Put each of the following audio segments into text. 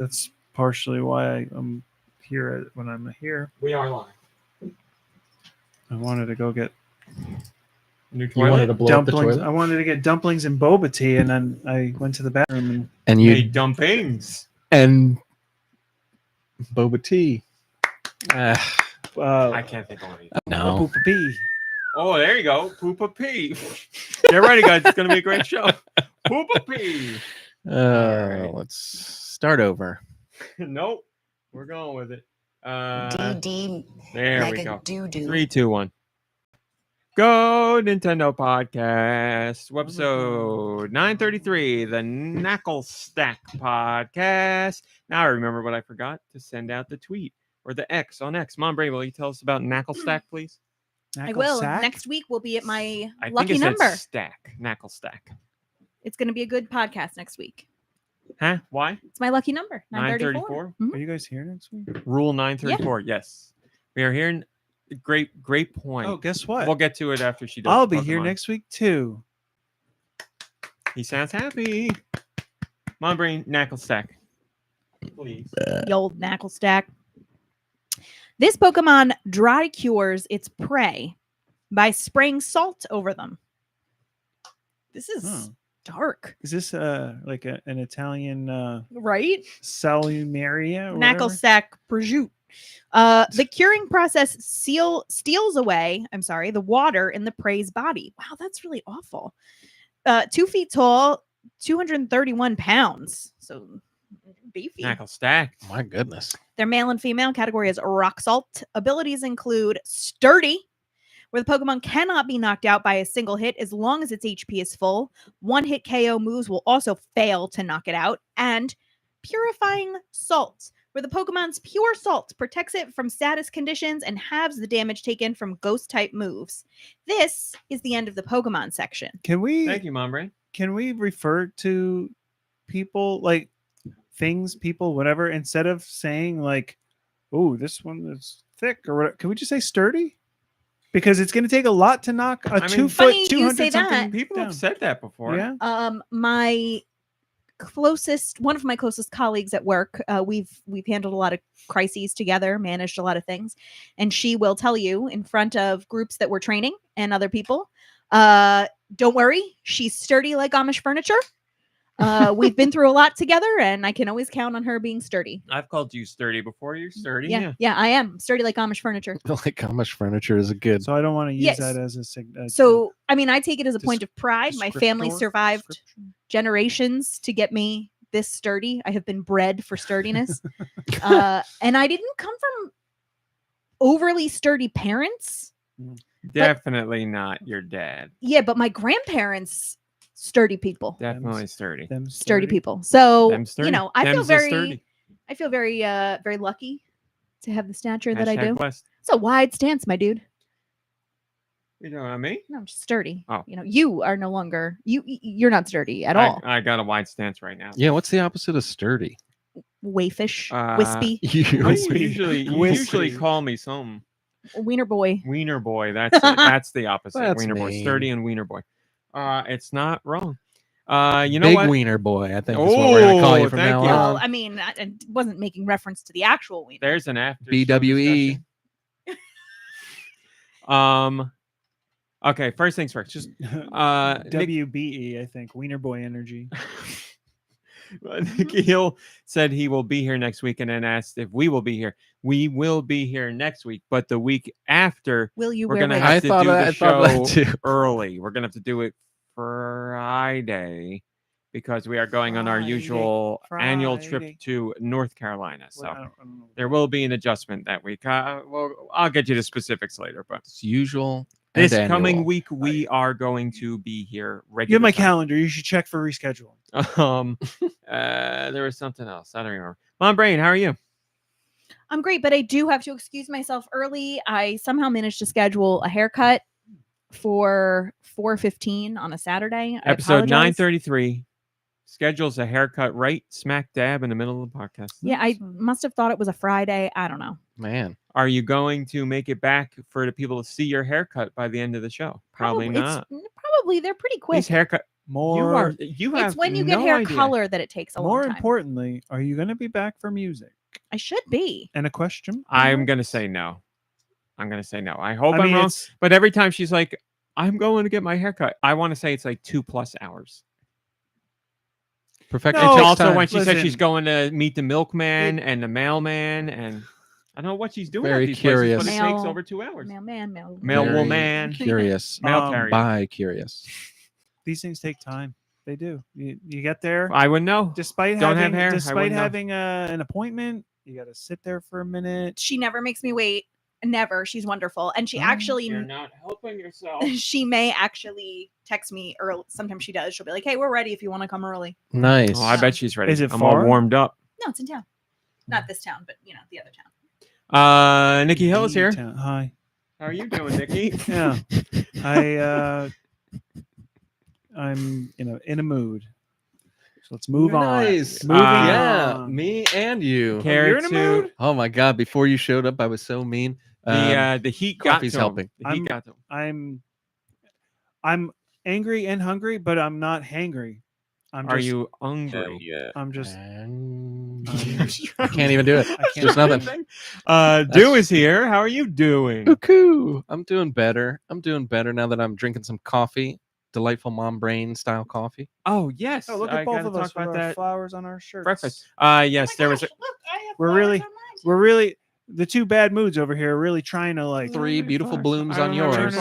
That's partially why I'm here when I'm here. We are live. I wanted to go get New You wanted to toilet? blow up the dumplings. toilet? I wanted to get dumplings and boba tea, and then I went to the bathroom And Hey, you dumpings. and boba tea. and I can't think of anything. No. boba pea. Oh, there you go. Poopa pee. Get ready, guys. It's going to be a great show. Poopa pee. Alright. Let's start over. Nope. We're going with it. DD There like we a go. doo-doo. 3, 2, 1. Go Nintendo Podcast, episode 933, the Knuckle Stack Podcast. Now I remember what I forgot to send out the tweet or the X on X. Mom, Bray, will you tell us about Knuckle Stack, please? I will. Sack? Next week will be at my I lucky think it number. said stack. Knuckle Stack. It's going to be a good podcast next week. Huh? Why? It's my lucky number, 934. 934? Are you guys here next week? Rule 934. Yes. We are here. Great point. Oh, guess what? We'll get to it after she does. I'll be here Pokemon. next week too. He sounds happy. Mom, Brain, Knuckle Stack. Please. The old knuckle stack. This Pokemon dry cures its prey by spraying salt over them. This is Oh. dark, Is this like an Italian right? salumeria? Or Knuckle whatever? stack prosciutto. The curing process steals away, the water in the prey's body. Wow, that's really awful. 2 feet tall, 231 pounds. So beefy. Knuckle Stack. My goodness. Their male and female category is rock salt. Abilities include sturdy, where the Pokemon cannot be knocked out by a single hit as long as its HP is full. One hit KO moves will also fail to knock it out. And purifying salt, where the Pokemon's pure salt protects it from status conditions and halves the damage taken from ghost type moves. This is the end of the Pokemon section. Can we? Thank you, Mom, Brain. Can we refer to people like things, people, whatever, instead of saying like, "Oh, this one is thick," or whatever? Can we just say sturdy? Because it's going to take a lot to knock a I mean, 2 funny foot, you 200 say something. that. People down. have said that before. Yeah. One of my closest colleagues at work, we've handled a lot of crises together, managed a lot of things, and she will tell you in front of groups that we're training and other people, don't worry, she's sturdy like Amish furniture. We've been through a lot together, and I can always count on her being sturdy. I've called you sturdy before. You're sturdy. Yeah, I am sturdy like Amish furniture. Like how much furniture is a good. So I don't want to use Yes. that as a So, I mean, I take it as a point of pride. My family descriptor? survived Description? generations to get me this sturdy. I have been bred for sturdiness. And I didn't come from overly sturdy parents. Definitely not your dad. Yeah, but my grandparents, sturdy people. Definitely sturdy. Them Sturdy people. So, Them sturdy. you know, I feel Them's the very sturdy. very lucky to have the stature that I Hashtag do. Quest. It's a wide stance, my dude. You know what I mean? No, I'm just sturdy. Oh. You know, you are no longer you're not sturdy at all. I got a wide stance right now. Yeah, what's the opposite of sturdy? Wayfish, Uh, wispy, You Wispy. usually Wispy. call me some wiener boy. wiener boy. That's it. That's the opposite. That's Wiener boy, mean. sturdy and wiener boy. It's not wrong. You know Big what? wiener boy, I think is what we're gonna call you Oh, from thank now you. Well, on. I mean, I wasn't making reference to the actual wiener. There's an after BWE. Okay, first things first. Just Nick, WBE, I think. Wiener Boy Energy. Nicky Hill said he will be here next week, and then asked if we will be here. We will be here next week, but the week after, Will you we're wear gonna lace? have I to thought do that- the I thought that show too. early. We're gonna have to do it Friday because we are going on our Friday, usual annual trip Friday. to North Carolina. So Well, I don't know. there will be an adjustment that week. Well, I'll get you the specifics later, but It's usual. and this coming annual. week we are going to be here You regularly. have my calendar. You should check for reschedule. There was something else. I don't remember. Mom Brain, how are you? I'm great, but I do have to excuse myself early. I somehow managed to schedule a haircut for 4:15 on a Saturday. I Episode apologize. 933 schedules a haircut right smack dab in the middle of the podcast. Yeah, I must have thought it was a Friday. I don't know. Man, Are you going to make it back for the people to see your haircut by the end of the show? Probably it's- not. Probably they're pretty quick. These haircut. More You have It's when you get no hair idea. color that it takes a more long time. importantly, are you going to be back for music? I should be. And a question? I'm gonna say no. I'm gonna say no. I hope I I'm mean, wrong. it's But every time she's like, I'm going to get my haircut, I want to say it's like 2+ hours. Perfect. No, It's takes also when she said she's Listen. going to meet the milkman and the mailman, and I don't know what she's doing Very at these curious. places, but it takes Mail- over 2 hours. Mailman. Mail Very woman. Curious. Mail Um, carrier. Bi curious. these things take time. They do. You get there. I wouldn't know. Despite Don't have having hair, I despite wouldn't know. having an appointment, you got to sit there for a minute. She never makes me wait. Never. She's wonderful. And she Oh, actually You're not helping yourself. she may actually text me early. Sometimes she does. She'll be like, "Hey, we're ready if you want to come early." Nice. Oh, I bet she's ready. Is it I'm all far? warmed up. No, it's in town. Not this town, but the other town. Nikki Hill is here. Hi. How are you doing, Nikki? Yeah. I'm in a mood. So let's move Nice. on. Moving Yeah, on. me and you. Care you're in a to- mood? Oh my God! Before you showed up, I was so mean. The heat got coffee's to him. helping. The heat got to him. I'm angry and hungry, but I'm not hangry. Are you hungry? yeah. I'm just I can't even do it. I can't There's nothing. Deux is here. How are you doing? Cuckoo. I'm doing better. I'm doing better now that I'm drinking some coffee. Delightful mom brain style coffee. Oh yes. Oh, look I at both gotta of us talk with about our that flowers on our shirts. breakfast. Yes, there was. We're really the two bad moods over here are really trying to like 3 beautiful flowers. blooms I on don't have any yours.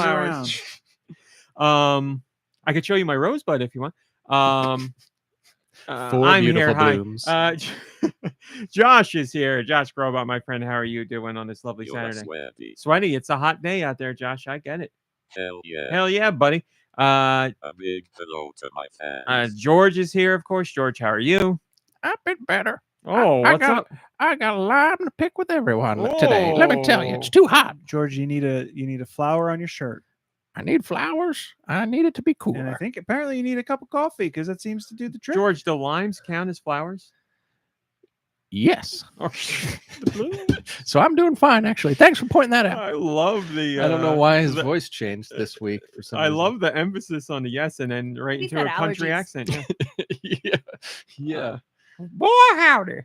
flowers. I could show you my rosebud if you want. 4 I'm beautiful here. Hi. blooms. Josh is here. Josh Grobot, my friend. How are you doing on this lovely You're Saturday? sweaty. Sweaty. It's a hot day out there, Josh. I get it. Hell yeah. Hell yeah, buddy. A big hello to my fans. George is here, of course. George, how are you? I've been better. Oh, I what's got- up? I got a line to pick with everyone today. Let me tell you, it's Oh. too hot. George, you need a flower on your shirt. I need flowers. I need it to be cooler. And I think apparently you need a cup of coffee because that seems to do the trick. George, do limes count as flowers? Yes. The blue? So I'm doing fine, actually. Thanks for pointing that out. I love the. I don't know why his the- voice changed this week for some I reason. love the emphasis on the yes and then right He's into a got country allergies. accent. Yeah. yeah. Boy, howdy.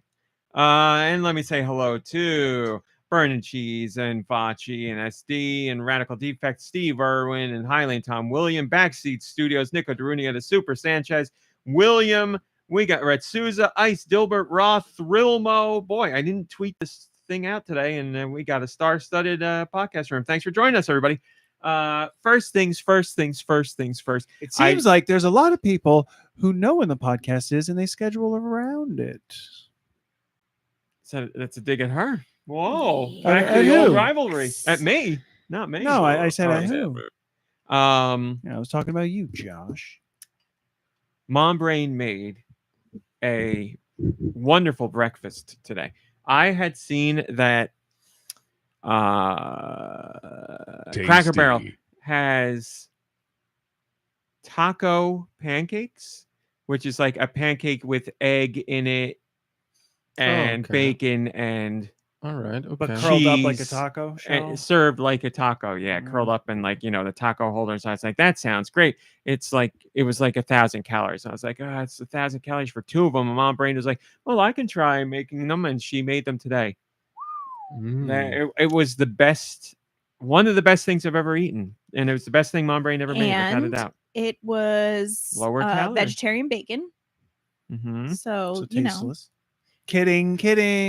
And let me say hello to Burning Cheese and Fachi and SD and Radical Defect, Steve Irwin and Highland Tom William, Backseat Studios, Nico Darunia, the Super Sanchez, William. We got Red Souza, Ice, Dilbert, Roth, Thrillmo. Boy, I didn't tweet this thing out today, and we got a star-studded podcast room. Thanks for joining us, everybody. First things first. It seems like there's a lot of people who know when the podcast is and they schedule around it. So that's a dig at her. Whoa. Yeah. Back to At the old who? rivalry. At me. Not me. No, I said Oh, at who? Yeah, I was talking about you, Josh. Mom Brain made a wonderful breakfast today. I had seen that Cracker Barrel has taco pancakes, which is like a pancake with egg in it and okay. bacon and All right. Okay. But curled up like a Cheese taco shell. served like a taco. Yeah, curled Mm. up in like, the taco holder. So I was like, that sounds great. It was like 1,000 calories. I was like, oh, it's 1,000 calories for 2 of them. And Mom Brain was like, well, I can try making them. And she made them today. Mm. It was the best, one of the best things I've ever eaten. And it was the best thing Mom Brain ever made, without a And doubt. It was Lower calorie. vegetarian bacon. Hmm So, So tasteless. Kidding.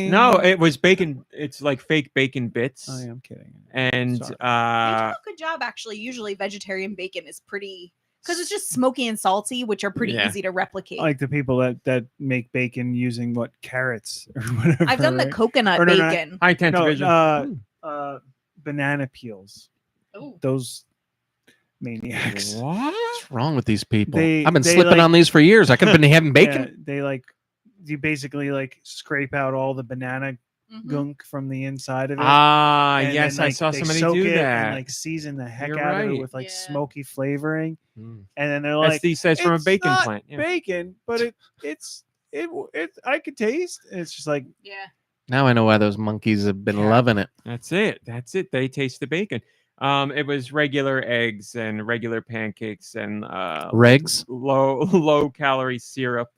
No, it was bacon. It's like fake bacon bits. Oh, yeah, I'm kidding. And Sorry. They do a good job, actually. Usually, vegetarian bacon is pretty because it's just smoky and salty, which are pretty Yeah. easy to replicate. Like the people that make bacon using what carrots or whatever. I've done the right? coconut Or no, no, bacon. high tension No, vision. banana peels. Ooh. Those maniacs. What? What's wrong with these people? They- I've been they slipping like- on these for years. I could have been having bacon. Yeah, they you basically scrape out all the banana Mhm. gunk from the inside of it. Ah, and yes, then, I saw they somebody soak do it that. and season the heck You're out of right. it with Yeah. smoky flavoring, Mm. and then they're like, SD says from a "It's bacon not plant. Yeah. bacon, but it I could taste. And it's just like, Yeah. Now I know why those monkeys have been Yeah. loving it. That's it. They taste the bacon. It was regular eggs and regular pancakes and Regs? low calorie syrup.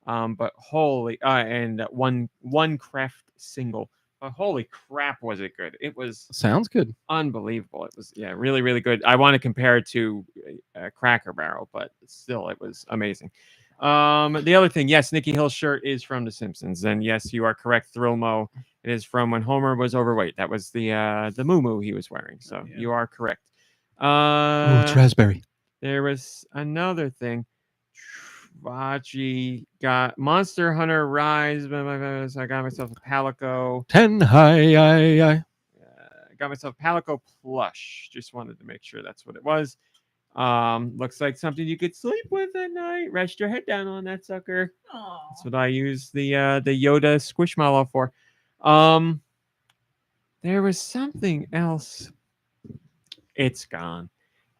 But holy and one craft single. But holy crap, was it good? It was Sounds good. unbelievable. It was really really good. I want to compare it to Cracker Barrel, but still it was amazing. The other thing, yes, Nicky Hill's shirt is from The Simpsons, and yes, you are correct, Thrillmo. It is from when Homer was overweight. That was the moo he was wearing. So Yeah. you are correct. Oh, it's raspberry. There was another thing. Vachi got Monster Hunter Rise. I got myself a Palico. 10 high. I got myself Palico plush. Just wanted to make sure that's what it was. Looks like something you could sleep with at night. Rest your head down on that sucker. That's what I use the Yoda Squishmallow for. There was something else. It's gone.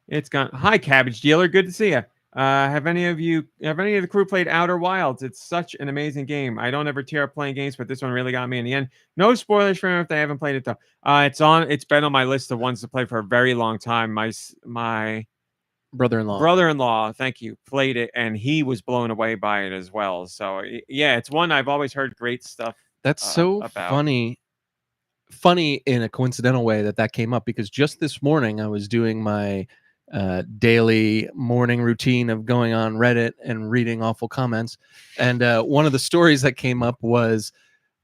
It's gone. Hi, Cabbage Dealer. Good to see you. Have any of the crew played Outer Wilds? It's such an amazing game. I don't ever tear up playing games, but this one really got me in the end. No spoilers for them if they haven't played it though. It's been on my list of ones to play for a very long time. My brother-in-law, thank you, played it and he was blown away by it as well. So yeah, it's one I've always heard great stuff. That's so about. funny in a coincidental way that came up, because just this morning I was doing my daily morning routine of going on Reddit and reading awful comments, and one of the stories that came up was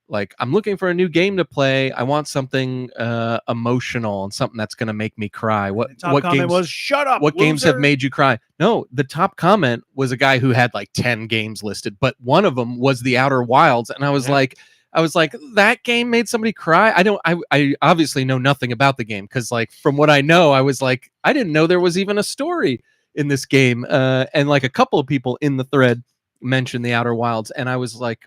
like, I'm looking for a new game to play. I want something emotional and something that's going to make me cry. What comment games was, "Shut up, what games have loser." made you cry? No, the top comment was a guy who had like 10 games listed, but one of them was the Outer Wilds, and I was like, that game made somebody cry. I obviously know nothing about the game, because like from what I know, I was like, I didn't know there was even a story in this game. And like a couple of people in the thread mentioned the Outer Wilds, and I was like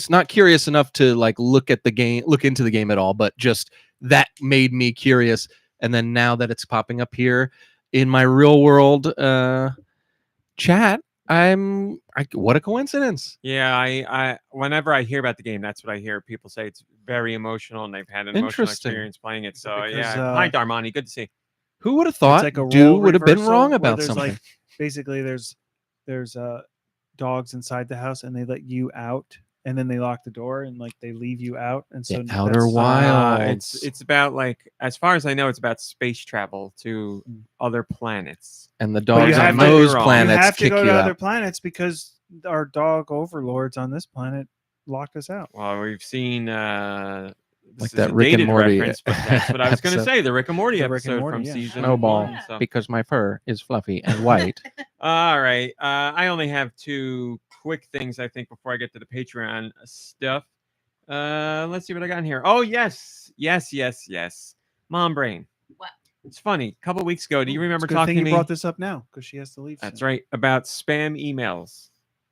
not curious enough to like look into the game at all, but just that made me curious. And then now that it's popping up here in my real world chat, what a coincidence. Yeah, I whenever I hear about the game, that's what I hear. People say it's very emotional and they've had an emotional Interesting. experience playing it. So Because, yeah. Hi Darmani, good to see. Who would have It's thought like a Deux role would have been reversal wrong where about there's, something? like, basically there's dogs inside the house and they let you out and then they lock the door and like they leave you out, and so The Outer that's- Wilds. It's about, like, as far as I know, it's about space travel to other planets. And the But you dogs have on to- those you you planets have to kick go you to other out. planets because our dog overlords on this planet locked us out. Well, we've seen this Like is that a Rick and dated Morty reference, but that's what I was going to episode. say. The Rick and Morty The Rick and episode Morty, from yeah. season Snowball, one. So. because my fur is fluffy and white. All right. I only have two quick things, I think, before I get to the Patreon stuff. Let's see what I got in here. Oh, yes. Mom Brain. What? It's funny. A couple weeks ago, do you remember It's a good talking thing to you me? brought this up now because she has to leave. That's soon. right. About spam emails.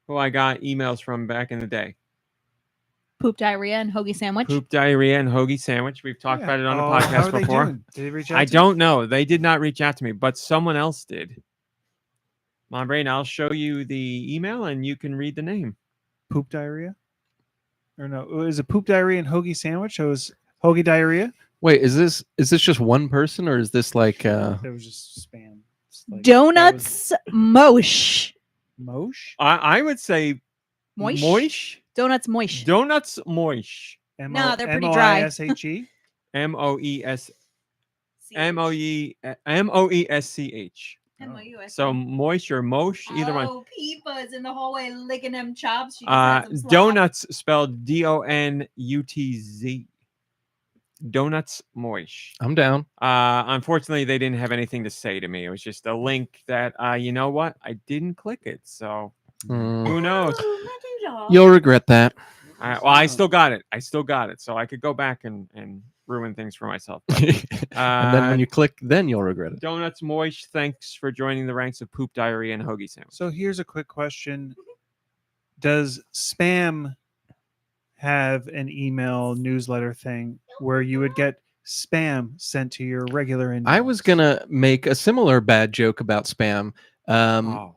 Who I got emails from back in the day. Poop diarrhea and hoagie sandwich. Poop diarrhea and hoagie sandwich. We've talked Yeah. about it on the Oh, how podcast are they before. doing? Did they reach out I to you? don't know. They did not reach out to me, but someone else did. Mom Brain, I'll show you the email and you can read the name. Poop diarrhea? Or no, it was a poop diarrhea and hoagie sandwich. So it was hoagie diarrhea. Wait, is this just one person, or is this like It was just spam. It's like- Donuts mosh. that was Mosh? I would say Moish? moish. Donuts moish. Donuts moish. No, they're pretty dry. M-O-I-S-H-E? M-O-E-S M-O-E-S-C-H. So moish or mosh, either one. Oh, Peepa's in the hallway licking them chops. She just had some slop. Donuts spelled D-O-N-U-T-Z. Donuts moish. I'm down. Unfortunately, they didn't have anything to say to me. It was just a link that, you know what? I didn't click it. So who knows? You'll regret that. Well, I still got it. So I could go back and ruin things for myself. And then when you click, then you'll regret it. Donuts moish, thanks for joining the ranks of poop diarrhea and hoagie sandwich. So here's a quick question. Does spam have an email newsletter thing where you would get spam sent to your regular inbox? I was gonna make a similar bad joke about spam. Oh,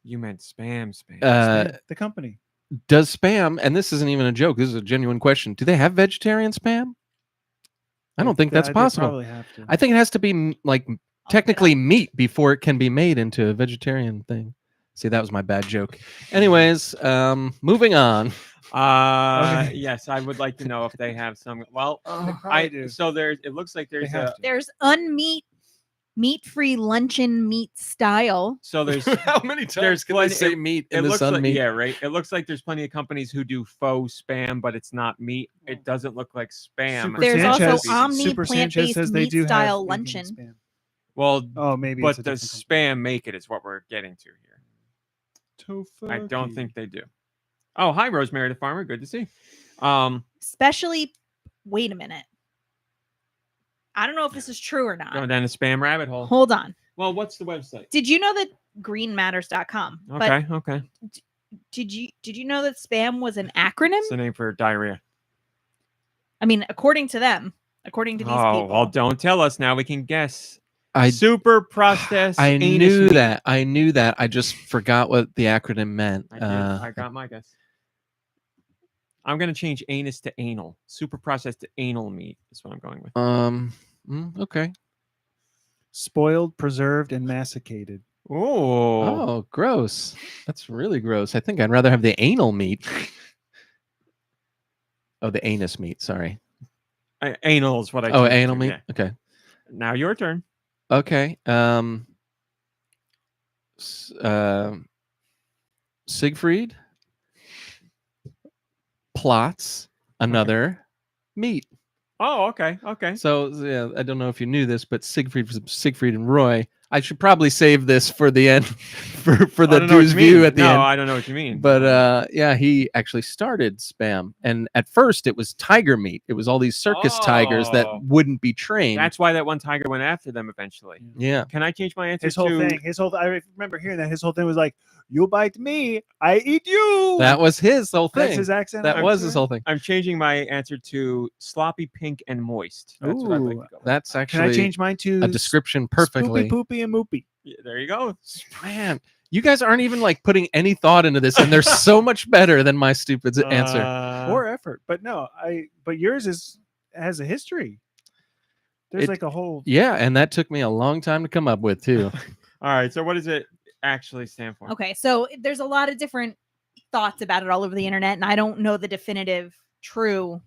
you meant spam. Spam, the company. Does spam, and this isn't even a joke, this is a genuine question, do they have vegetarian spam? I don't think that's They possible. probably have to. I think it has to be like I'll look it technically up. meat before it can be made into a vegetarian thing. See, that was my bad joke. Anyways, moving on. Okay. Yes, I would like to know if they have some. Well, They probably do. so there's. It looks like there's have a. to. There's meat-free luncheon meat style. So there's. How many times There's can I plenty- say meat It in this looks like unmeat? yeah, right. It looks like there's plenty of companies who do faux spam, but it's not meat. It doesn't look like spam. Super There's also Sanchez, Omni Super Sanchez plant-based says they meat do have style vegan luncheon. spam. Well, Oh, maybe. but it's a the different company. spam make it is what we're getting to here. I don't Tofurkey. think they do. Oh, hi, Rosemary the farmer. Good to see. Especially, wait a minute. I don't know if this is true or Going not. down the spam rabbit hole. Hold on. Well, what's the website? Did you know that greenmatters.com? Okay, okay. Did you know that spam was an acronym? It's the name for diarrhea. I mean, according to them, according to these Oh, people. well, don't tell us now. We can guess. I Super processed. I anus knew meat. that. I knew that. I just forgot what the acronym meant. I did. I got my guess. I'm gonna change anus to anal. Super processed anal meat is what I'm going with. Okay. Spoiled, preserved, and masticated. Oh, Oh, gross. That's really gross. I think I'd rather have the anal meat. Oh, the anus meat. Sorry. Anal is what I. Oh, changed anal to, meat. yeah. Okay. Now your turn. Okay. Siegfried plots another meat. Oh, okay, okay. So yeah, I don't know if you knew this, but Siegfried and Roy. I should probably save this for the end, for I the don't know what Deux you view mean. at the no, end. I don't know what you mean. But yeah, he actually started spam, and at first it was tiger meat. It was all these circus tigers that Oh. wouldn't be trained. that's why that one tiger went after them eventually. yeah. Can I change my answer His whole to? thing. I remember hearing that. His whole thing was like, "You bite me, I eat you." That was his whole thing. That's his accent. That I'm was sure. his whole thing. I'm changing my answer to sloppy, pink, and moist. That's what I'd like Ooh, to go with. That's Can I actually change mine to a description perfectly. Spoopy, poopy, and moopy? Yeah, there you go. Man, you guys aren't even like putting any thought into this, and they're so much better than my stupid answer. More effort, but no, But yours has a history. There's It- like a whole. Yeah, and that took me a long time to come up with too. All right. So what does it actually stand for? Okay, so there's a lot of different thoughts about it all over the internet, and I don't know the definitive true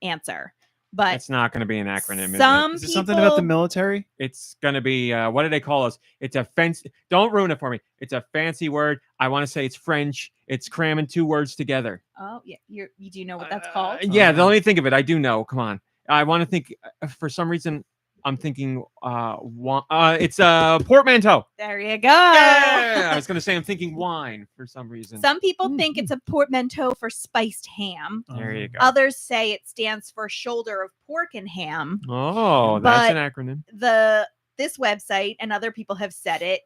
answer. But It's not going to be an acronym. some Is it people, something about the military? It's going to be what do they call us? It's a fancy. Don't ruin it for me. It's a fancy word. I want to say it's French. It's cramming two words together. Oh yeah, you do know what that's called? Yeah. Let me think of it. I do know. Come on. I want to think. For some reason, I'm thinking. It's a portmanteau. There you go. Yeah. I was going to say I'm thinking wine for some reason. Some people think it's a portmanteau for spiced ham. There you go. Others say it stands for shoulder of pork and ham. Oh, that's But- an acronym. This website and other people have said it.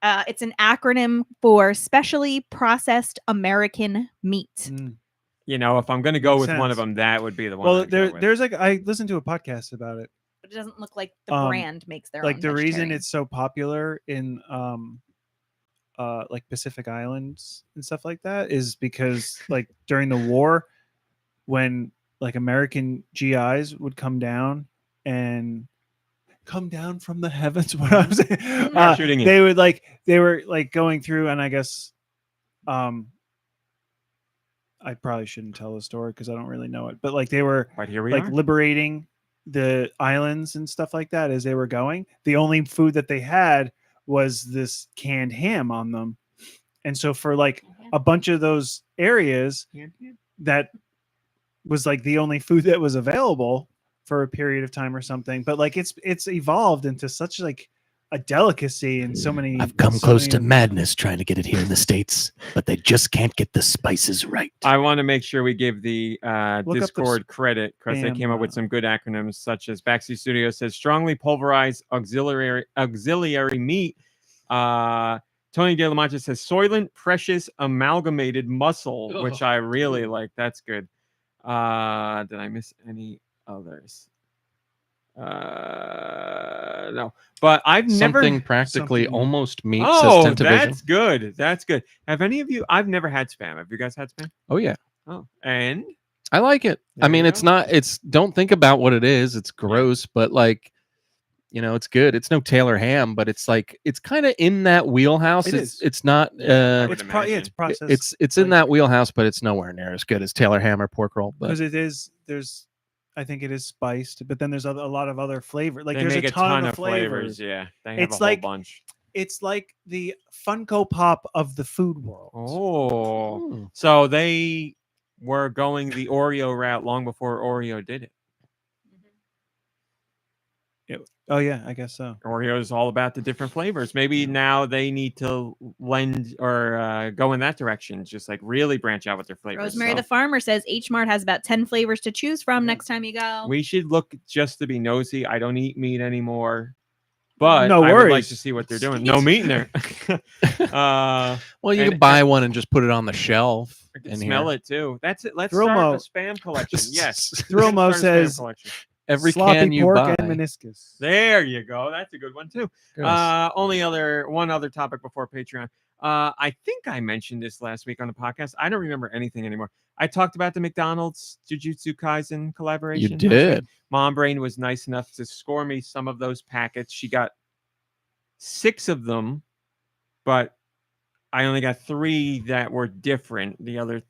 It's an acronym for specially processed American meat. Mm. You know, if I'm going to go Makes with one of sense. them, that would be the one. Well, I'd go with. there's like I listened to a podcast about it. But it doesn't look like the Um, brand makes their Like own the reason vegetarian. it's so popular in like Pacific Islands and stuff like that is because like during the war, when like American GIs would come down from the heavens. What I'm saying, Parachuting in. they were like going through, and I guess I probably shouldn't tell the story because I don't really know it, but like they were But here we like are. liberating the islands and stuff like that as they were going. The only food that they had was this canned ham on them, and so for like a bunch of those areas, that was like the only food that was available for a period of time or something. But like it's evolved into such like a delicacy in so many. I've come so close to many- madness trying to get it here in the States, but they just can't get the spices right. I want to make sure we give the Look up the Discord credit because they spam, came up with some good acronyms, such as Backseat Studio says strongly pulverized auxiliary meat. Tony De La Mancha says soylent, precious, amalgamated muscle, which I really like. That's good. Did I miss any others? No, but I've never. Something practically something- almost meat. Oh, says Tentavision. that's good. That's good. Have any of you? I've never had spam. Have you guys had spam? Oh yeah. Oh, and I like it. I There mean, you it's go. not. It's don't think about what it is. It's gross, but like, it's good. It's no Taylor ham, but it's like it's kind of in that wheelhouse. It it's is. it's not. Yeah, I would It's imagine. it's processed. It's in that wheelhouse, but it's nowhere near as good as Taylor ham or pork roll. But because it is. I think it is spiced, but then there's a lot of other flavor. Like They there's make a ton of flavors. Yeah, they have It's a whole like- bunch. It's like the Funko Pop of the food world. Oh, so they were going the Oreo route long before Oreo did it. Oh yeah, I guess so. Oreo is all about the different flavors. Maybe now they need to lend or go in that direction, just like really branch out with their flavors. Rosemary So the farmer says H Mart has about 10 flavors to choose from next time you go. we should look just to be nosy. I don't eat meat anymore, but No I would like worries. to see what they're doing. No meat in there. well, you and- can buy one and just put it on the shelf. I can in smell here. it too. That's it. Let's Thrilmo- start a spam collection. Yes. Thrilmo Start a spam says- collection. Every Sloppy can you pork buy. and meniscus. There you go. That's a good one too. Goodness. One other topic before Patreon. I think I mentioned this last week on the podcast. I don't remember anything anymore. I talked about the McDonald's Jujutsu Kaisen collaboration. You did. Mom Brain was nice enough to score me some of those packets. She got 6 of them, but I only got 3 that were different. The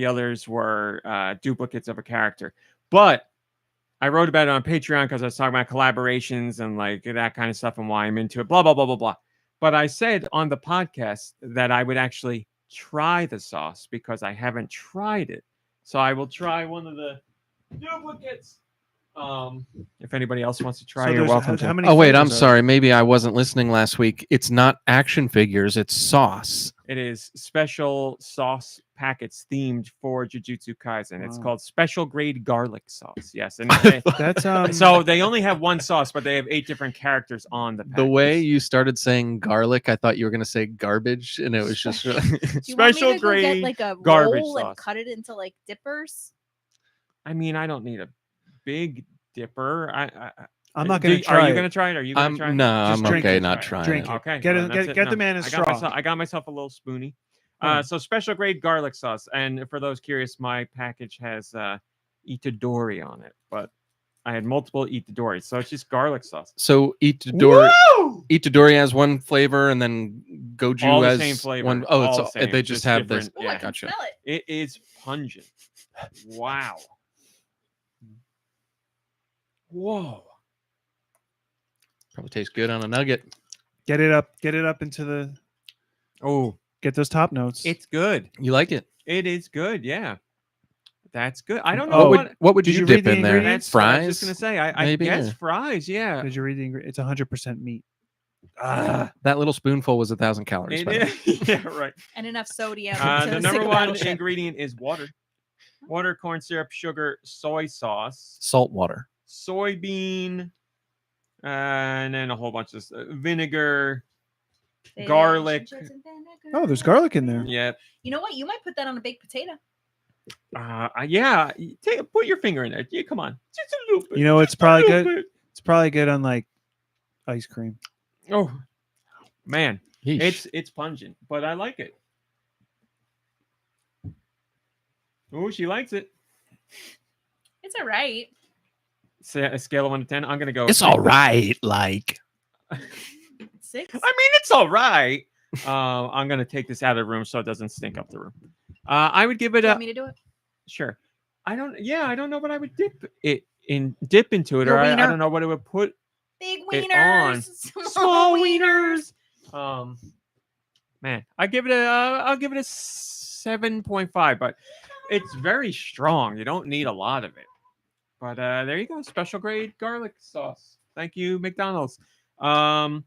others were duplicates of a character. But I wrote about it on Patreon because I was talking about collaborations and like that kind of stuff and why I'm into it, blah, blah, blah, blah, blah. But I said on the podcast that I would actually try the sauce because I haven't tried it. So I will try one of the duplicates. If anybody else wants to try, So you're there's- welcome how to. many Oh wait, flavors I'm are there? sorry. Maybe I wasn't listening last week. It's not action figures. It's sauce. It is special sauce packets themed for Jujutsu Kaisen. It's Wow. called special grade garlic sauce. Yes. And That's so they only have one sauce, but they have 8 different characters on the package. The way you started saying garlic, I thought you were going to say garbage, and it was just. Do you want me special to go get grade like a garbage roll sauce. and cut it into like dippers? I mean, I don't need a big dipper. I'm not going to Are try you it. going to try it? Are you going to try it? No, Just I'm drink okay it. not Try trying. Drink it. it. Okay. Get well, it- that's get- get the man a I got straw. myself- I got myself a little spoonie. Oh. So special grade garlic sauce. And for those curious, my package has Itadori on it, but I had multiple Itadoris, so it's just garlic sauce. So Itadori, Woo! Itadori has one flavor, and then Goju All the has same flavor. one. Oh, it's all all, the same, they just have this. different. Oh, I Yeah, can gotcha. smell it. it is pungent. Wow. Whoa. Probably tastes good on a nugget. Get it up into the. Oh, Get those top notes. it's good. You like it? It is good. Yeah, that's good. I don't know Oh, what. What would Did you you dip read the in there? ingredients? That's what I was Fries? just gonna say. I maybe, guess or- fries. Yeah. Did you read the ingredients? It's 100% meat. That little spoonful was 1,000 calories. It by the way. is. Yeah, right. And enough sodium. The to number sink a one battleship. ingredient is water. Water, corn syrup, sugar, soy sauce, Salt water. soybean, and then a whole bunch of vinegar. Fish garlic. and chips and vinegar. Oh, there's garlic in there. Yeah. You know what? You might put that on a baked potato. Yeah. Put your finger in there. Yeah, come on. Just a little bit. You know, it's just a probably little good. bit. It's probably good on like ice cream. Oh, man. Yeesh. It's pungent, but I like it. Oh, she likes it. It's all right. Say a scale of 1 to 10. I'm gonna go. It's all right. Like, 6. I mean, it's all right. I'm gonna take this out of the room so it doesn't stink up the room. I would give it You a want me to do it? sure. I don't know what I would dip into it, Your or I wiener. don't know what it would put Big it on. wieners. small wieners. Man, I'll give it a 7.5, but it's very strong. You don't need a lot of it. But there you go, special grade garlic sauce. Thank you, McDonald's. All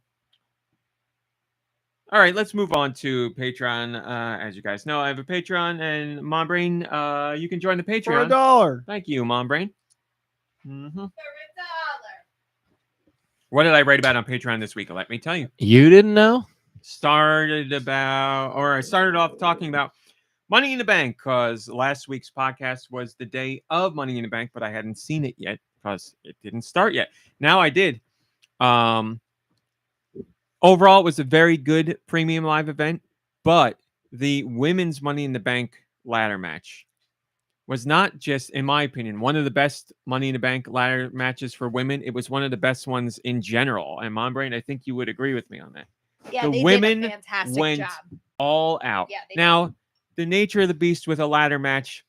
right, let's move on to Patreon. As you guys know, I have a Patreon, and Mom Brain, you can join the For Patreon. $1. Thank you, Mom Brain. What did I write about on Patreon this week? Let me tell you. You didn't know? I started off talking about Money in the Bank because last week's podcast was the day of Money in the Bank, but I hadn't seen it yet because it didn't start yet. Now I did. Overall, it was a very good premium live event, but the women's Money in the Bank ladder match was not just, in my opinion, one of the best Money in the Bank ladder matches for women. It was one of the best ones in general. And Mom Brain, I think you would agree with me on that. Yeah, The they women did a fantastic went job. all out. Yeah, they Now, the nature of the beast with a ladder match,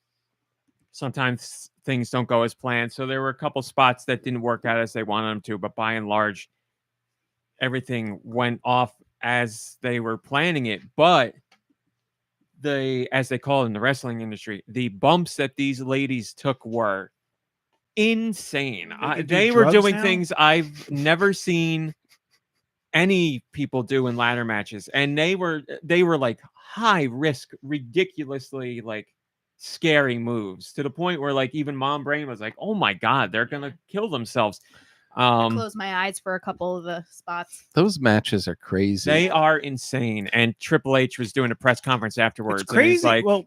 sometimes things don't go as planned. So there were a couple spots that didn't work out as they wanted them to, but by and large, everything went off as they were planning it. But as they call it in the wrestling industry, the bumps that these ladies took were insane. They They do were drugs doing now? things I've never seen any people do in ladder matches, and they were like high risk, ridiculously like scary moves to the point where like even Mom Brain was like, "Oh my god, they're gonna kill themselves." I closed my eyes for a couple of the spots. Those matches are crazy. They are insane. And Triple H was doing a press conference afterwards. It's And he's crazy. like, Well,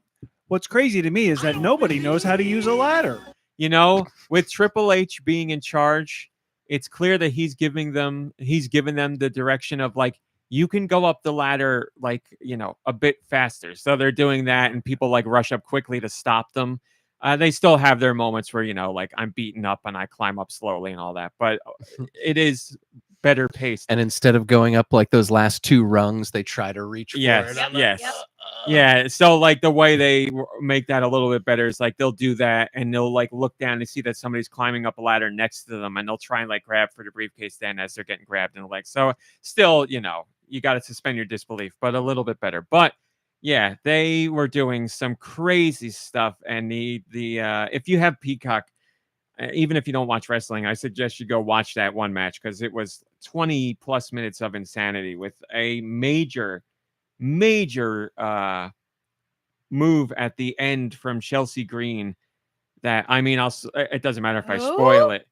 what's crazy to me is that nobody knows how to use a ladder. you know, with Triple H being in charge, it's clear that he's given them the direction of like, you can go up the ladder like, you know, a bit faster. So they're doing that, and people like rush up quickly to stop them. They still have their moments where, you know, like I'm beaten up and I climb up slowly and all that, but it is better paced. And instead of going up like those last two rungs, they try to reach for Yes, it. I'm like, yes. Yeah, so like the way they make that a little bit better is like they'll do that and they'll like look down and see that somebody's climbing up a ladder next to them, and they'll try and like grab for the briefcase then as they're getting grabbed in the leg. So still, you know, you got to suspend your disbelief, but a little bit better. But yeah, they were doing some crazy stuff, and the if you have Peacock, even if you don't watch wrestling, I suggest you go watch that one match because it was 20 plus minutes of insanity with a major move at the end from Chelsea Green that, I mean, it doesn't matter if I spoil it.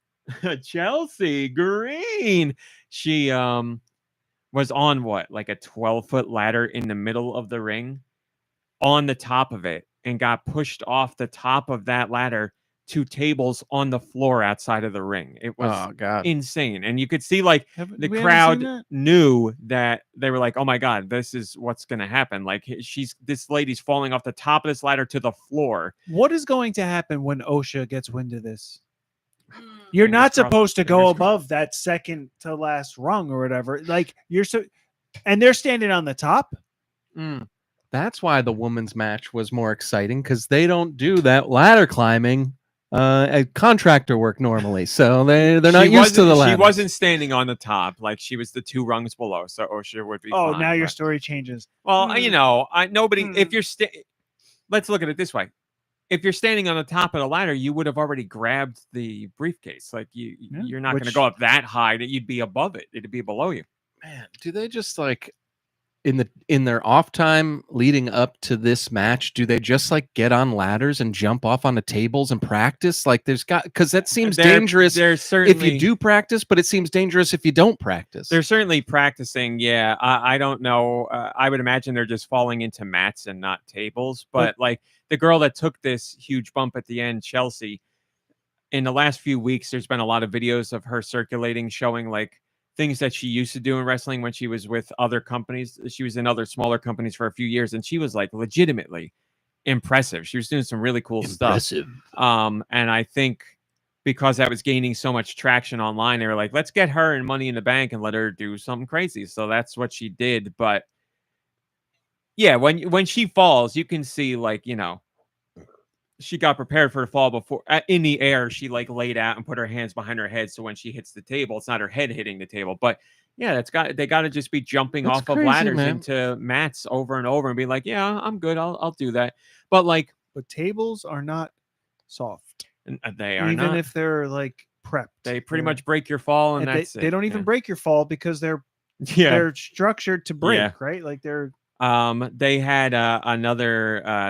Chelsea Green, she was on what, like a 12-foot ladder in the middle of the ring on the top of it, and got pushed off the top of that ladder to tables on the floor outside of the ring. It was oh god. insane. And you could see like the We haven't crowd seen that? knew that they were like, oh my god, this is what's going to happen. Like this lady's falling off the top of this ladder to the floor. What is going to happen when OSHA gets wind of this? Mm. You're Fingers not crossed, supposed to go fingers above that second to last rung or whatever. Like and they're standing on the top. That's why the women's match was more exciting, because they don't do that ladder climbing at contractor work normally. So they're not used to the ladder. She wasn't standing on the top, like she was the two rungs below, so OSHA would be Oh, fine, now your but- story changes. Well, you know, nobody. Hmm. If you're let's look at it this way: if you're standing on the top of the ladder, you would have already grabbed the briefcase. Like you're not going to which- go up that high that you'd be above it; it'd be below you. Man, do they just like in their off time leading up to this match, do they just like get on ladders and jump off onto tables and practice? Like because that seems dangerous They're certainly, if you do practice, but it seems dangerous if you don't practice. They're certainly practicing. Yeah, I don't know. I would imagine they're just falling into mats and not tables. But like the girl that took this huge bump at the end, Chelsea, in the last few weeks, there's been a lot of videos of her circulating showing like things that she used to do in wrestling when she was with other companies. She was in other smaller companies for a few years, and she was like legitimately impressive. She was doing some really cool stuff. And I think because that was gaining so much traction online, they were like, let's get her in Money in the Bank and let her do something crazy. So that's what she did. But yeah, when she falls, you can see like, you know, she got prepared for the fall before in the air. She like laid out and put her hands behind her head, so when she hits the table, it's not her head hitting the table. But yeah, they got to just be jumping That's off of crazy, ladders man. into mats over and over and be like, yeah, I'm good. I'll do that. But like, But tables are not soft. they are Even not. if they're like prepped. They pretty They're- much break your fall, and and that's they don't even yeah. break your fall because they're Yeah. structured to break, Yeah. right? Like they're They had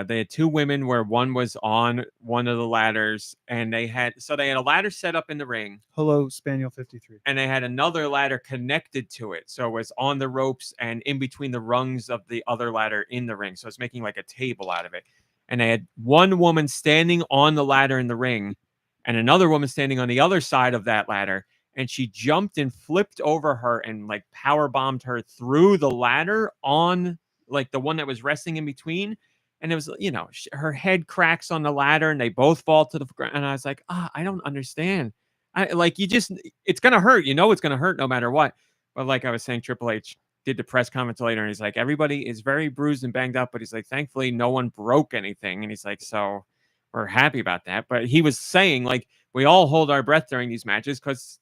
they had two women where one was on one of the ladders, and they had a ladder set up in the ring, hello Spaniel 53. and they had another ladder connected to it. So it was on the ropes and in between the rungs of the other ladder in the ring. So it's making like a table out of it. And they had one woman standing on the ladder in the ring and another woman standing on the other side of that ladder. And she jumped and flipped over her and like power bombed her through the ladder on like the one that was resting in between. and it was, her head cracks on the ladder and they both fall to the ground. And I was like, I don't understand. It's going to hurt. It's going to hurt no matter what. But like I was saying, Triple H did the press conference later and he's like, everybody is very bruised and banged up, but he's like, thankfully no one broke anything. And he's like, so we're happy about that. But he was saying, like, we all hold our breath during these matches because,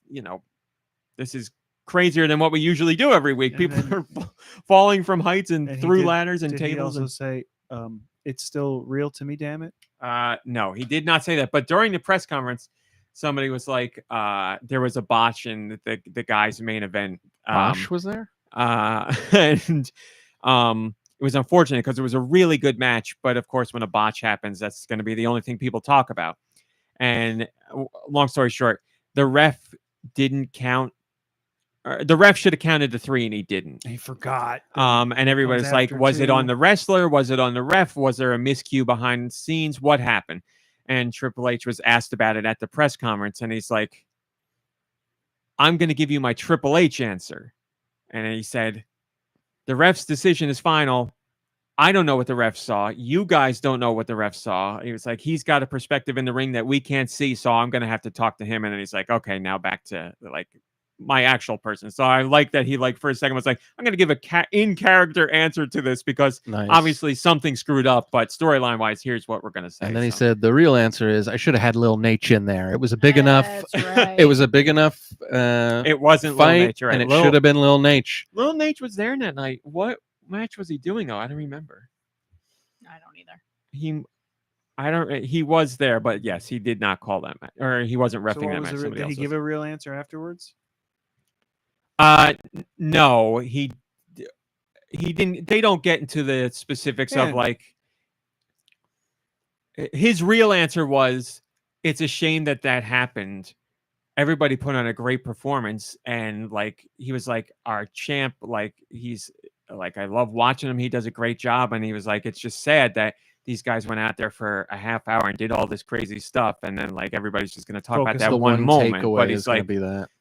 this is crazier than what we usually do every week. And People are falling from heights and through ladders and did he tables. also say, it's still real to me, damn it? No, he did not say that. But during the press conference, somebody was like, there was a botch in the guy's main event. Bosch was there? And it was unfortunate because it was a really good match. But of course, when a botch happens, that's going to be the only thing people talk about. And long story short, the ref didn't count. The ref should have counted the 3 and he didn't. He forgot. And everybody's like, was it on the wrestler? Was it on the ref? Was there a miscue behind the scenes? What happened? And Triple H was asked about it at the press conference. And he's like, I'm going to give you my Triple H answer. And he said, the ref's decision is final. I don't know what the ref saw. You guys don't know what the ref saw. He was like, he's got a perspective in the ring that we can't see. So I'm going to have to talk to him. And then he's like, okay, now back to like my actual person. So I like that he for a second was like, I'm going to give a in character answer to this because obviously something screwed up, but storyline wise, here's what we're going to say. And then he said, the real answer is I should have had Lil Nate in there. It was a big enough. Right. It was a big enough. It wasn't fight, Lil Nate, right? and it should have been Lil Nate. Lil Nate was there that night. What match was he doing though? I don't remember. I don't either. He was there, but yes, he did not call that match, or he wasn't reffing that match. Did he give a real answer afterwards? No, he didn't. They don't get into the specifics of like his real answer was, it's a shame that happened. Everybody put on a great performance, and like he was like our champ. Like he's like, I love watching him. He does a great job, and he was like, it's just sad that these guys went out there for a half hour and did all this crazy stuff, and then like everybody's just going to talk about that one moment. But he's like,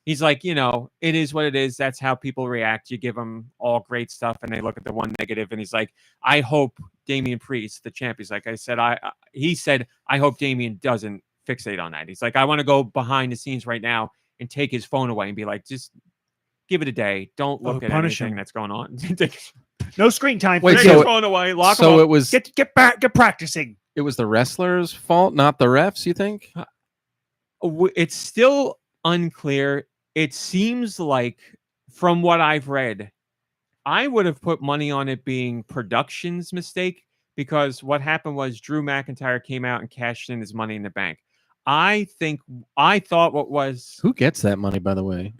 he's like, it is what it is. That's how people react. You give them all great stuff, and they look at the one negative. And he's like, I hope Damian Priest, the champ, he's like, he said, I hope Damian doesn't fixate on that. He's like, I want to go behind the scenes right now and take his phone away and be like, just give it a day. Don't look at anything that's going on. No screen time. Wait, take his phone away. Lock him up. It was get back, get practicing. It was the wrestler's fault, not the refs. You think? It's still unclear. It seems like, from what I've read, I would have put money on it being production's mistake, because what happened was Drew McIntyre came out and cashed in his Money in the Bank. I thought what was, who gets that money, by the way?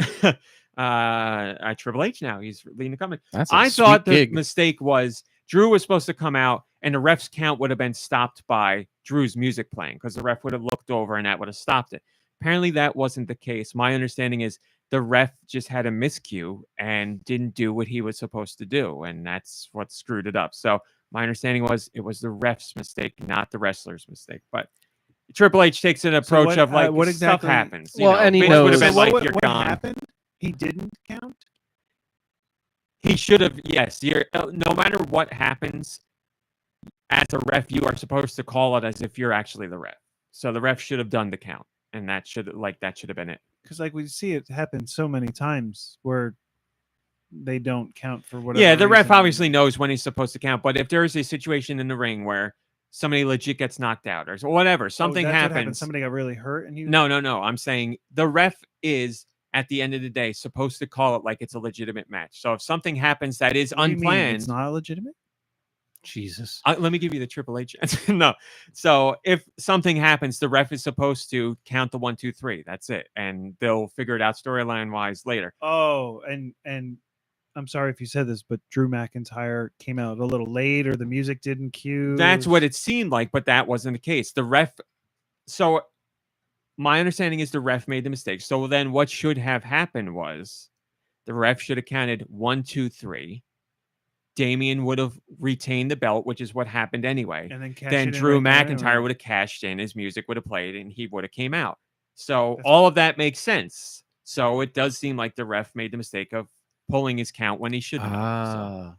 Triple H now. He's leading the company. I thought the mistake was Drew was supposed to come out and the ref's count would have been stopped by Drew's music playing, because the ref would have looked over and that would have stopped it. Apparently that wasn't the case. My understanding is the ref just had a miscue and didn't do what he was supposed to do, and that's what screwed it up. So my understanding was it was the ref's mistake, not the wrestler's mistake. But Triple H takes an approach of like, what exactly stuff happens. Well, and he knows. Would have been like, what you're gone. Happened? He didn't count? He should have, yes. No matter what happens, as a ref, you are supposed to call it as if you're actually the ref. So the ref should have done the count, and that should have been it. Because like we see it happen so many times where they don't count for whatever. Yeah, the ref reason. obviously knows when he's supposed to count, but if there is a situation in the ring where somebody legit gets knocked out or whatever, something happens. Somebody got really hurt, and you. No. I'm saying the ref is, at the end of the day, supposed to call it like it's a legitimate match. So if something happens that is unplanned, it's not legitimate. Jesus. Let me give you the Triple H answer. No. So if something happens, the ref is supposed to count the 1, 2, 3. That's it. And they'll figure it out storyline wise later. Oh, and I'm sorry if you said this, but Drew McIntyre came out a little late, or the music didn't cue. That's what it seemed like, but that wasn't the case. The ref. So my understanding is the ref made the mistake. So then what should have happened was the ref should have counted 1, 2, 3. Damian would have retained the belt, which is what happened anyway. And then Drew McIntyre would have cashed in, his music would have played, and he would have came out. So all of that makes sense. So it does seem like the ref made the mistake of pulling his count when he shouldn't have.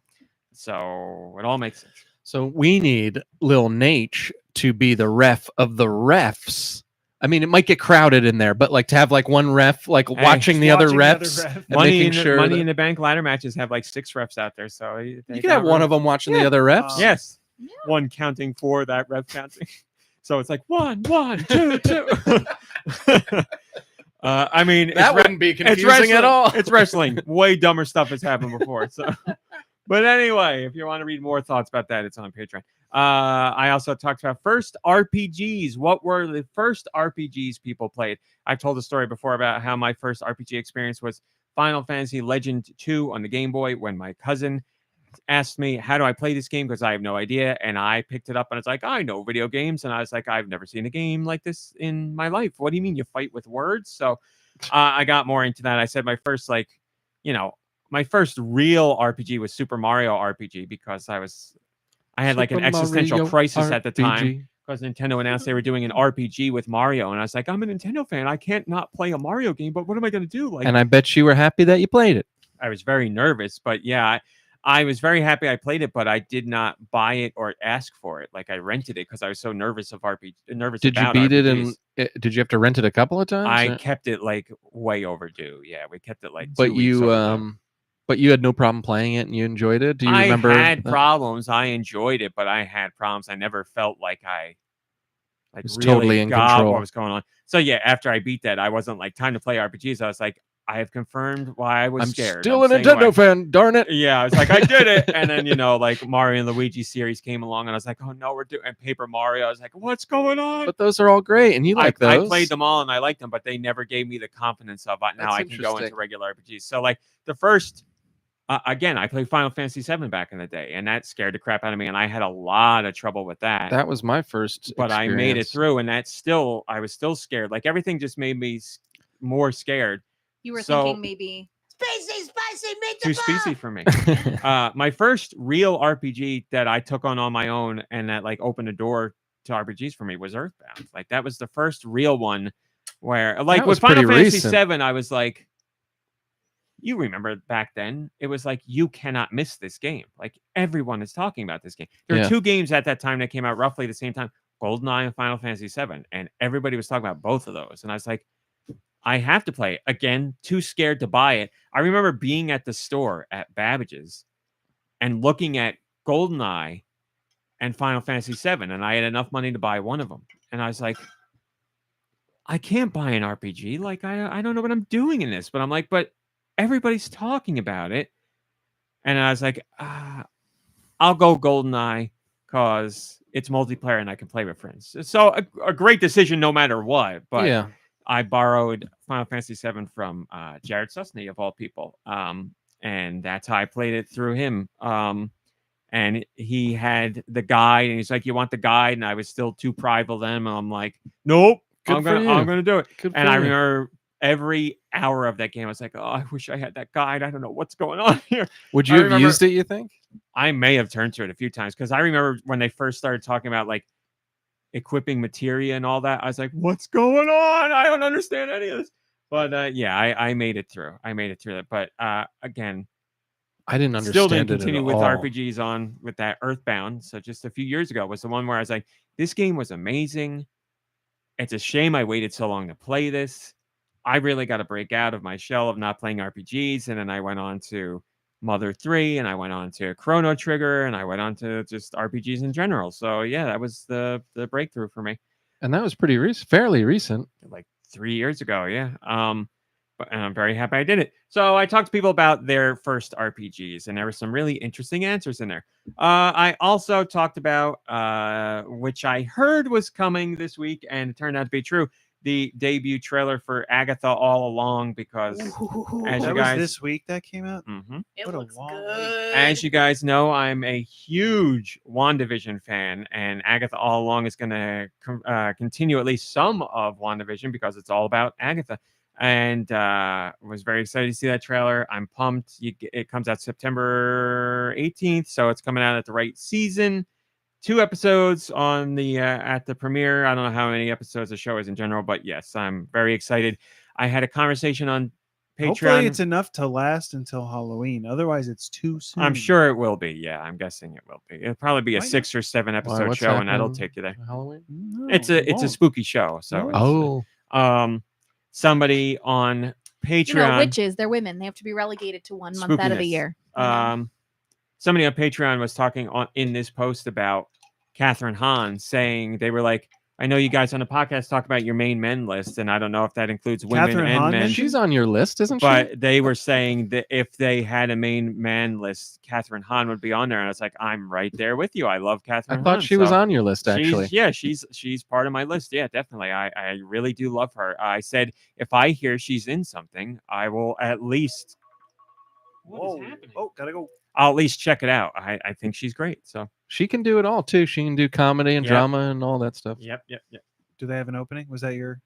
So it all makes sense. So we need Lil Nate to be the ref of the refs. I mean, it might get crowded in there, but like to have like one ref like Hey, watching the other watching the other refs ref. and Money making in, sure Money that- in the Bank ladder matches have like 6 refs out there, so you can have one of them watching the Yeah. other refs. Yes, Yeah. one counting for that ref counting. So it's like 1, 1, 2, 2. I mean, That wouldn't be confusing at all. It's wrestling. Way dumber stuff has happened before. So, but anyway, if you want to read more thoughts about that, it's on Patreon. I also talked about first RPGs. What were the first RPGs people played? I've told a story before about how my first RPG experience was Final Fantasy Legend 2 on the Game Boy when my cousin asked me, how do I play this game? Because I have no idea. And I picked it up and it's like, I know video games. And I was like, I've never seen a game like this in my life. What do you mean you fight with words? So I got more into that. I said my first, my first real RPG was Super Mario RPG because I had like an Super existential Mario crisis at the time RPG. because Nintendo announced they were doing an RPG with Mario. And I was like, I'm a Nintendo fan. I can't not play a Mario game, but what am I going to do? Like, And I bet you were happy that you played it. I was very nervous, but yeah, I was very happy I played it, but I did not buy it or ask for it. Like I rented it because I was so nervous of nervous Did you about beat it RPGs. and did you have to rent it a couple of times? I or- kept it like way overdue. Yeah, we kept it like 2 but weeks you overdue. but you had no problem playing it and you enjoyed it. Do you I remember? had that? problems. I enjoyed it, but I had problems. I never felt like I Was really totally in got control. what was going on. So yeah, after I beat that, I wasn't like time to play RPGs. I was like, I have confirmed why I was I'm scared. still I'm a saying Nintendo why- fan. Darn it! Yeah, I was like, I did it. And then, like Mario and Luigi series came along and I was like, oh no, we're doing and Paper Mario. I was like, what's going on? But those are all great, and you like I those. played them all and I liked them, but they never gave me the confidence of now That's I can go into interesting. regular RPGs. So like the first, again, I played Final Fantasy VII back in the day and that scared the crap out of me. And I had a lot of trouble with that. That was my first. But I made it experience. through and I was still scared. Like everything just made me more scared. You were So- thinking maybe Spicy, Too specy for me. My first real RPG that I took on my own and that like opened the door to RPGs for me was Earthbound. Like that was the first real one where like That was with Final pretty Fantasy recent. VII, I was like, you remember back then, it was like you cannot miss this game. Like everyone is talking about this game. There were Yeah. 2 games at that time that came out roughly the same time, GoldenEye and Final Fantasy VII, and everybody was talking about both of those. And I was like, I have to play it. Again, too scared to buy it. I remember being at the store at Babbage's and looking at GoldenEye and Final Fantasy VII, and I had enough money to buy one of them. And I was like, I can't buy an RPG. Like, I don't know what I'm doing in this. But I'm like, but everybody's talking about it. And I was like, I'll go GoldenEye because it's multiplayer and I can play with friends. So a great decision no matter what. But yeah, I borrowed Final Fantasy VII from Jared Susney, of all people. And that's how I played it through him. And he had the guide, and he's like, "You want the guide?" And I was still too prideful then. And I'm like, "Nope, Good I'm for you. gonna do it." Good And for I you. remember every hour of that game, I was like, "Oh, I wish I had that guide. I don't know what's going on here." Would I you have remember- used it? You think? I may have turned to it a few times because I remember when they first started talking about like equipping materia and all that. I was like, "What's going on? I don't understand any of this." But yeah, I made it through. I made it through it. But again, I didn't understand still didn't it continue at with all. RPGs on with that Earthbound. So just a few years ago was the one where I was like, "This game was amazing. It's a shame I waited so long to play this. I really got to break out of my shell of not playing RPGs." And then I went on to Mother 3 and I went on to Chrono Trigger and I went on to just RPGs in general. So yeah, that was the breakthrough for me And that was pretty recent, fairly recent. like 3 years ago. Yeah. And I'm very happy I did it. So I talked to people about their first RPGs and there were some really interesting answers in there. I also talked about, which I heard was coming this week and it turned out to be true, the debut trailer for Agatha All Along because as That you was guys, this week that came out. it What a looks long week. good. as you guys know, I'm a huge WandaVision fan, and Agatha All Along is going to continue at least some of WandaVision because it's all about Agatha. And was very excited to see that trailer. I'm pumped. It comes out September 18th, so it's coming out at the right season. 2 episodes on the at the premiere. I don't know how many episodes the show is in general, but yes, I'm very excited. I had a conversation on Hopefully, Patreon. it's enough to last until Halloween. Otherwise, it's too soon. I'm sure it will be. Yeah, I'm guessing it will be. It'll probably be a Why not? 6 or 7 episode what's show, and that'll happening take you there. for Halloween? No, It's it a won't. spooky show. So No. Oh, somebody on Patreon. You know, witches, they're women. They have to be relegated to 1 month out of the Spookiness. year. you know? Somebody on Patreon was talking in this post about Catherine Hahn, saying they were like, I know you guys on the podcast talk about your main men list, and I don't know if that includes women Catherine and Hahn men. mentioned? she's on your list, isn't she? But they were saying that if they had a main man list, Catherine Hahn would be on there. And I was like, I'm right there with you. I love Catherine I Hahn. thought she was So on your list, actually. she's part of my list. Yeah, definitely. I really do love her. I said, if I hear she's in something, I will at least. What is happening? Oh, gotta go. I'll at least check it out. I think she's great. So, She can do it all, too. She can do comedy and Yep. drama and all that stuff. yep. Do they have an opening? Was that your?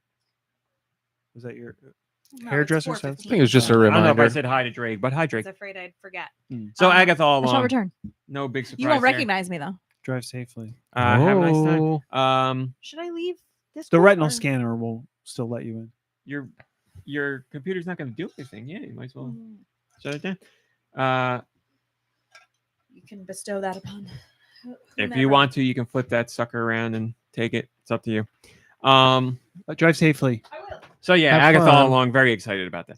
No, hairdresser it's says? 4:15. I think it was just a I don't know if I reminder. said hi to Drake, but hi, I Drake. was afraid I'd forget. So, Um, Agatha all I shall along. return. No big surprise. You won't there. recognize me, though. Drive safely. Have a nice Oh. time. Should I leave this? The one, retinal or- scanner will still let you in. Your computer's not going to do anything. Yeah, you might as well Mm, shut it down. You can bestow that upon. If whomever. you want to, you can flip that sucker around and take it. It's up to you. Drive safely. I will. So yeah, Have Agatha all fun. along, very excited about that.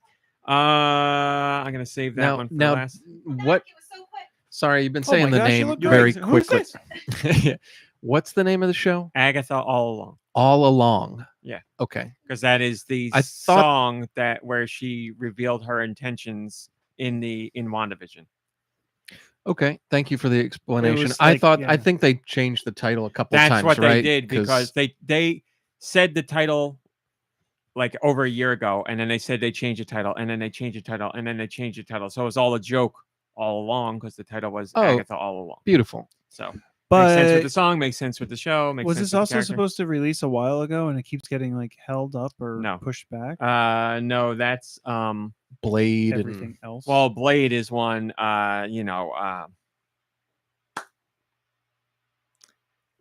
I'm gonna save that one for last. What? It was so quick. Sorry, you've been Oh saying my the gosh, you name look very great. Who's quickly. What's the name of the show? Agatha all along, All Along. Yeah. Okay. because that is the I thought- song that where she revealed her intentions in WandaVision. Okay. Thank you for the explanation. was I like, thought yeah. I think they changed the title a couple That's times, what right? they did because they said the title like over a year ago, and then they said they changed the title, and then they changed the title, and then they changed the title. So it was all a joke all along because the title was Agatha all along. Beautiful. So makes sense with But the song, makes sense with the show. Makes was sense this with the also character. supposed to release a while ago and it keeps getting like held up or No. pushed back? No, that's Blade Everything else. well, Blade is one.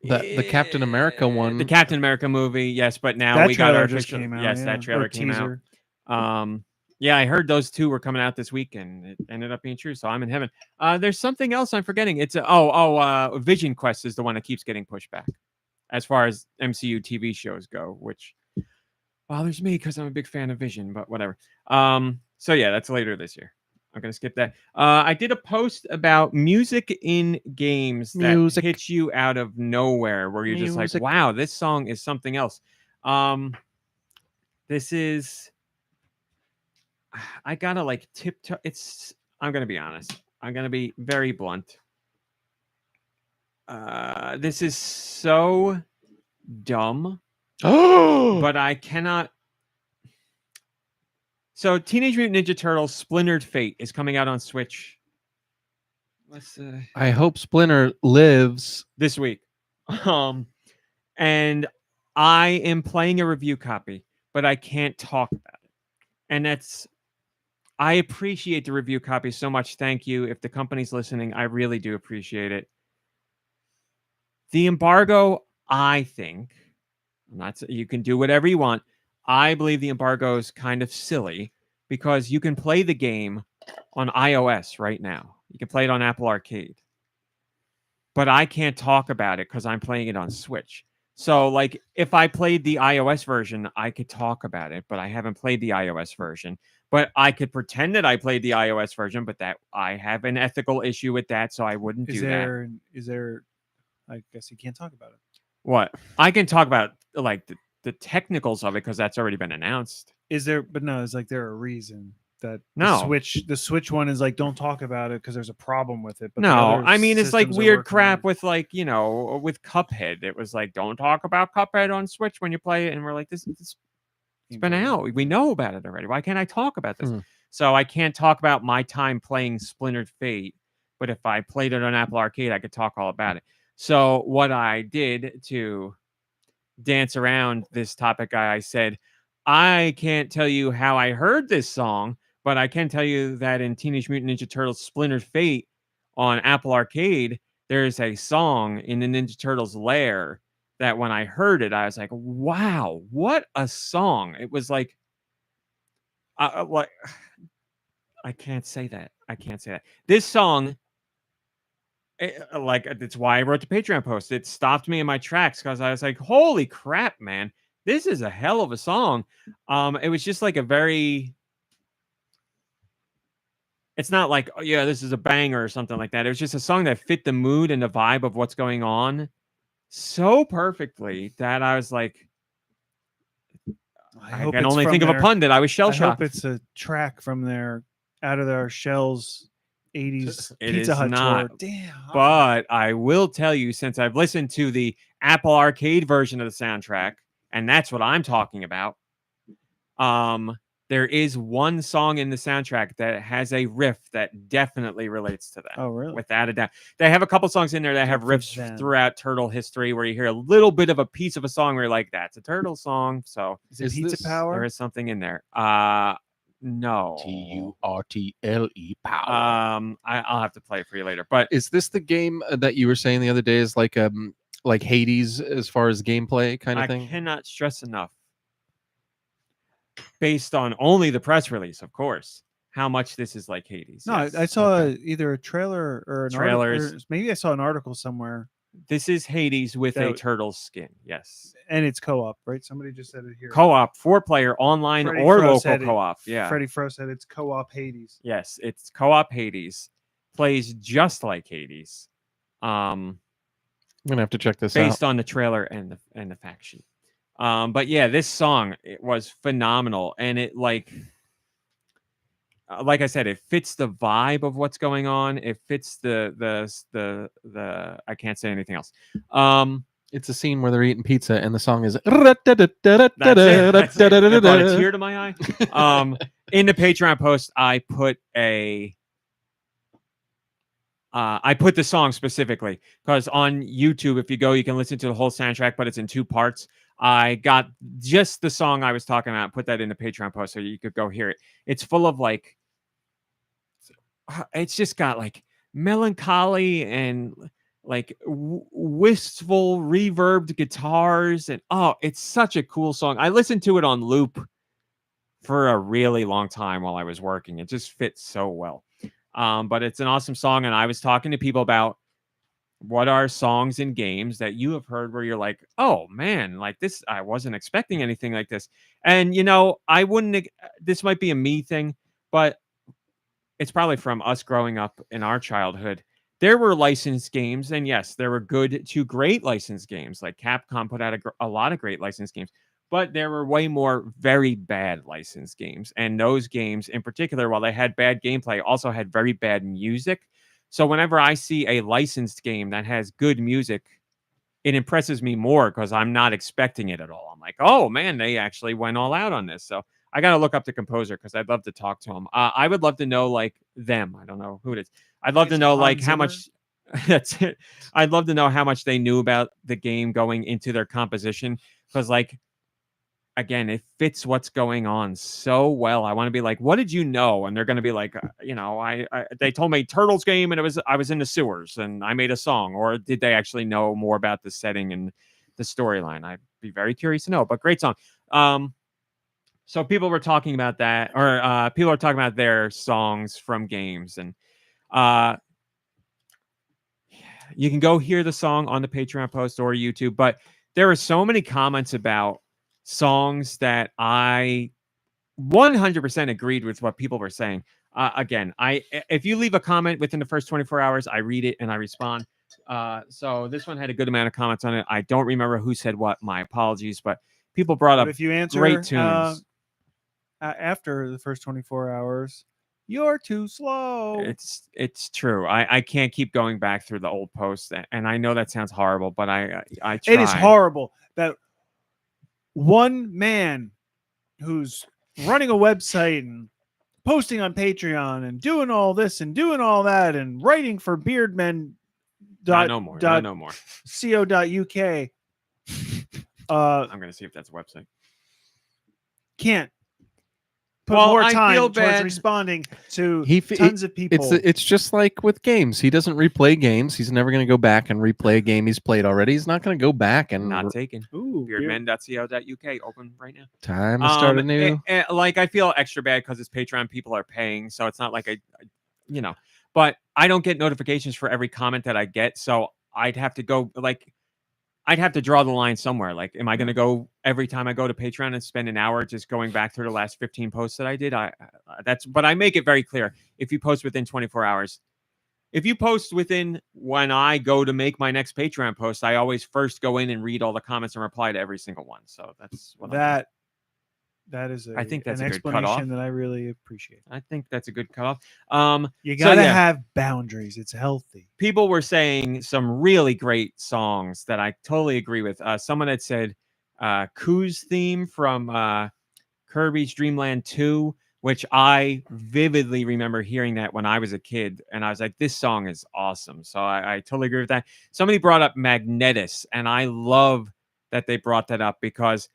The Captain America one. the Captain America movie, yes, but now that we got trailer our just official. came out. Yes, yeah. that trailer Or came out. teaser. Yeah, I heard those two were coming out this week, and it ended up being true. So I'm in heaven. There's something else I'm forgetting. It's Vision Quest is the one that keeps getting pushed back, as far as MCU TV shows go, which bothers me because I'm a big fan of Vision. But whatever. So yeah, that's later this year. I'm gonna skip that. I did a post about music in games that Music. hits you out of nowhere, where you're just like, Music. "Wow, this song is something else." This is. I gotta like tiptoe. I'm gonna be honest. I'm gonna be very blunt. This is so dumb, Oh, but I cannot. So, Teenage Mutant Ninja Turtles: Splintered Fate is coming out on Switch. I hope Splinter lives. This week, and I am playing a review copy, but I can't talk about it, and that's. I appreciate the review copy so much. Thank you. If the company's listening, I really do appreciate it. The embargo, I think, you can do whatever you want. I believe the embargo is kind of silly because you can play the game on iOS right now. You can play it on Apple Arcade. But I can't talk about it because I'm playing it on Switch. So, like, if I played the iOS version, I could talk about it, but I haven't played the iOS version. But I could pretend that I played the iOS version, but that I have an ethical issue with that, so I wouldn't do that. Is there? I guess you can't talk about it. What? I can talk about like the technicals of it because that's already been announced. Is there? But no, is like there a reason that No. the Switch one is like don't talk about it because there's a problem with it. But the No, other I mean it's like systems are weird working crap on it. with like with Cuphead. It was like don't talk about Cuphead on Switch when you play it, and we're like this it's been out. We know about it already. Why can't I talk about this? Hmm. So I can't talk about my time playing Splintered Fate, but if I played it on Apple Arcade, I could talk all about it. So what I did to dance around this topic, I said, I can't tell you how I heard this song, but I can tell you that in Teenage Mutant Ninja Turtles Splintered Fate on Apple Arcade, there's a song in the Ninja Turtles lair that when I heard it, I was like, wow, what a song. It was like, Like, I can't say that. This song, it's why I wrote the Patreon post. It stopped me in my tracks because I was like, "Holy crap, man! This is a hell of a song." It was just like a very. It's not like, oh yeah, this is a banger or something like that. It was just a song that fit the mood and the vibe of what's going on so perfectly that I was like, I hope can it's only from think of a their- pun that I was shell I hope shocked. it's a track from their out of their shells 80s It Pizza is Hut not, tour. Damn. But I will tell you, since I've listened to the Apple Arcade version of the soundtrack, and that's what I'm talking about. There is one song in the soundtrack that has a riff that definitely relates to that. Oh, really? Without a doubt. They have a couple songs in there that have For riffs them. throughout Turtle history where you hear a little bit of a piece of a song where you're like, that's a Turtle song. So Is it Is Pizza this- Power? there is something in there. No. TURTLE power. I'll have to play it for you later. But Is this the game that you were saying the other day is like Hades as far as gameplay kind of I thing? cannot stress enough, based on only the press release, of course, how much this is like Hades. No, Yes. I saw Okay. either a trailer or an Trailers. article. Maybe I saw an article somewhere, This is Hades with a That- turtle skin. Yes. and it's co-op, right? Somebody just said it here. Co-op, 4-player, online Freddie or Fro local said it. co-op. Yeah. Freddie Fro said it's co-op Hades. Yes, it's co-op Hades. Plays just like Hades. I'm gonna have to check this out. Based on the trailer and the fact sheet. But yeah, this song, it was phenomenal, and it like I said, it fits the vibe of what's going on. It fits the I can't say anything else. It's a scene where they're eating pizza, and the song is. That's it. It brought a tear to my eye. In the Patreon post, I put the song specifically because on YouTube, if you go, you can listen to the whole soundtrack, but it's in 2 parts. I got just the song I was talking about, put that in the Patreon post so you could go hear it. It's full of like, it's just got like melancholy and like wistful reverbed guitars. And it's such a cool song. I listened to it on loop for a really long time while I was working. It just fits so well. But it's an awesome song. And I was talking to people about what are songs in games that you have heard where you're like, oh man, like this, I wasn't expecting anything like this. And I wouldn't, this might be a me thing, but it's probably from us growing up in our childhood. There were licensed games, and yes, there were good to great licensed games. Like Capcom put out a lot of great licensed games, but there were way more very bad licensed games. And those games in particular, while they had bad gameplay, also had very bad music. So whenever I see a licensed game that has good music, it impresses me more because I'm not expecting it at all. I'm like, oh man, they actually went all out on this. So I got to look up the composer because I'd love to talk to him. I would love to know like them. I don't know who it is. I'd love to It's know Hans like how Zimmer? much. That's it. I'd love to know how much they knew about the game going into their composition because like, again, it fits what's going on so well. I want to be like, what did you know? And they're going to be like, they told me Turtles game and I was in the sewers and I made a song. Or did they actually know more about the setting and the storyline? I'd be very curious to know, but great song. So people were talking about that, or people are talking about their songs from games. And you can go hear the song on the Patreon post or YouTube, but there were so many comments about songs that I 100% agreed with what people were saying. Again, if you leave a comment within the first 24 hours, I read it and I respond. So this one had a good amount of comments on it. I don't remember who said what. My apologies, but people brought But up if you answer great tunes. after the first 24 hours, you're too slow. It's true. I can't keep going back through the old posts, and I know that sounds horrible, but I try. It is horrible that one man who's running a website and posting on Patreon and doing all this and doing all that and writing for beardmen. No more. co.uk I'm gonna see if that's a website. can't put Well, more I time feel towards bad. responding to He tons of people. It's just like with games. He doesn't replay games. He's never going to go back and replay a game he's played already. He's not going to go back and Not taken. Ooh, Beardmen.co.uk open right now. time to start anew. Like I feel extra bad because it's Patreon. People are paying, so it's not like But I don't get notifications for every comment that I get, so I'd have to go I'd have to draw the line somewhere. Like, am I going to go every time I go to Patreon and spend an hour just going back through the last 15 posts that I did? But I make it very clear. If you post within 24 hours, if you post within when I go to make my next Patreon post, I always first go in and read all the comments and reply to every single one. So that's what that is I think that's an a good cutoff. explanation that I really appreciate. I think that's a good cutoff. You gotta have boundaries. It's healthy. People were saying some really great songs that I totally agree with. Someone had said Koo's theme from Kirby's Dream Land 2, which I vividly remember hearing that when I was a kid. And I was like, this song is awesome. So I totally agree with that. Somebody brought up Magnetis, and I love that they brought that up because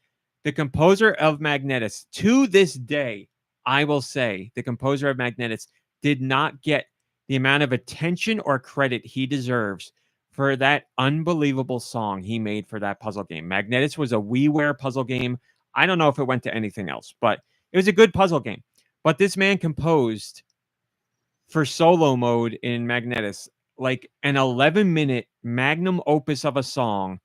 the composer of Magnetis, to this day, I will say, the composer of Magnetis did not get the amount of attention or credit he deserves for that unbelievable song he made for that puzzle game. Magnetis was a WiiWare puzzle game. I don't know if it went to anything else, but it was a good puzzle game. But this man composed for solo mode in Magnetis like an 11-minute magnum opus of a song.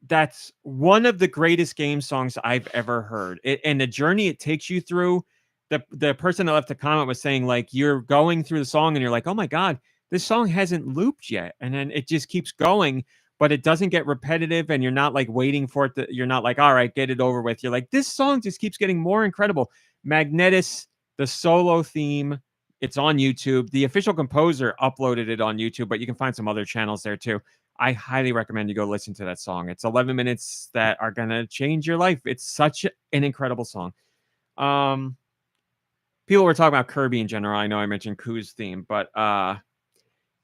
That's one of the greatest game songs I've ever heard. And the journey it takes you through, the person that left the comment was saying, like, you're going through the song and you're like, oh my God, this song hasn't looped yet. And then it just keeps going, but it doesn't get repetitive. And you're not like waiting for it. You're not like, all right, get it over with. You're like, this song just keeps getting more incredible. Magnetis, the solo theme, it's on YouTube. The official composer uploaded it on YouTube, but you can find some other channels there too. I highly recommend you go listen to that song. It's 11 minutes that are going to change your life. It's such an incredible song. People were talking about Kirby in general. I know I mentioned Koo's theme, but I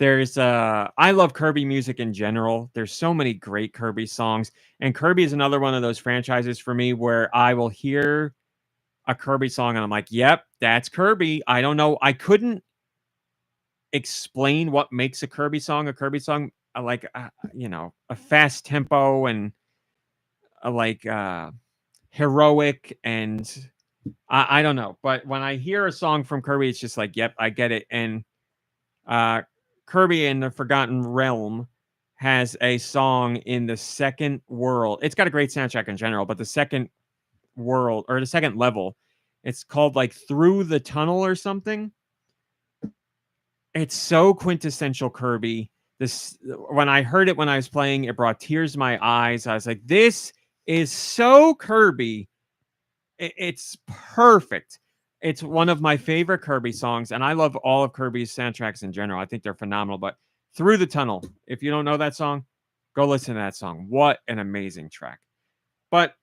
love Kirby music in general. There's so many great Kirby songs, and Kirby is another one of those franchises for me where I will hear a Kirby song and I'm like, yep, that's Kirby. I don't know. I couldn't explain what makes a Kirby song. Like a fast tempo and heroic, and I don't know, but when I hear a song from Kirby, it's just like, yep, I get it. And Kirby and the Forgotten Realm has a song in the second world. It's got a great soundtrack in general, but the second world, or the second level, it's called like Through the Tunnel or something. It's so quintessential Kirby. When I heard it when I was playing, it brought tears to my eyes. I was like, this is so Kirby. It's perfect. It's one of my favorite Kirby songs, and I love all of Kirby's soundtracks in general. I think they're phenomenal. But Through the Tunnel, if you don't know that song, go listen to that song. What an amazing track. But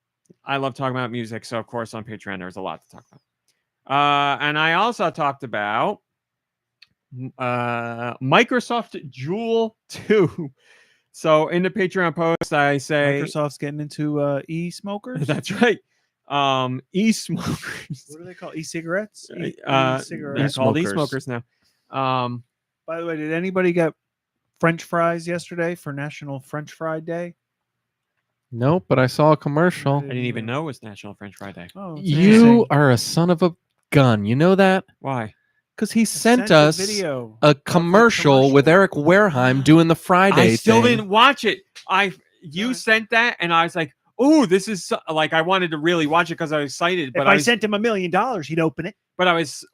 I love talking about music, so of course on Patreon there's a lot to talk about. And I also talked about Microsoft Jewel 2. So in the Patreon post, I say Microsoft's getting into e-smokers. That's right. E-smokers. What are they called? E-cigarettes? E-cigarettes. They're called e-smokers now. By the way, did anybody get French fries yesterday for National French Fry Day? Nope, but I saw a commercial. I didn't even know it was National French Fry Day. Oh, You are a son of a gun. You know that? Why? Because he sent us video a commercial with Eric Wareheim doing the Friday I still thing. didn't watch it. You sent that, and I was like, "Oh, this is like." I wanted to really watch it because I was excited. But if I sent him $1 million, he'd open it. But I was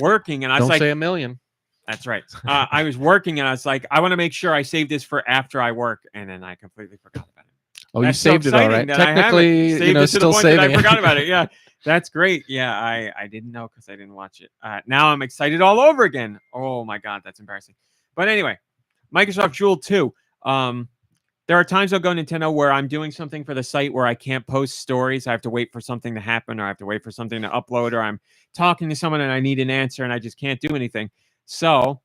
working, and I was Don't like, say $1 million. That's right. I was working, and I was like, I want to make sure I save this for after I work, and then I completely forgot about it. Oh, That's you saved so it all exciting right. that I have it. Technically, Saved you know, it to the still point that saving I forgot it. about it. Yeah, that's great. Yeah, I didn't know because I didn't watch it. Now I'm excited all over again. Oh my God, that's embarrassing. But anyway, Microsoft Jewel 2. There are times on GoNintendo where I'm doing something for the site where I can't post stories. I have to wait for something to happen, or I have to wait for something to upload, or I'm talking to someone and I need an answer and I just can't do anything. So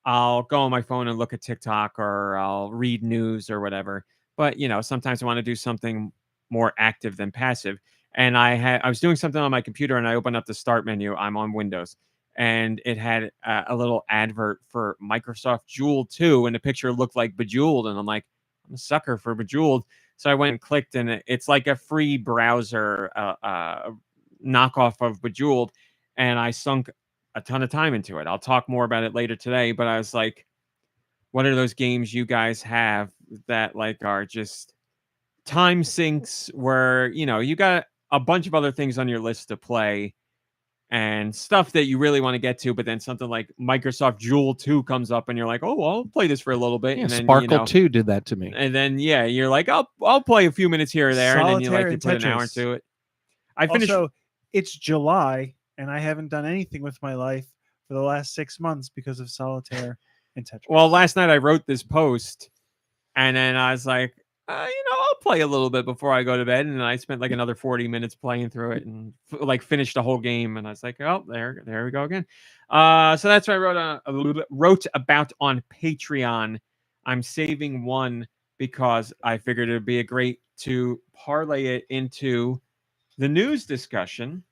I'll go on my phone and look at TikTok, or I'll read news or whatever. But, sometimes I want to do something more active than passive. and I was doing something on my computer, and I opened up the start menu. I'm on Windows, and it had a little advert for Microsoft Jewel 2, and the picture looked like Bejeweled, and I'm like, I'm a sucker for Bejeweled. So I went and clicked, and it's like a free browser knockoff of Bejeweled, and I sunk a ton of time into it. I'll talk more about it later today, but I was like, what are those games you guys have that like are just time sinks where, you know, you got a bunch of other things on your list to play and stuff that you really want to get to, but then something like Microsoft Jewel 2 comes up and you're like, oh, well, I'll play this for a little bit. Yeah, and then, Sparkle 2 did that to me. And then, yeah, you're like, I'll play a few minutes here or there. And then you Solitaire like and to put an hour Tetris. into it. I finished. Also, it's July, and I haven't done anything with my life for the last 6 months because of Solitaire and Tetris. Well, last night I wrote this post, and then I was like, I'll play a little bit before I go to bed. And then I spent like another 40 minutes playing through it and like finished the whole game. And I was like, oh, there we go again. So that's what I wrote about on Patreon. I'm saving one because I figured it would be a great to parlay it into the news discussion,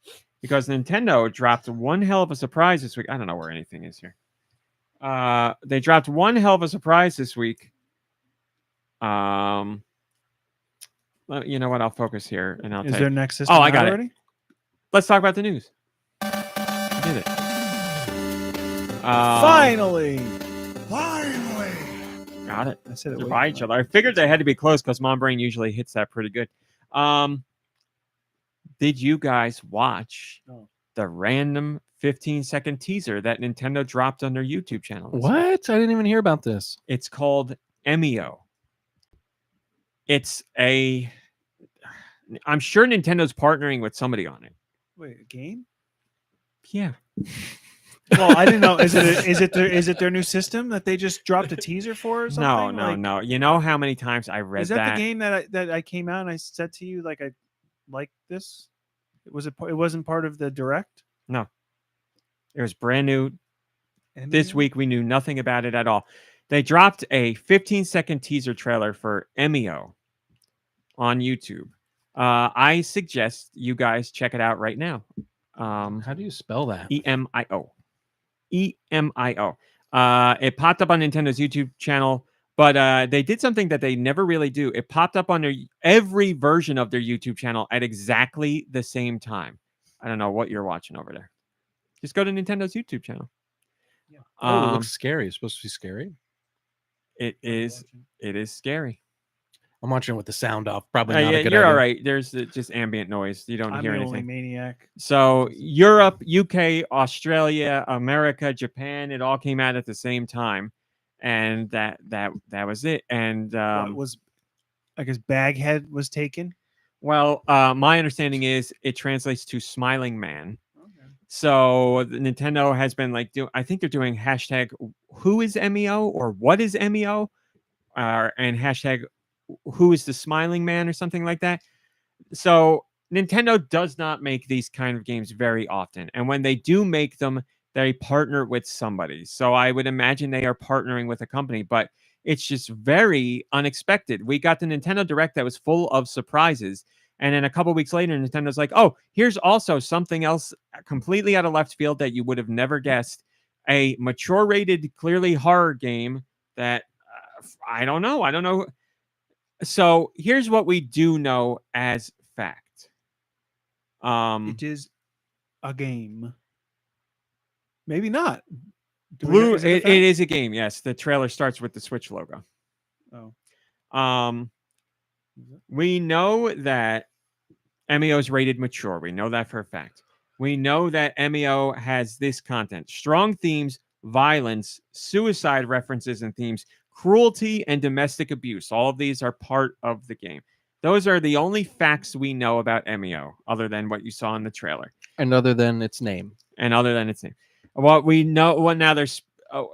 because Nintendo dropped one hell of a surprise this week. I don't know where anything is here. They dropped one hell of a surprise this week. You know what? I'll focus here, and I'll Is tell their you. next system Oh, I got out it. already? Let's talk about the news. I did it. Finally. Got it. I said it They're way by too each much. other. I figured they had to be close because Mom Brain usually hits that pretty good. Did you guys watch No. the random 15-second teaser that Nintendo dropped on their YouTube channel? this week? What? I didn't even hear about this. It's called Emio. It's I'm sure Nintendo's partnering with somebody on it. Wait, a game? Yeah. Well, I didn't know. Is it their new system that they just dropped a teaser for or something? No. You know how many times I read Is that the game that I came out and I said to you like I like this? It wasn't part of the direct? No. It was brand new. This Emio? week we knew nothing about it at all. They dropped a 15-second teaser trailer for Emio on YouTube. I suggest you guys check it out right now. How do you spell that? Emio. Emio. It popped up on Nintendo's YouTube channel, but they did something that they never really do. It popped up on every version of their YouTube channel at exactly the same time. I don't know what you're watching over there. Just go to Nintendo's YouTube channel. Yeah. Oh, it looks scary. It's supposed to be scary. It is scary. I'm watching it with the sound off. Probably not a good you're idea. all right. There's just ambient noise. You don't I'm hear the anything. only maniac. So Europe, UK, Australia, America, Japan, it all came out at the same time, and that was it. And What was, I guess, Baghead was taken? well, my understanding is it translates to smiling man. So Nintendo has been like, I think they're doing hashtag who is Emio or what is Emio, and hashtag who is the smiling man or something like that. So Nintendo does not make these kind of games very often. And when they do make them, they partner with somebody. So I would imagine they are partnering with a company, but it's just very unexpected. We got the Nintendo Direct that was full of surprises. And then a couple weeks later, Nintendo's like, oh, here's also something else completely out of left field that you would have never guessed. A mature rated, clearly horror game that I don't know. So here's what we do know as fact. It is a game. Maybe not. Do we know- Blue. is it a It fact? is a game. Yes, the trailer starts with the Switch logo. Oh. We know that Emio is rated mature. We know that for a fact. We know that Emio has this content: strong themes, violence, suicide references and themes, cruelty, and domestic abuse. All of these are part of the game. Those are the only facts we know about Emio, other than what you saw in the trailer. And other than its name. What we know,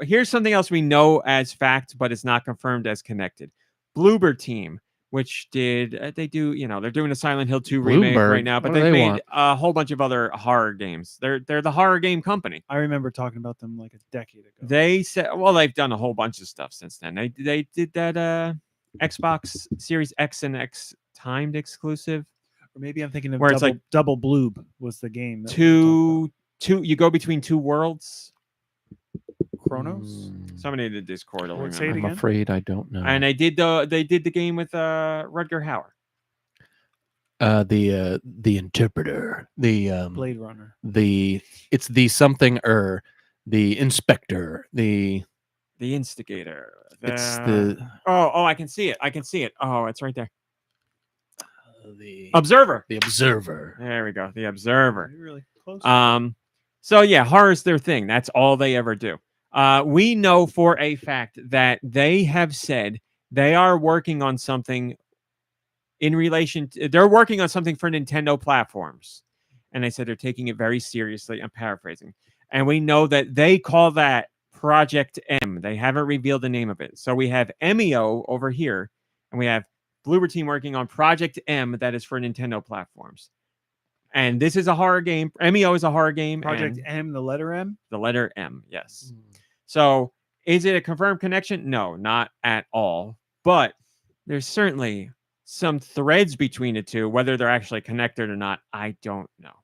here's something else we know as fact, but it's not confirmed as connected. Bloober Team, which they're doing a Silent Hill 2 remake Bloomberg? right now, but What do they've they made want? a whole bunch of other horror games. They're the horror game company. I remember talking about them like a decade ago. They said, well, they've done a whole bunch of stuff since then. They did that Xbox Series X and X timed exclusive. Or maybe I'm thinking of Where it's Double Bloob was the game. That we were talking you go between two worlds. about. Chronos. Somebody in the Discord will Say it remember. I'm again? afraid I don't know. And they did the game with Rutger Hauer. The interpreter, the Blade Runner. it's the something the inspector, The instigator. it's the Oh, I can see it. Oh, it's right there. the Observer. observer. There we go. The Observer. You're really close. So yeah, horror's their thing. That's all they ever do. We know for a fact that they have said they are working on something they're working on something for Nintendo platforms. And they said they're taking it very seriously. I'm paraphrasing. And we know that they call that Project M. They haven't revealed the name of it. So we have Emio over here, and we have Bloober Team working on Project M that is for Nintendo platforms. And this is a horror game. Emio is a horror game. Project and M, the letter M. the letter M, yes. So is it a confirmed connection? No, not at all. But there's certainly some threads between the two. Whether they're actually connected or not, I don't know.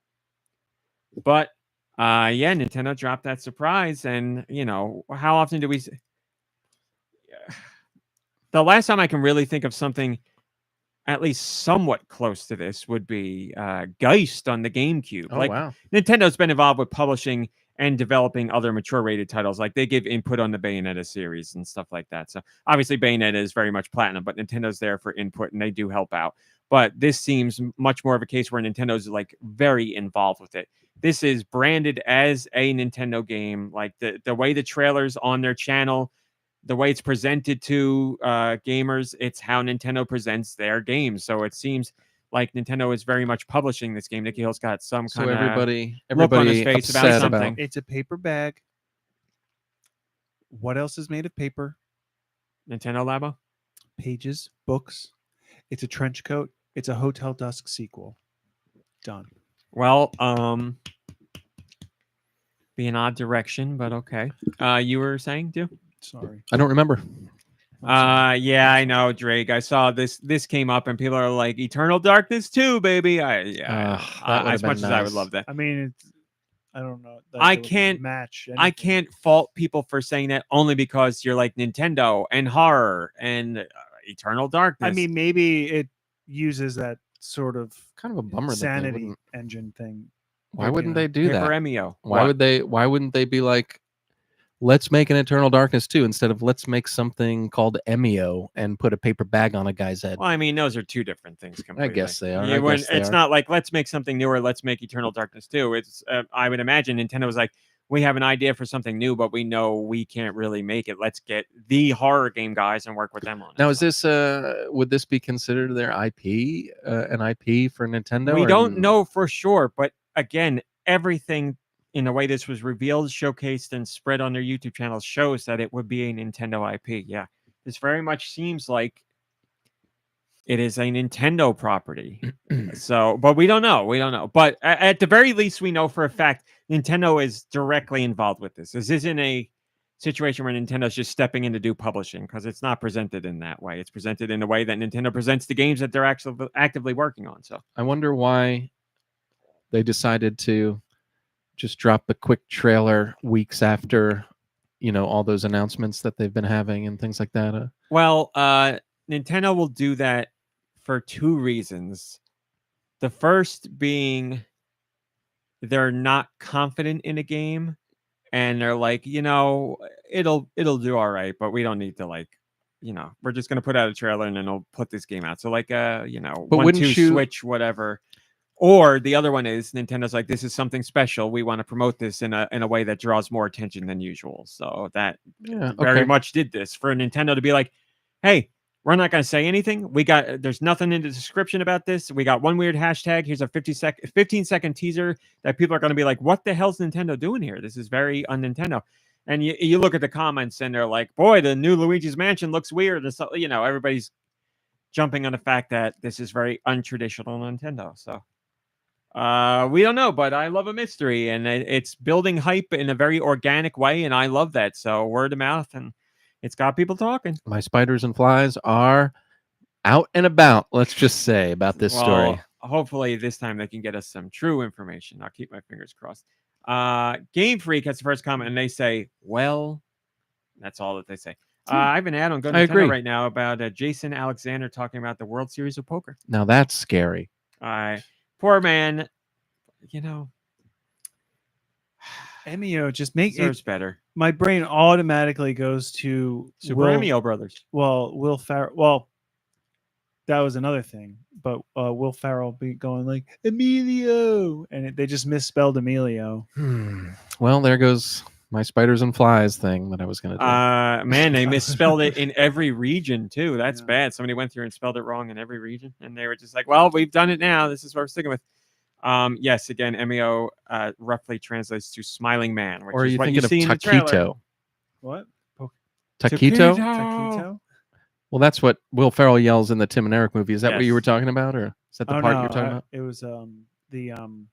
But yeah, Nintendo dropped that surprise. And, how often do we... The last time I can really think of something at least somewhat close to this would be Geist on the GameCube. Oh, wow. Nintendo's been involved with publishing and developing other mature rated titles. Like they give input on the Bayonetta series and stuff like that. So obviously Bayonetta is very much platinum, but Nintendo's there for input and they do help out. But this seems much more of a case where Nintendo's like very involved with it. This is branded as a Nintendo game. Like the way the trailers on their channel, the way it's presented to gamers, it's how Nintendo presents their games. So it seems like Nintendo is very much publishing this game. Nicky Hill's got some kind of everybody look on his face about upset something. It's a paper bag. What else is made of paper? Nintendo Labo. Pages, books. It's a trench coat. It's a Hotel Dusk sequel. Done. Well, be an odd direction, but okay. You were saying, Deux? Sorry. I don't remember. Yeah, I know, Drake. I saw this came up and people are like, Eternal Darkness 2, baby. That As would've much been as I would nice. love that. I mean, I don't know. That I would can't- match. I anything. can't fault people for saying that only because you're like Nintendo and horror and Eternal Darkness. I mean, maybe it uses that sort of Kind of a bummer that they sanity wouldn't. engine thing. Why you wouldn't know, they do Paper that? Emio. Why wouldn't they be like, let's make an Eternal Darkness 2 instead of let's make something called Emio and put a paper bag on a guy's head? Well, I mean, those are two different things completely. I guess they are. You I wouldn't- guess they it's are. not like let's make something newer. Let's make Eternal Darkness 2. It's I would imagine Nintendo was like, we have an idea for something new, but we know we can't really make it. Let's get the horror game guys and work with them on it. Now, is So this would this be considered their IP, an IP for Nintendo? we or don't n- know for sure, but again, everything in the way this was revealed, showcased, and spread on their YouTube channel shows that it would be a Nintendo IP. Yeah, this very much seems like it is a Nintendo property. So, but we don't know. We don't know. But at the very least, we know for a fact Nintendo is directly involved with this. This isn't a situation where Nintendo's just stepping in to do publishing because it's not presented in that way. It's presented in the way that Nintendo presents the games that they're actually actively working on. So, I wonder why they decided to just drop a quick trailer weeks after, all those announcements that they've been having and things like that. well, Nintendo will do that for two reasons. The first being they're not confident in a game and they're like, it'll do all right, but we don't need to we're just going to put out a trailer and then we'll put this game out. So like, But 1, wouldn't 2 you- Switch, whatever. Or the other one is Nintendo's like, this is something special. We want to promote this in a way that draws more attention than usual. So that Yeah, very okay. much did this for Nintendo to be like, hey, we're not going to say anything. There's nothing in the description about this. We got one weird hashtag. Here's a 15-second teaser that people are going to be like, what the hell's Nintendo doing here? This is very un-Nintendo. And you look at the comments and they're like, boy, the new Luigi's Mansion looks weird. And so, everybody's jumping on the fact that this is very untraditional Nintendo. So we don't know, but I love a mystery and it's building hype in a very organic way. And I love that. So word of mouth, and it's got people talking. My spiders and flies are out and about, let's just say, about this story. hopefully this time they can get us some true information. I'll keep my fingers crossed. Game Freak has the first comment, and they say, "Well," that's all that they say. I have an ad on I agree. GoNintendo right now about Jason Alexander talking about the World Series of Poker. Now that's scary. Poor man, you know, Emio just make deserves it. better. My brain automatically goes to Super Emio Brothers. Well, Will Ferrell. Well, that was another thing, but Will Ferrell be going like Emilio, and they just misspelled Emilio. Well, there goes my spiders and flies thing that I was going to do. Man, they misspelled it in every region too. That's Yeah. bad. Somebody went through and spelled it wrong in every region, and they were just like, "Well, we've done it now. This is what we're sticking with." Yes, again, Emio roughly translates to "smiling man," which Or are is you what thinking you of see in the trailer. taquito? What? Taquito? Taquito? Well, that's what Will Ferrell yells in the Tim and Eric movie. Is that what you Yes. were talking about, or is that the Oh, part no, you're talking about? It was the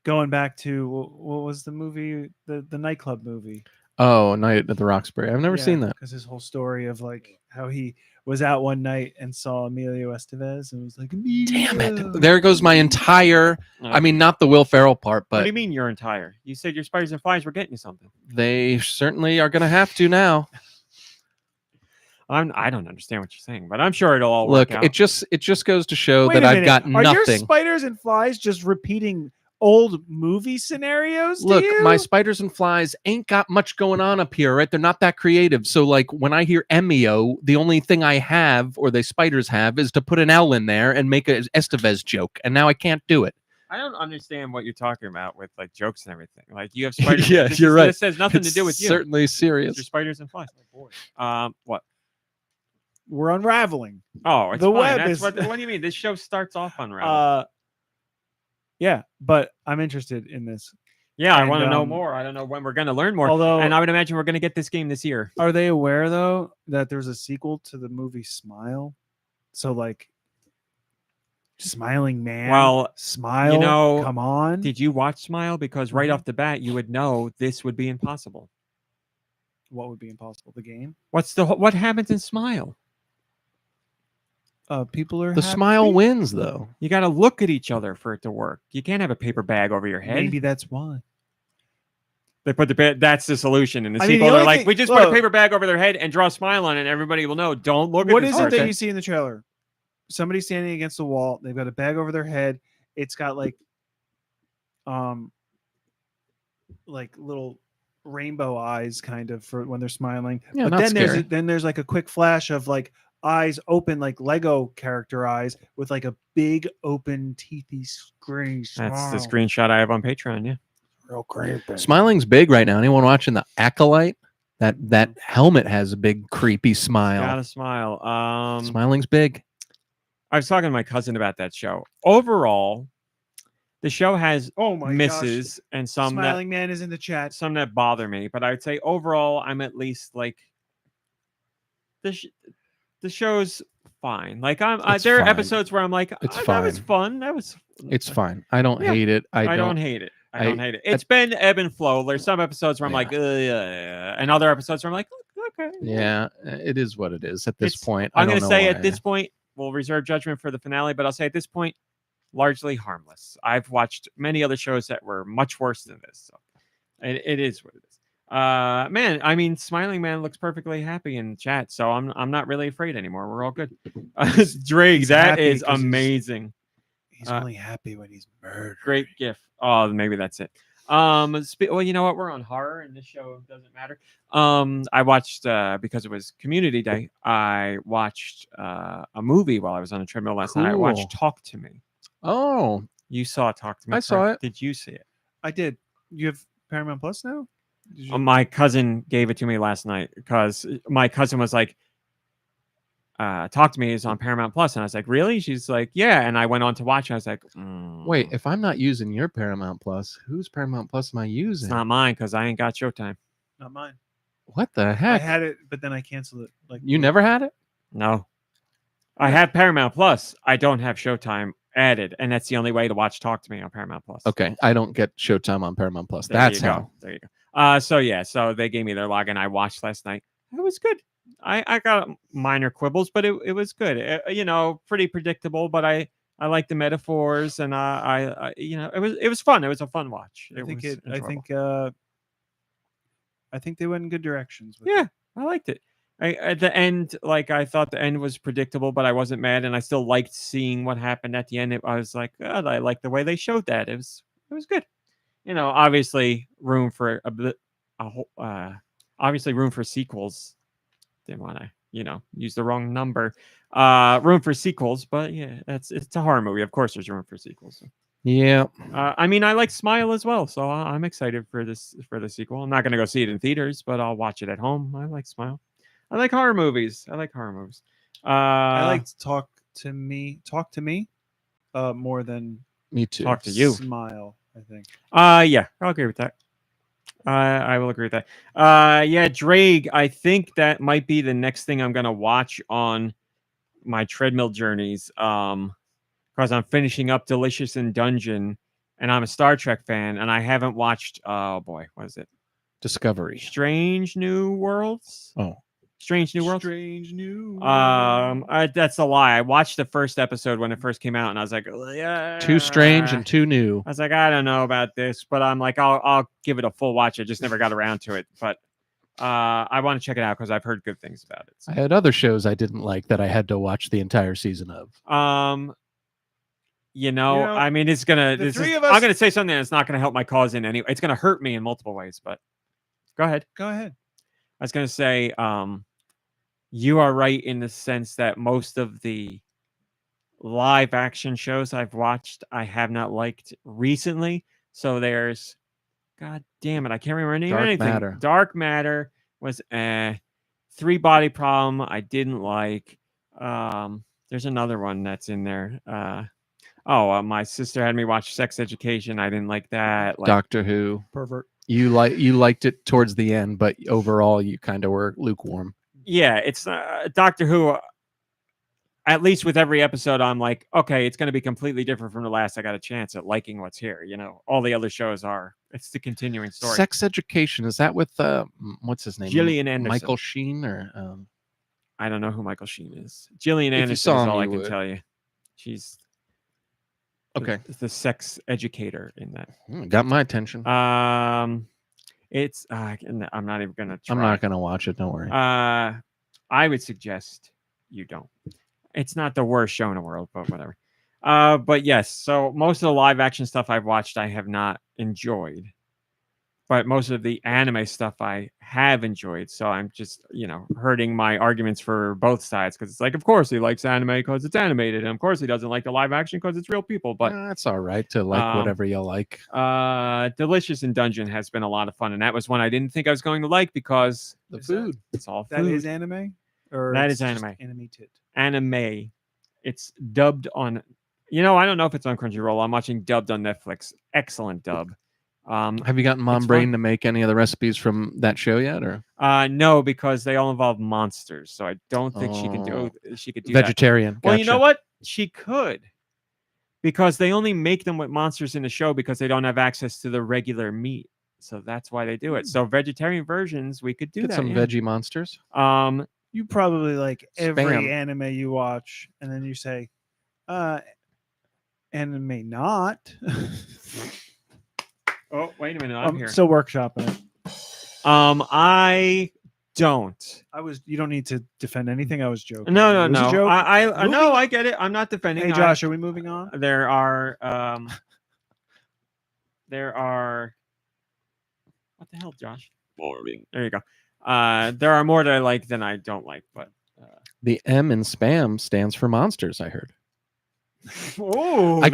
going back to what was the movie, the nightclub movie. Oh, Night at the Roxbury. I've never seen that. Because his whole story of like how he was out one night and saw Emilio Estevez and was like, Damn Emilio. it! There goes my entire. I mean, not the Will Ferrell part, what do but you mean your entire? You said your spiders and flies were getting you something. they certainly are going to have to now. I don't understand what you're saying, but I'm sure it'll all Look, work out. it just goes to show Wait that a I've minute. got Are your nothing. spiders and flies just repeating old movie scenarios? to Look, you? my spiders and flies ain't got much going on up here, right? They're not that creative. So, like, when I hear Emio, the only thing I have, or the spiders have, is to put an L in there and make an Estevez joke. And now I can't do it. I don't understand what you're talking about with like jokes and everything. Like you have spiders. Yeah, you're right. This has nothing to It's do with you. certainly It's serious. your spiders and flies. What? We're unraveling. Oh, it's The fine. web That's is- what do you mean? This show starts off unraveled. Yeah, but I'm interested in this. Yeah, I and, want to know more. I don't know when we're going to learn more. Although, And I would imagine we're going to get this game this year. are they aware though that there's a sequel to the movie Smile? So like, Smiling Man. Well, Smile. Come on. Did you watch Smile? Because right Mhm. off the bat, you would know this would be impossible. What would be impossible? The game. What happens in Smile? People are The happy. smile wins, though. You got to look at each other for it to work. You can't have a paper bag over your head. Maybe that's why. They put that's the solution. In the I mean, sequel, the they're only like, thing- we just put a look. paper bag over their head and draw a smile on it, and everybody will know. Don't look What at this is it that person. you see in the trailer? Somebody standing against the wall. They've got a bag over their head. It's got like little rainbow eyes, kind of, for when they're smiling. Yeah, but not then scary. there's like a quick flash of like eyes open, like Lego character eyes, with like a big open teethy screen. That's the screenshot I have on Patreon. Yeah. Real creepy. Smiling's big right now. Anyone watching The Acolyte? That helmet has a big creepy smile. Gotta smile. Smiling's big. I was talking to my cousin about that show. Overall, the show has Oh my misses and some Smiling Man is in the chat. that bother me, but I would say overall, I'm at least like the show's fine. Like It's there are fine. episodes where I'm like, It's that was fine. fun. That was It's fine. I don't Yeah. hate it. I don't hate it. I don't hate it. It's been ebb and flow. There's some episodes where I'm like, yeah, and other episodes where I'm like, okay. Yeah, it is what it is at this It's- point. I'm going going to to say at this point, we'll reserve judgment for the finale, but I'll say at this point, largely harmless. I've watched many other shows that were much worse than this. So it is what it is. Man, I mean, Smiling Man looks perfectly happy in chat, so I'm not really afraid anymore. We're all good. Drake, he's that happy is 'cause he's- amazing. He's only happy when he's murdered. Great gif. Oh, maybe that's it. Well, you know what? We're on horror, and this show doesn't matter. I watched because it was Community Day. I watched a movie while I was on a treadmill last night. I watched Cool. Talk to Me. Oh, You saw Talk to Me. I saw correct? it. Did you see it? I did. You have Paramount Plus now? Did you- My cousin gave it to me last night because my cousin was like, Talk to Me is on Paramount Plus. And I was like, really? She's like, yeah. And I went on to watch. And I was like, wait. If I'm not using your Paramount Plus, whose Paramount Plus am I it's using? not mine because I ain't got Showtime. Not mine. What the I heck? had it, but then I canceled it. Like You never had it? No. I have Paramount Plus. I don't have Showtime added. And that's the only way to watch Talk to Me on Paramount Plus. Okay, I don't get Showtime on Paramount Plus. There That's you how. go. There you go. So they gave me their login. I watched last night. It was good. I got minor quibbles, but it was good. Pretty predictable, but I I like the metaphors, and I it was fun. It was a fun watch. I think was enjoyable. I think they went in good directions. With Yeah, I liked it. At the end, like I thought the end was predictable, but I wasn't mad, and I still liked seeing what happened at the end. I was like, God, I like the way they showed that. It was good. Obviously room for obviously room for sequels. Didn't want to, use the wrong number. Room for sequels, but yeah, it's a horror movie. Of course, there's room for sequels. Yeah. I mean, I like Smile as well, so I'm excited for the sequel. I'm not gonna go see it in theaters, but I'll watch it at home. I like Smile. I like horror movies. I like Talk to Me more than Me too. Talk to You. Smile, I think. Yeah, I'll agree with that. I will agree with that. Yeah, Drake. I think that might be the next thing I'm gonna watch on my treadmill journeys. Because I'm finishing up Delicious in Dungeon, and I'm a Star Trek fan, and I haven't watched. Oh boy, what is it? Discovery. Strange New Worlds. Oh, Strange New Worlds. Strange New. That's a lie. I watched the first episode when it first came out, and I was like, yeah, too strange and too new. I was like, I don't know about this, but I'm like, I'll give it a full watch. I just never got around to it, but I want to check it out because I've heard good things about it. So. I had other shows I didn't like that I had to watch the entire season of. I mean, it's gonna. I'm gonna say something that's not gonna help my cause in any. It's gonna hurt me in multiple ways. But go ahead. Go ahead. I was gonna say, you are right in the sense that most of the live action shows I've watched, I have not liked recently. So there's, God damn it, I can't remember anything. Matter. Dark Matter was 3 Body Problem. I didn't like. There's another one that's in there. My sister had me watch Sex Education. I didn't like that. Doctor Who. Pervert. You liked it towards the end, but overall you kind of were lukewarm. Yeah, it's Doctor Who. At least with every episode, I'm like, okay, it's going to be completely different from the last. I got a chance at liking what's here. All the other shows are. It's the continuing story. Sex Education, is that with what's his name? Gillian Anderson. Michael Sheen or I don't know who Michael Sheen is. Gillian If you Anderson saw is him, all I you can would. tell you. She's okay. The sex educator in that. Got my attention. It's I'm not even gonna try. I'm not gonna watch it. Don't worry. I would suggest you don't. It's not the worst show in the world, but whatever. But yes, so most of the live action stuff I've watched, I have not enjoyed. But most of the anime stuff I have enjoyed. So I'm just, hurting my arguments for both sides because it's like, of course he likes anime because it's animated, and of course he doesn't like the live action because it's real people. But that's all right to like whatever you like. Delicious in Dungeon has been a lot of fun, and that was one I didn't think I was going to like because The food. It's all food. That is anime? Or That it's is just anime. Animated. Anime. It's dubbed on. I don't know if it's on Crunchyroll. I'm watching dubbed on Netflix. Excellent dub. Have you gotten Mom it's Brain fun. to make any of the recipes from that show yet, or No, because they all involve monsters, so I don't think she can do. She could do that. vegetarian? Well, you know Gotcha. what? She could, because they only make them with monsters in the show because they don't have access to the regular meat. So that's why they do it. So vegetarian versions, we could do Get that. some yeah. veggie monsters. You probably like every Spam. anime you watch, and then you say, anime not. Oh, wait a minute! I'm here. Still workshopping it. I don't. You don't need to defend anything. I was joking. No. It was a joke. I know. I get it. I'm not defending. Hey, Josh, are we moving on? There are. What the hell, Josh? Boring. There you go. There are more that I like than I don't like, but. The M in spam stands for monsters. I heard. Oh, I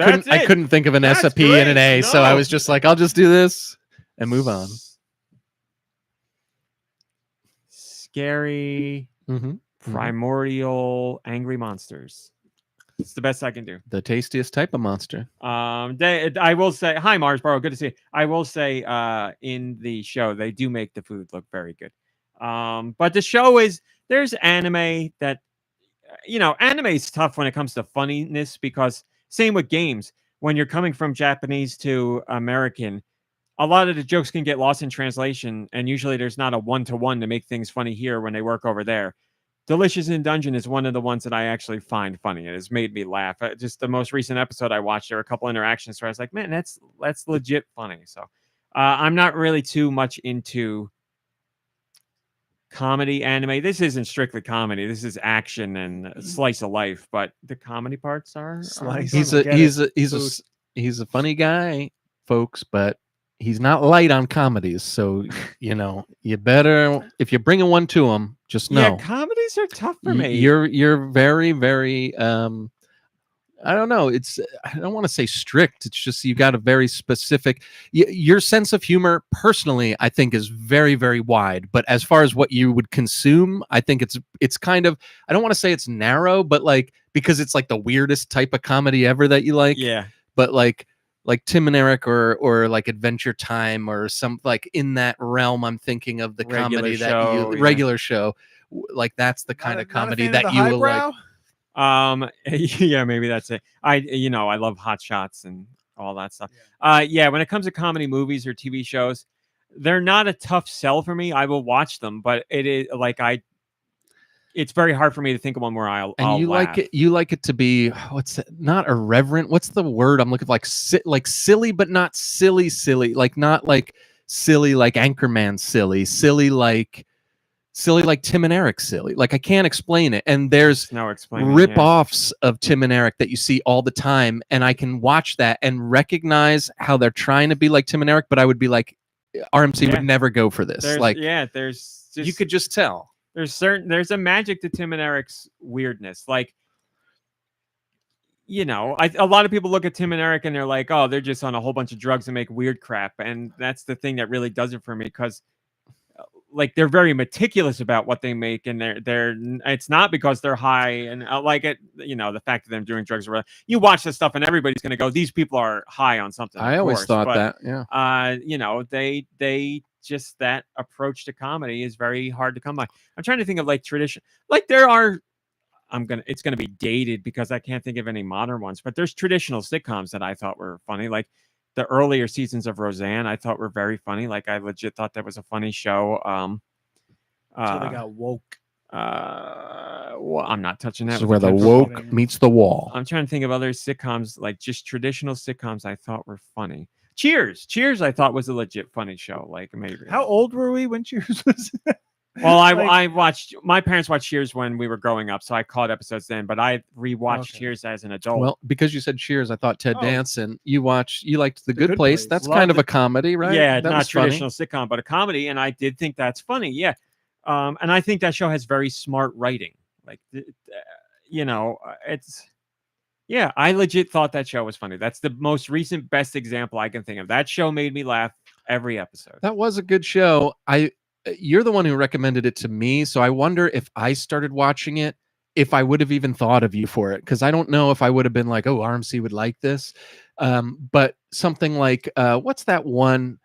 couldn't think of an That's S, a P, and an great. A, so I No. was just like, I'll just do this and move on. Scary, Mm-hmm. primordial, angry monsters. It's the best I can do. The tastiest type of monster. I will say, hi Marsboro, good to see you. I will say, in the show, they do make the food look very good. But the show there's anime that, anime is tough when it comes to funniness because same with games. When you're coming from Japanese to American, a lot of the jokes can get lost in translation, and usually there's not a one-to-one to make things funny here when they work over there. Delicious in Dungeon is one of the ones that I actually find funny. It has made me laugh. Just the most recent episode I watched, there were a couple interactions where I was like, man, that's legit funny. So I'm not really too much into comedy anime. This isn't strictly comedy. This is action and slice of life, but the comedy parts are Slice. He's Get a funny guy, folks, but he's not light on comedies. So you better, if you're bringing one to him, just know. Yeah, comedies are tough for me. You're very, very I don't know. I don't want to say strict. It's just you got a very specific. Your sense of humor, personally, I think is very, very wide. But as far as what you would consume, I think it's kind of. I don't want to say it's narrow, but like because it's like the weirdest type of comedy ever that you like. Yeah. But like Tim and Eric or like Adventure Time or some like in that realm, I'm thinking of the comedy regular show. Like that's the kind of comedy that you will like. Yeah, maybe that's it. I love Hot Shots and all that stuff. Yeah, when it comes to comedy movies or TV shows, they're not a tough sell for me. I will watch them, but it is like it's very hard for me to think of one where I'll laugh. You like it to be not irreverent. What's the word I'm looking for? Like silly, but not silly, like not like silly like Anchorman silly like Tim and Eric silly. Like I can't explain it. And there's rip-offs of Tim and Eric that you see all the time, and I can watch that and recognize how they're trying to be like Tim and Eric, but I would be like, RMC would never go for this. There's just, you could just tell. There's a magic to Tim and Eric's weirdness. Like, a lot of people look at Tim and Eric and they're like, oh, they're just on a whole bunch of drugs and make weird crap. And that's the thing that really does it for me, because like they're very meticulous about what they make, and they're it's not because they're high and like it, the fact that they're doing drugs or whatever. You watch this stuff and everybody's going to go, these people are high on something. I always thought that. Yeah. They just, that approach to comedy is very hard to come by. I'm trying to think of like tradition. Like there are, it's going to be dated because I can't think of any modern ones, but there's traditional sitcoms that I thought were funny. Like the earlier seasons of Roseanne, I thought were very funny. Like I legit thought that was a funny show. So they got woke. Well, I'm not touching that. This is where the woke meets the wall. I'm trying to think of other sitcoms, like just traditional sitcoms I thought were funny. Cheers, I thought was a legit funny show. Like maybe. How old were we when Cheers was? Well, I watched. My parents watched Cheers when we were growing up, so I caught episodes then. But I rewatched Cheers as an adult. Well, because you said Cheers, I thought Ted Danson. You liked The Good Place. That's kind of a comedy, right? Yeah, that not traditional sitcom, but a comedy, and I did think that's funny. Yeah, and I think that show has very smart writing. Like, it's. Yeah, I legit thought that show was funny. That's the most recent best example I can think of. That show made me laugh every episode. That was a good show. You're the one who recommended it to me, so I wonder if I started watching it, if I would have even thought of you for it, because I don't know if I would have been like, oh, RMC would like this. But something like, what's that one?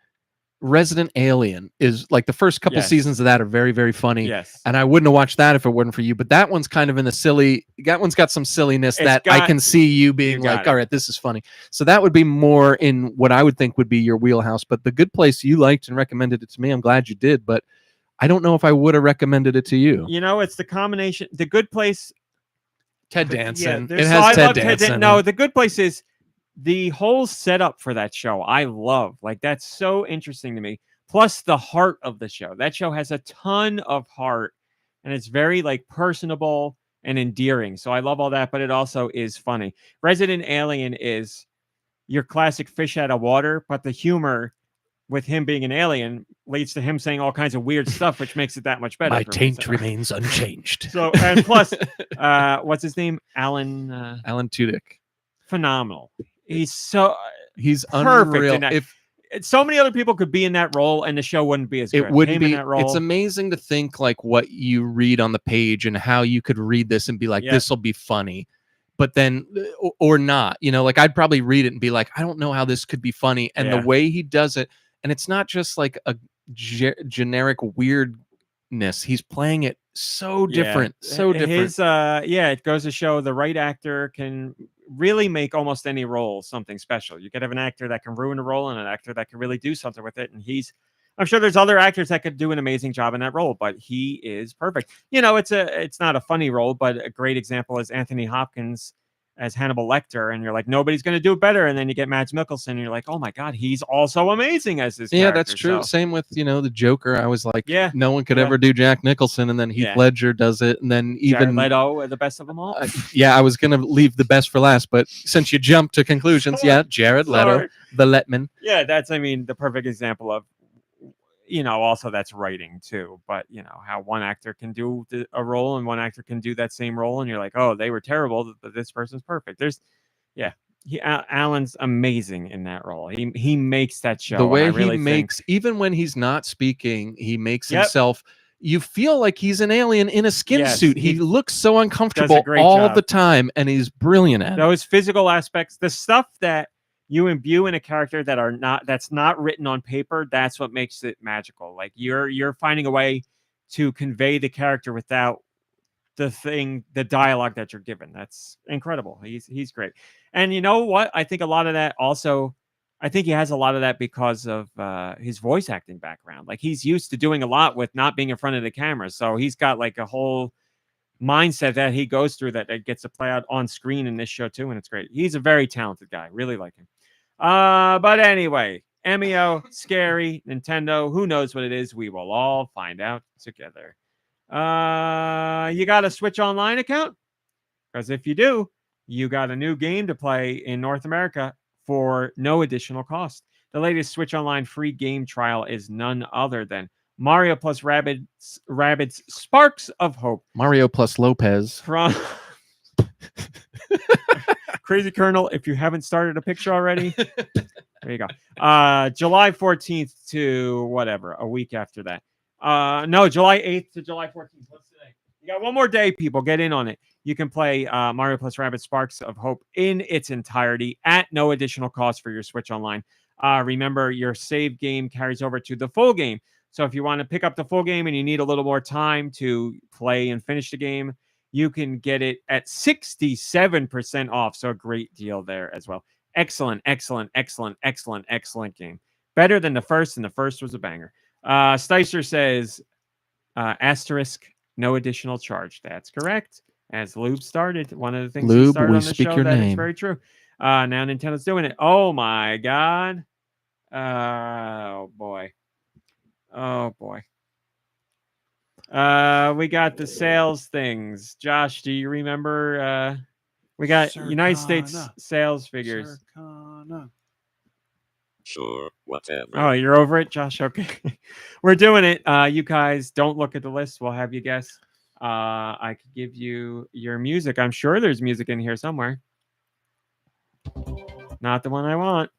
Resident Alien is like the first couple seasons of that are very, very funny. Yes. And I wouldn't have watched that if it weren't for you. But that one's kind of in the silly. That one's got some silliness I can see you being like, all right, this is funny. So that would be more in what I would think would be your wheelhouse. But The Good Place, you liked and recommended it to me. I'm glad you did. But I don't know if I would have recommended it to you. It's the combination. The Good Place. Ted Danson. Yeah, it has Ted Danson. No, The Good Place is. The whole setup for that show, I love. Like, that's so interesting to me. Plus, the heart of the show. That show has a ton of heart, and it's very, like, personable and endearing. So I love all that, but it also is funny. Resident Alien is your classic fish out of water, but the humor with him being an alien leads to him saying all kinds of weird stuff, which makes it that much better. My taint remains unchanged. So, and plus, what's his name? Alan Tudyk. Phenomenal. He's perfect unreal. in that. If so many other people could be in that role and the show wouldn't be as good. It wouldn't be. In that role. It's amazing to think like what you read on the page and how you could read this and be like, this will be funny, but then or not. Like I'd probably read it and be like, I don't know how this could be funny. And the way he does it, and it's not just like a generic weirdness. He's playing it so different, so different. It goes to show the right actor can really make almost any role something special. You could have an actor that can ruin a role and an actor that can really do something with it. And I'm sure there's other actors that could do an amazing job in that role, but he is perfect. You know, it's not a funny role, but a great example is Anthony Hopkins as Hannibal Lecter, and you're like, nobody's going to do it better. And then you get Mads Mikkelsen, and you're like, oh my God, he's also amazing as this Yeah, character. that's true. So, Same with, the Joker. I was like, Yeah, no one could yeah. ever do Jack Nicholson, and then Heath Yeah. Ledger does it, and then Jared even Leto, the best of them all. yeah, I was gonna leave the best for last, but since you jumped to conclusions, yeah, Jared Leto, Sorry. the Letman. Yeah, that's, the perfect example of, also that's writing too. But, how one actor can do a role and one actor can do that same role. And you're like, oh, they were terrible, but this person's perfect. Alan's amazing in that role. He makes that show. The way and I really he makes, even when he's not speaking, he makes himself. You feel like he's an alien in a skin suit. He looks so uncomfortable all the time, and he's brilliant at it. Those physical aspects, the stuff that you imbue in a character that's not written on paper, that's what makes it magical. Like you're finding a way to convey the character without the dialogue that you're given. That's incredible. He's great. And you know what? I think a lot of that also, I think he has a lot of that because of his voice acting background. Like he's used to doing a lot with not being in front of the camera. So he's got like a whole mindset that he goes through that gets to play out on screen in this show too. And it's great. He's a very talented guy. Really like him. But anyway, Emio, scary, Nintendo, who knows what it is? We will all find out together. You got a Switch Online account? Because if you do, you got a new game to play in North America for no additional cost. The latest Switch Online free game trial is none other than Mario plus Rabbids Sparks of Hope. Mario plus Lopez. From Crazy Colonel, if you haven't started a picture already, there you go. July 14th to whatever, a week after that. No, July 8th to July 14th. What's today? You got one more day, people. Get in on it. You can play Mario plus Rabbids Sparks of Hope in its entirety at no additional cost for your Switch Online. Remember, your save game carries over to the full game. So if you want to pick up the full game and you need a little more time to play and finish the game, you can get it at 67% off. So a great deal there as well. Excellent, excellent, excellent, excellent, excellent game. Better than the first, and the first was a banger. Sticer says, asterisk, no additional charge. That's correct. As Lube started, one of the things he started on the show, that is very true. Now Nintendo's doing it. Oh my God. Oh boy. Oh boy. We got the sales things. Josh, do you remember? We got United States sales figures. Sure, whatever. Oh, you're over it, Josh? Okay. We're doing it. You guys don't look at the list. We'll have you guess. I could give you your music. I'm sure there's music in here somewhere. Not the one I want.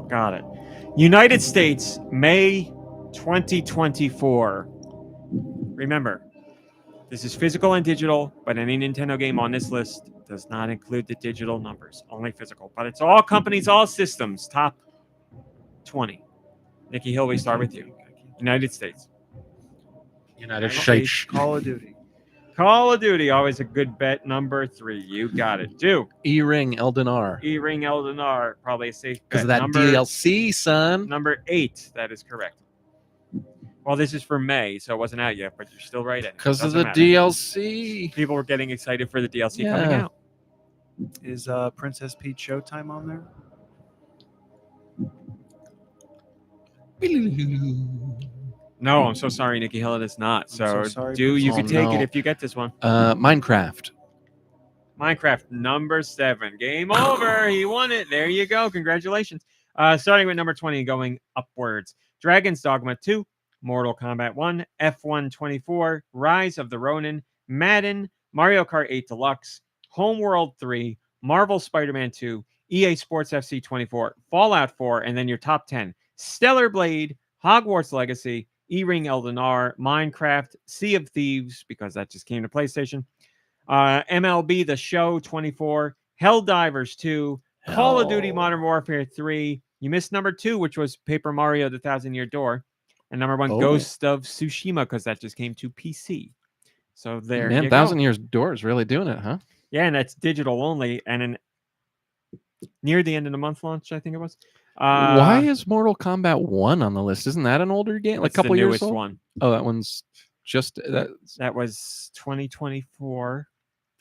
Got it. United States, May 2024. Remember, this is physical and digital, but any Nintendo game on this list does not include the digital numbers, only physical. But it's all companies, all systems, top 20. Nicky Hill, we start with you. United States. United States. Call of Duty. Call of Duty, always a good bet. Number 3. You got it. Do. E-Ring Elden R. E-Ring Elden R, probably a safe bet. Because of that DLC, son. Number 8, that is correct. Well, this is for May, so it wasn't out yet, but you're still right. Because of the DLC. People were getting excited for the DLC coming out. Is Princess Peach Showtime on there? No, I'm so sorry, Nicky Hill. It is not. So sorry, you Oh, can take no. it if you get this one. Minecraft. Minecraft, number 7. Game over. He won it. There you go. Congratulations. Starting with number 20, going upwards. Dragon's Dogma 2, Mortal Kombat 1, F1 24, Rise of the Ronin, Madden, Mario Kart 8 Deluxe, Homeworld 3, Marvel Spider-Man 2, EA Sports FC 24, Fallout 4, and then your top 10. Stellar Blade, Hogwarts Legacy, E-Ring Elden R, Minecraft, Sea of Thieves, because that just came to PlayStation, MLB The Show 24, Helldivers 2, Call of Duty Modern Warfare 3. You missed number 2, which was Paper Mario The Thousand Year Door. And number 1, Ghost of Tsushima, because that just came to PC. So there Man, you Thousand go. Years Door is really doing it, huh? Yeah, and that's digital only. And near the end of the month launch, I think it was. Why is Mortal Kombat 1 on the list? Isn't that an older game? Like a It's the couple years newest old? one. Oh, that one's just That was 2024.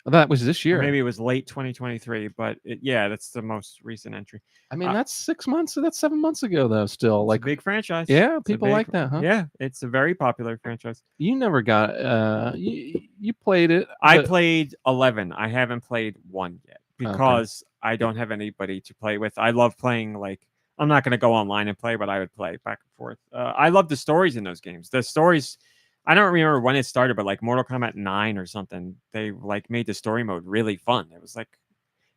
that was this Or year. maybe it was late 2023, but yeah, that's the most recent entry. I mean, that's 6 months. That's 7 months ago, though. Still, It's like, a big franchise. yeah, It's a people big- like that, huh? Yeah, it's a very popular franchise. You never got. You played it. I but- played 11. I haven't played 1 yet because I don't have anybody to play with. I love playing, like, I'm not going to go online and play, but I would play back and forth. I love the stories in those games. The stories, I don't remember when it started, but like Mortal Kombat 9 or something, they like made the story mode really fun. It was like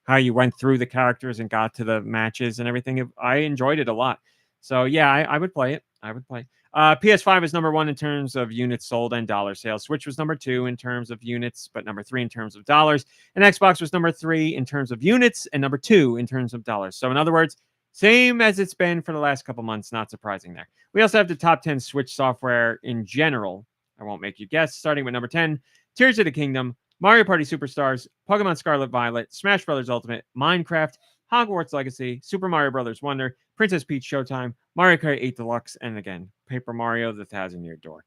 how you went through the characters and got to the matches and everything. I enjoyed it a lot. So yeah, I would play it. I would play. PS5 is number 1 in terms of units sold and dollar sales. Switch was number 2 in terms of units, but number 3 in terms of dollars. And Xbox was number 3 in terms of units and number 2 in terms of dollars. So in other words, same as it's been for the last couple months. Not surprising there. We also have the top 10 Switch software in general. I won't make you guess. Starting with number 10, Tears of the Kingdom, Mario Party Superstars, Pokemon Scarlet Violet, Smash Bros. Ultimate, Minecraft, Hogwarts Legacy, Super Mario Bros. Wonder, Princess Peach Showtime, Mario Kart 8 Deluxe, and again, Paper Mario: The Thousand-Year Door.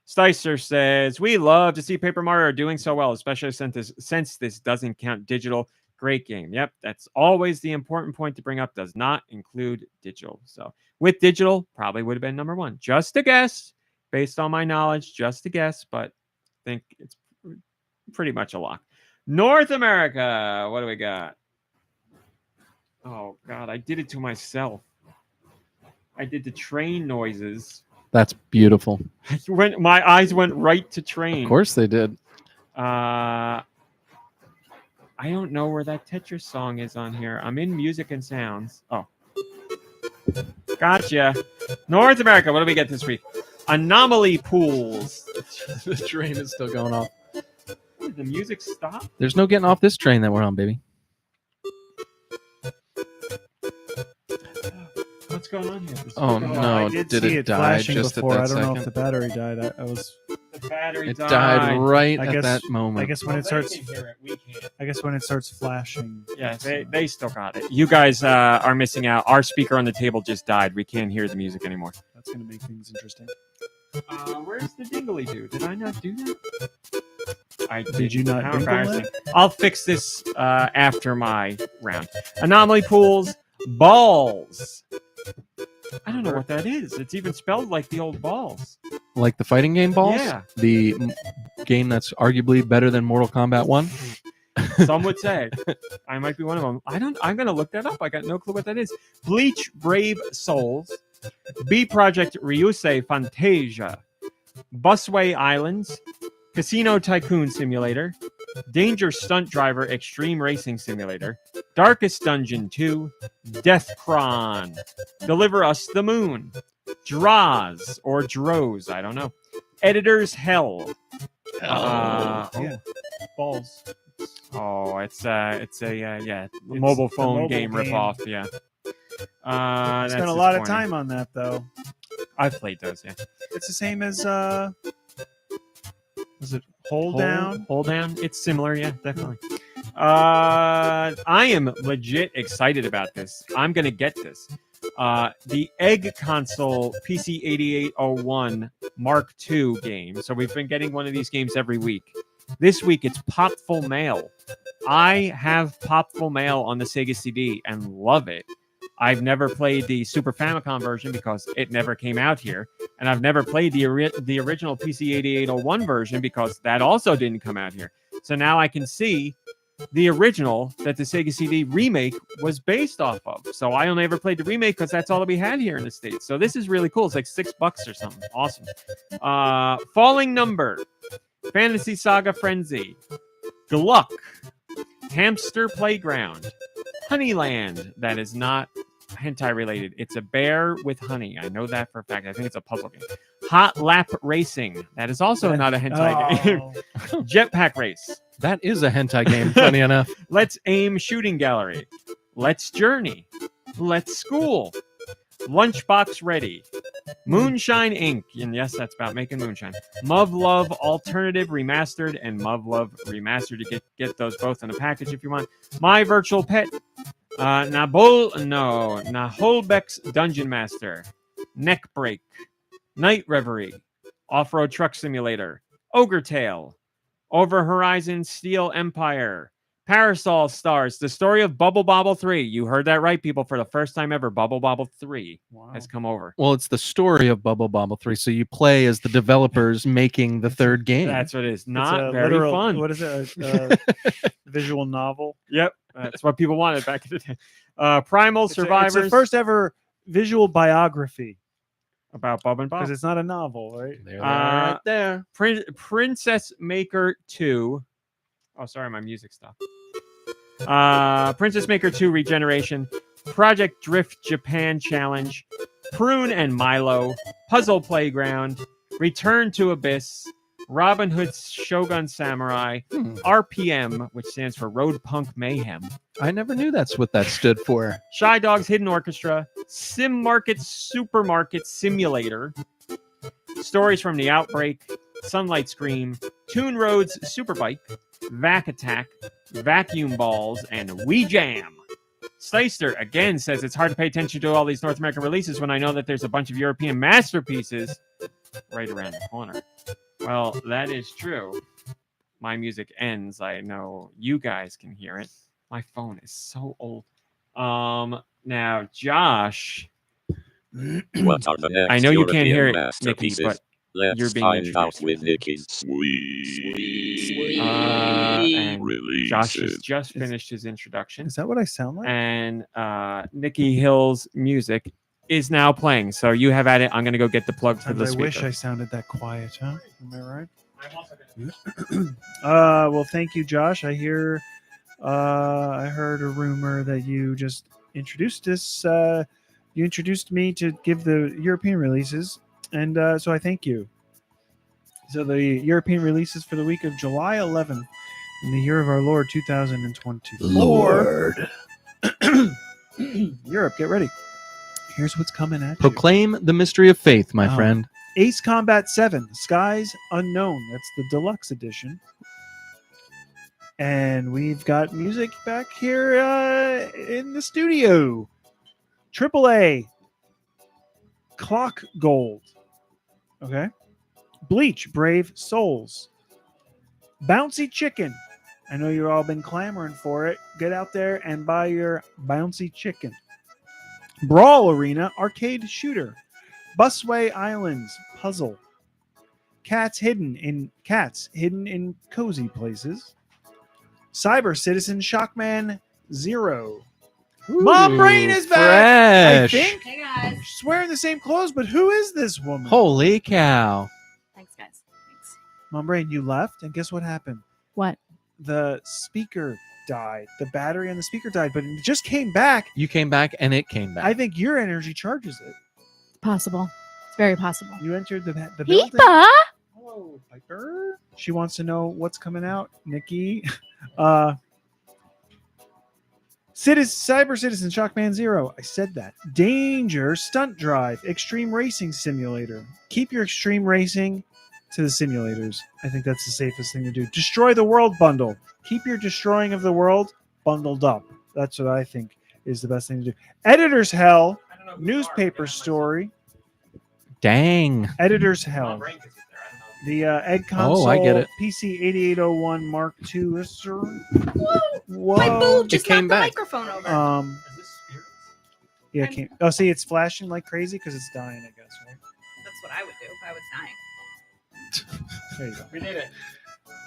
Sticer says, we love to see Paper Mario doing so well, especially since this doesn't count digital. Great game. Yep, that's always the important point to bring up. Does not include digital. So with digital, probably would have been number 1. Just a guess, based on my knowledge, just a guess, but I think it's pretty much a lock. North America, what do we got? Oh, God, I did it to myself. I did the train noises. That's beautiful. My eyes went right to train. Of course they did. I don't know where that Tetris song is on here. I'm in music and sounds. Oh. Gotcha. North America, what do we get this week? Anomaly pools. The train is still going off. Did the music stop? There's no getting off this train that we're on, baby. What's going on here? Oh, What's going on? no. I did did see it it die flashing just at before. that I don't know second? if the battery died. I was. The battery It died right I at guess- that moment. I guess when Well, it starts. they can hear it, we can't. I guess when it starts flashing. Yeah, they still got it. You guys are missing out. Our speaker on the table just died. We can't hear the music anymore. That's gonna make things interesting. Where's the dingly do? Did I not do that? Did you not How dingle embarrassing. I'll fix this after my round. Anomaly pools, balls. I don't know what that is. It's even spelled like the old balls. Like the fighting game balls? Yeah. The game that's arguably better than Mortal Kombat 1? Some would say. I might be one of them. I'm gonna look that up. I got no clue what that is. Bleach Brave Souls, B Project Ryusei Fantasia, Busway Islands, Casino Tycoon Simulator, Danger Stunt Driver Extreme Racing Simulator, Darkest Dungeon 2, Deathcron, Deliver Us the Moon, Draws or Droz, I don't know, Editor's Hell. Yeah. Balls. Oh, it's a mobile It's a phone mobile game game. ripoff. Yeah. I That's spent a lot of disappointing. time on that though. I've played those. Yeah. It's the same as was it Hold Down? Hold down. It's similar. Yeah, definitely. I am legit excited about this. I'm gonna get this. The Egg Console PC 8801 Mark II game. So we've been getting one of these games every week. This week it's Popful Mail. I have Popful Mail on the Sega CD and love it. I've never played the Super Famicom version because it never came out here, and I've never played the original PC 8801 version because that also didn't come out here. So now I can see the original that the Sega CD remake was based off of. So I only ever played the remake because that's all that we had here in the States. So this is really cool. It's like $6 or something. Awesome. Falling Number, Fantasy Saga Frenzy, Gluck, Hamster Playground, Honeyland. That is not hentai related. It's a bear with honey. I know that for a fact. I think it's a puzzle game. Hot Lap Racing. That is also not a hentai game. Oh, Jetpack Race. That is a hentai game, funny enough. Let's Aim Shooting Gallery. Let's Journey. Let's School. Lunchbox Ready. Moonshine Inc. And yes, that's about making moonshine. Muv Love Alternative Remastered and Muv Love Remastered. You get those both in a package if you want. My Virtual Pet. Naholbeck's Dungeon Master, Neck Break, Night Reverie, Off-Road Truck Simulator, Ogre Tale, Over Horizon Steel Empire, Parasol Stars, the story of Bubble Bobble 3. You heard that right, people. For the first time ever, Bubble Bobble 3 has come over. Well, it's the story of Bubble Bobble 3, so you play as the developers making the third game. That's what it is. It's a Not very literal- fun. What is it? Visual novel. Yep. That's what people wanted back in the day. Primal Survivors. It's the first ever visual biography about Bob and Bob. because it's not a novel, right? There they are right there. Princess Maker 2. Oh, sorry, my music stopped. Princess Maker 2 Regeneration, Project Drift Japan Challenge, Prune and Milo, Puzzle Playground, Return to Abyss, Robin Hood's Shogun Samurai, RPM, which stands for Road Punk Mayhem, I never knew that's what that stood for. Shy Dog's Hidden Orchestra, Sim Market Supermarket Simulator, Stories from the Outbreak, Sunlight Scream, Toon Roads Superbike, Vac Attack, Vacuum Balls, and Wii Jam. Slyster again says it's hard to pay attention to all these North American releases when I know that there's a bunch of European masterpieces right around the corner. Well, that is true. My music ends. I know you guys can hear it. My phone is so old. Now, Josh, What are the next I know you can't hear European it, Nicky, masterpieces? but Let's you're being find out introduced. with Nicky's sweet and Josh has releases. just finished his introduction. Is that what I sound like? And Nicky Hill's music is now playing. So you have at it. I'm going to go get the plug for the I speaker. wish I sounded that quiet, huh? Am I right? Well, thank you, Josh. I hear. I heard a rumor that you just introduced us. You introduced me to give the European releases, and so I thank you. So the European releases for the week of July 11th in the year of our Lord 2024. Lord. Europe, get ready. Here's what's coming at you. Proclaim the mystery of faith, my Oh. friend. Ace Combat 7, Skies Unknown. That's the deluxe edition. And we've got music back here in the studio. AAA. Clock Gold. Okay. Bleach, Brave Souls. Bouncy Chicken. I know you've all been clamoring for it. Get out there and buy your Bouncy Chicken. Brawl Arena, Arcade Shooter. Busway Islands, Puzzle. Cats hidden in cozy places. Cyber Citizen Shockman 0. Mom Brain is back. Fresh. I think Hey guys. she's wearing the same clothes, but who is this woman? Holy cow. Thanks, guys. Thanks. Mom Brain, you left, and guess what happened? What? The speaker died. The battery on the speaker died, but it just came back. You came back and it came back. I think your energy charges it. It's possible. It's very possible. You entered the building. Peepa! Hello, Piper. She wants to know what's coming out, Nikki. Cyber Citizen Shockman 0. I said that. Danger Stunt Drive Extreme Racing Simulator. Keep your extreme racing to the simulators. I think that's the safest thing to do. Destroy the World bundle. Keep your destroying of the world bundled up. That's what I think is the best thing to do. Editor's Hell. Newspaper story. Dang. Editor's Hell. The egg console. Oh, I get it. PC 8801 Mark II. Whoa. My boob just came knocked the back. microphone over. Yeah, it came. Oh, see, it's flashing like crazy because it's dying, I guess, right? That's what I would do if I was dying. There you go. We did it.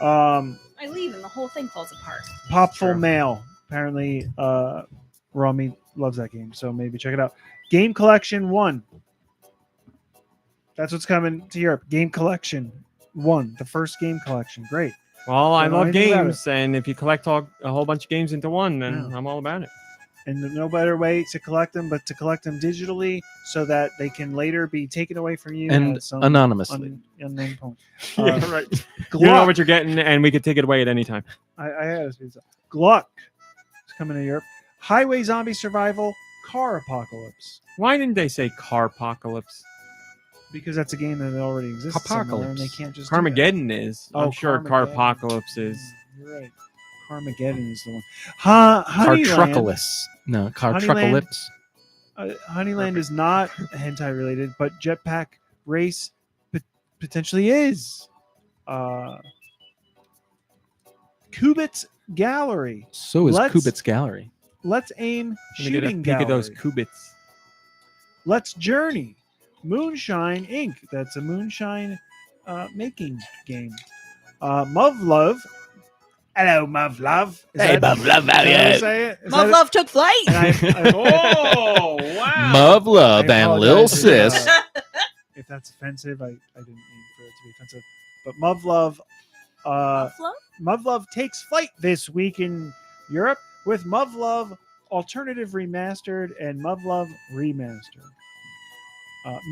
I leave and the whole thing falls apart. Popful True. Mail. Apparently, Raw Meat loves that game, so maybe check it out. Game Collection 1. That's what's coming to Europe. Game Collection 1. The first game collection. Great. Well, I Don't know love anything about games, and if you collect a whole bunch of games into one, then Yeah. I'm all about it. And no better way to collect them but to collect them digitally so that they can later be taken away from you And at some anonymously. unknown point. Yeah, right. Gluck. You know what you're getting, and we could take it away at any time. I had a pizza. Gluck is coming to Europe. Highway Zombie Survival Car Apocalypse. Why didn't they say Carpocalypse? Because that's a game that already exists somewhere, and they Apocalypse. can't just do that. Carmageddon is. I'm Oh, sure Carmageddon. Carpocalypse is. You're right. Carmageddon is the one. Honeyland. Cartruckalus. No, Cartruckalips. Honeyland is not hentai related, but Jetpack Race potentially is. Kubit's Gallery. So is Let's- Kubit's Gallery. Let's Aim Let me get a Shooting peek Gallery. of those qubits. Let's Journey. Moonshine Inc. That's a moonshine making game. Muv-Love. Hello, Muv-Love. Is Hey, Muv-Love, how is that how you? you say it? Is Love that Love took flight. it? And Oh, wow. Mub Love I and Lil apologize if, Sis. if that's offensive, I didn't mean for it to be offensive. But Muv-Love, Muv-Love takes flight this week in Europe with Muv-Love Alternative Remastered and Muv-Love Remastered.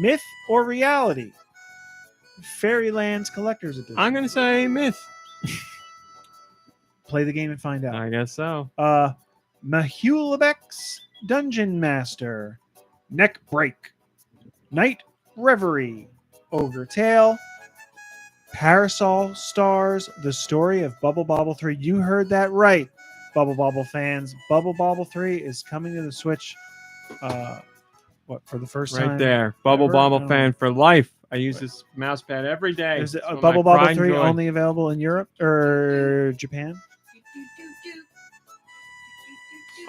Myth or Reality? Fairyland's Collector's Edition. I'm going to say myth. Play the game and find out. I guess so. Mahulabek's Dungeon Master, Neck Break, Night Reverie, Ogre Tale, Parasol Stars, the story of Bubble Bobble 3. You heard that right, Bubble Bobble fans. Bubble Bobble 3 is coming to the Switch. For the first time? Right there. Bubble ever? Bobble No. fan for life. I use this mouse pad every day. Is it It's one of Bubble my Bobble pride 3 and joy. only available in Europe or Japan?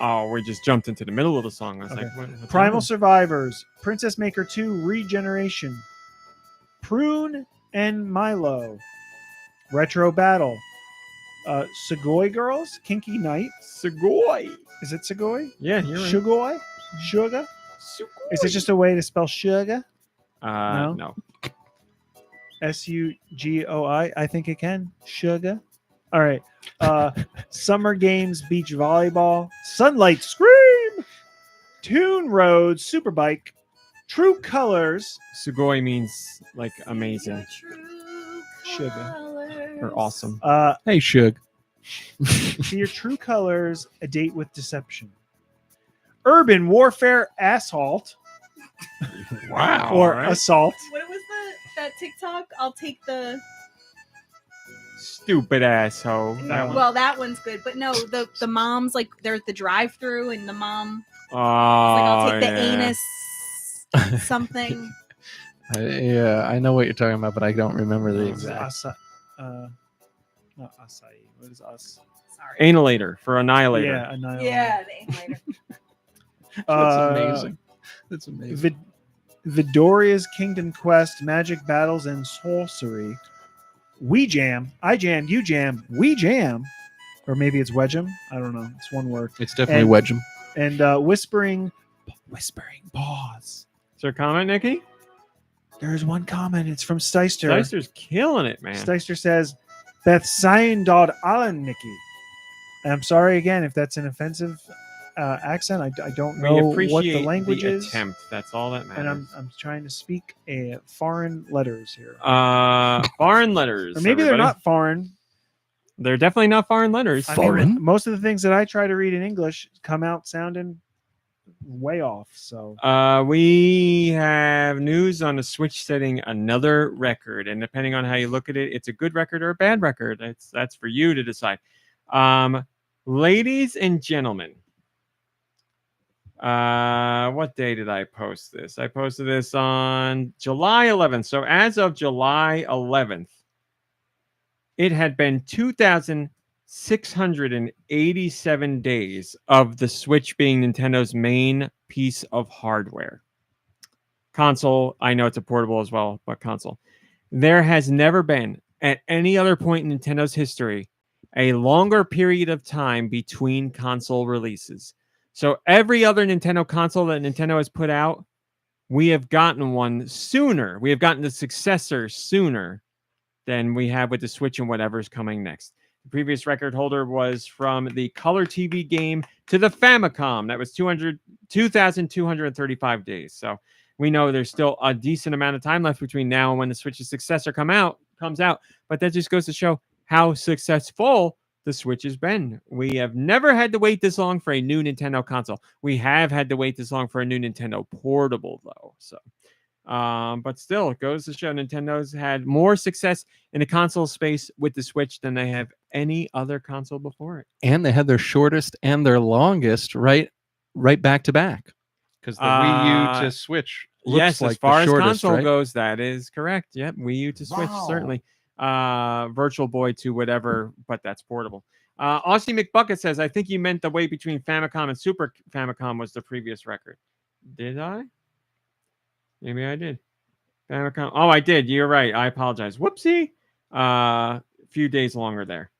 Oh, we just jumped into the middle of the song. I was Okay. like, what's Primal on? Survivors, Princess Maker 2 Regeneration, Prune and Milo, Retro Battle, Sugoi Girls, Kinky Night. Sugoi. Is it Sugoi? Yeah, you're right. Sugoi? Sugar? Is it just a way to spell sugar? No. Sugoi? I think it can. Sugar. All right. Summer Games Beach Volleyball, Sunlight Scream, Toon Road Superbike, True Colors, Sugoi means like amazing Sugar. or awesome. Hey, Shug. To Your True Colors, A Date with Deception, Urban Warfare Assault, Wow. or alright. Assault. What was that TikTok? I'll take the. Stupid asshole. That one. Well, that one's good, but no, the mom's like there's the drive-through and the mom Oh, like I'll take the yeah. anus something. Yeah, I know what you're talking about, but I don't remember the Is it exact. not Acai. What is us? Sorry. Annihilator for Annihilator. Yeah, Annihilation. Yeah, the annihilator. That's amazing. That's amazing. Vidoria's Kingdom Quest, Magic Battles and Sorcery, We Jam, I Jam, You Jam, We Jam, or maybe it's Wedgem. I don't know. It's one word. It's definitely And- Wedgem. And Whispering Paws. Is there a comment, Nicky? There's one comment. It's from Steister. Dicer's killing it, man. Steister says, Beth Dod Allen Nikki. And I'm sorry again if that's an offensive accent. I don't We know appreciate what the language the is. attempt. That's all that matters. And I'm trying to speak foreign letters here. Foreign letters. Or maybe they're everybody. not foreign. They're definitely not foreign letters. I mean, Foreign? most of the things that I try to read in English come out sounding way off. So We have news on the Switch setting another record, and depending on how you look at it, it's a good record or a bad record. That's for you to decide. Ladies and gentlemen, what day did I post this? I posted this on July 11th. So as of July 11th, it had been 2,687 days of the Switch being Nintendo's main piece of hardware. Console, I know it's a portable as well, but console. There has never been, at any other point in Nintendo's history, a longer period of time between console releases. So every other Nintendo console that Nintendo has put out, we have gotten one sooner. We have gotten the successor sooner than we have with the Switch and whatever's coming next. The previous record holder was from the Color TV game to the Famicom. That was 2,235 days. So we know there's still a decent amount of time left between now and when the Switch's successor comes out. But that just goes to show how successful the Switch has been. We have never had to wait this long for a new Nintendo console. We have had to wait this long for a new Nintendo portable, though. So But still, it goes to show Nintendo's had more success in the console space with the Switch than they have any other console before it. And they had their shortest and their longest right back to back. Because the Wii U to Switch looks Yes, like as far the as shortest, console right? goes, that is correct. Yep, Wii U to Switch, certainly. Virtual Boy to whatever, but that's portable. Aussie McBucket says, I think you meant the wait between Famicom and Super Famicom was the previous record. Did I? Maybe I did. Famicom. Oh, I did. You're right. I apologize. Whoopsie. A few days longer there.